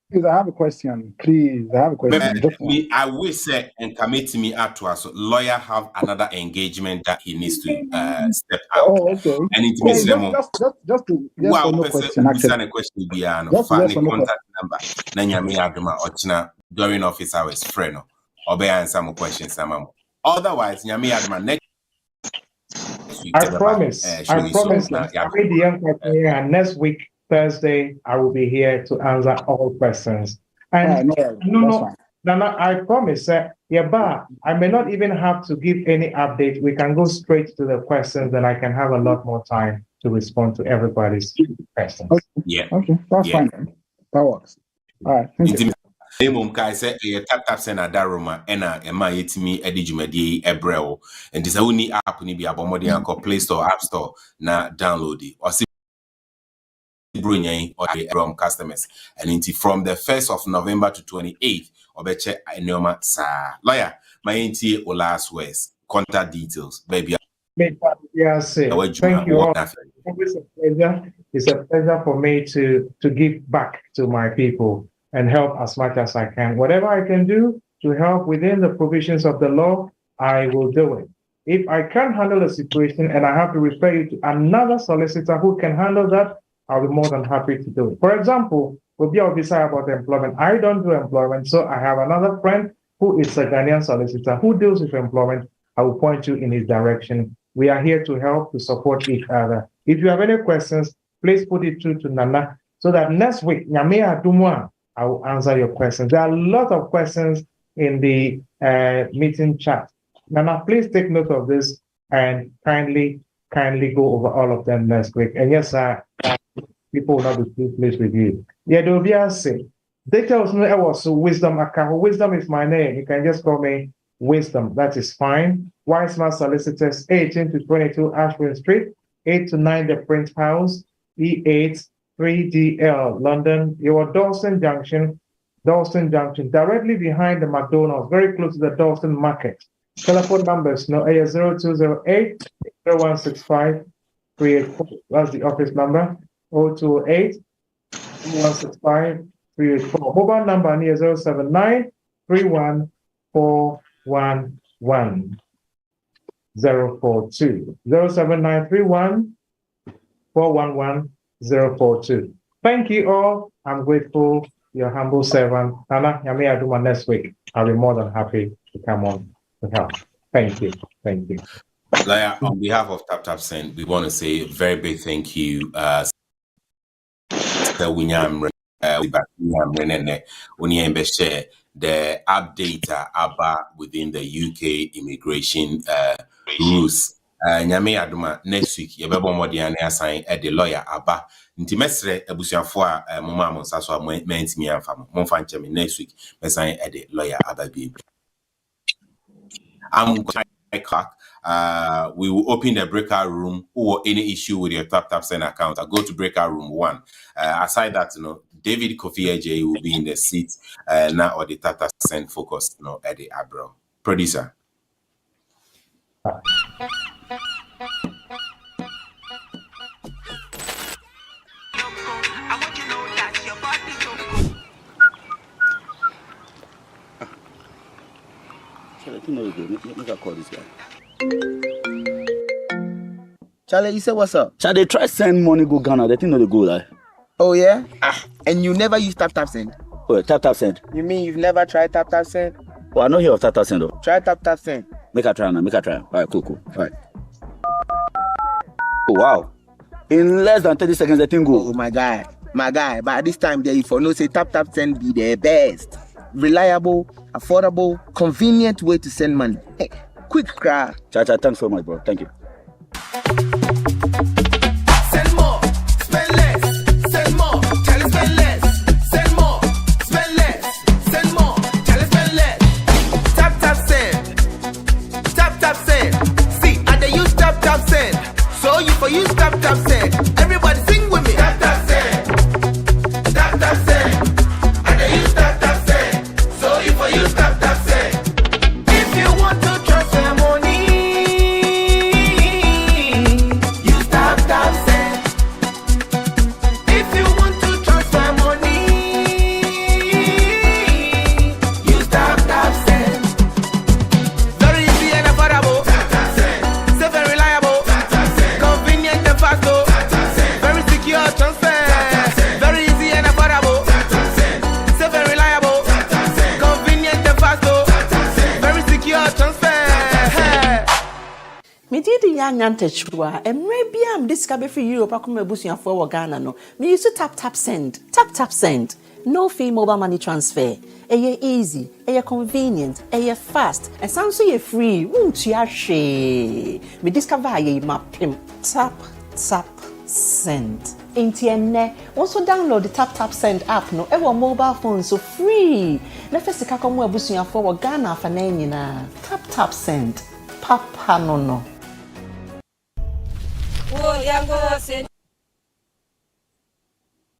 Please, I have a question. Please, I have a question. I will say and commit me up to us. Lawyer have another engagement that he needs to step out. Oh, okay. And it means just to yes or no question. Actually, question be contact number. Nanya me aduma ochina during office hours. Friend, obey answer some questions. Otherwise, nyame aduma next. I promise. And next week, Thursday, I will be here to answer all questions. And Nana, I promise, I may not even have to give any update. We can go straight to the questions, and I can have a lot more time to respond to everybody's questions. Okay. Yeah. Okay, that's fine. That works. All right. Thank you. Kai say TapTap Send adaroma ena ema yetimi edi jumadi ebreo and this only app ni bi abomodi anko Play Store, App Store na download it or see or the customers and from the 1st of November to 28th obeche enoma sa lawyer my o last words contact details baby. Yes, thank you all. It's a pleasure for me to give back to my people and help as much as I can. Whatever I can do to help within the provisions of the law, I will do it. If I can't handle the situation and I have to refer you to another solicitor who can handle that, I'll be more than happy to do it. For example, we'll be officer about employment. I don't do employment, so I have another friend who is a Ghanaian solicitor who deals with employment. I will point you in his direction. We are here to help, to support each other. If you have any questions, please put it through to Nana so that next week, Nyamea Dumwa, I will answer your questions. There are a lot of questions in the meeting chat. Nana, please take note of this and kindly go over all of them next week. And yes, people will not be too pleased with you. Yeah, there will be a say. Details was Wisdom Akaho. Wisdom is my name. You can just call me Wisdom. That is fine. Wiseman Solicitors, 18 to 22 Ashburn Street, 8 to 9 The Print House, E8 3DL, London. Your Dalston Junction, directly behind the McDonald's, very close to the Dalston Market. Telephone numbers, 0208 0165 384. That's the office number, 0208 0165 384. Mobile number near 079 31 411 042. 07931 411 042. Thank you all. I'm grateful. Your humble servant. Nana, Yami Aduma next week. I'll be more than happy to come on to help. Thank you. Thank you. Laya, on behalf of TapTap Send, we want to say a very big thank you. The update about within the UK immigration rules. Nyame aduma next week yebebo modiane assign the lawyer aba nti mesre abusuafo a moma amonsa so mentimi amfa mo fa ncheme next week assign the lawyer aba bi. We will open the breakout room or any issue with your TapTap Send account. Go to breakout room 1. Aside that, David Kofi AJ will be in the seat now or the TapTap Send focus, at the Abro. Producer. Charlie, you said what's up? Charlie, try send money go Ghana. They think no they go like. Oh yeah? And you never use TapTap Send? Oh, TapTap Send. You mean you've never tried TapTap Send? Oh, I know hear of TapTap Send though. Try TapTap Send. Make a try now. Make a try. All right, cool. All right. Oh wow! In less than 30 seconds, the thing go. Oh my guy. But at this time, there for no say TapTap Send be the best, reliable, affordable, convenient way to send money. Hey, quick cry. Cha, thanks so much, bro. Thank you. Send more, spend less. Send more, spend less. Send more, spend less. Send So you for use TapTap Send. Everybody sing with me. TapTap Send. TapTap Send. And they use TapTap Send. So you for use TapTap Send. If you want to transfer money, use TapTap Send. If you want to transfer money, use TapTap Send. Very easy and affordable. TapTap Send. Safe and reliable. TapTap Send. Convenient and fast. Very secure transfer. Very easy and affordable. TapTap Send. Safe and reliable. TapTap Send. Convenient and fast. Very secure transfer. Me did yan techwa emre bia am discover free Europe akoma abusuafo wo Ghana no me use TapTap Send. TapTap Send, no fee mobile money transfer. Eye easy, eye convenient, eye fast, and sounds so free. Won't you she? Me discover aye mapim. TapTap Send. Intienne also download the TapTap Send app no ewo mobile phone so free. Na fesika komo abusuafo wo Ghana afa na nyina. TapTap Send. Papa no. Oh, yeah, go,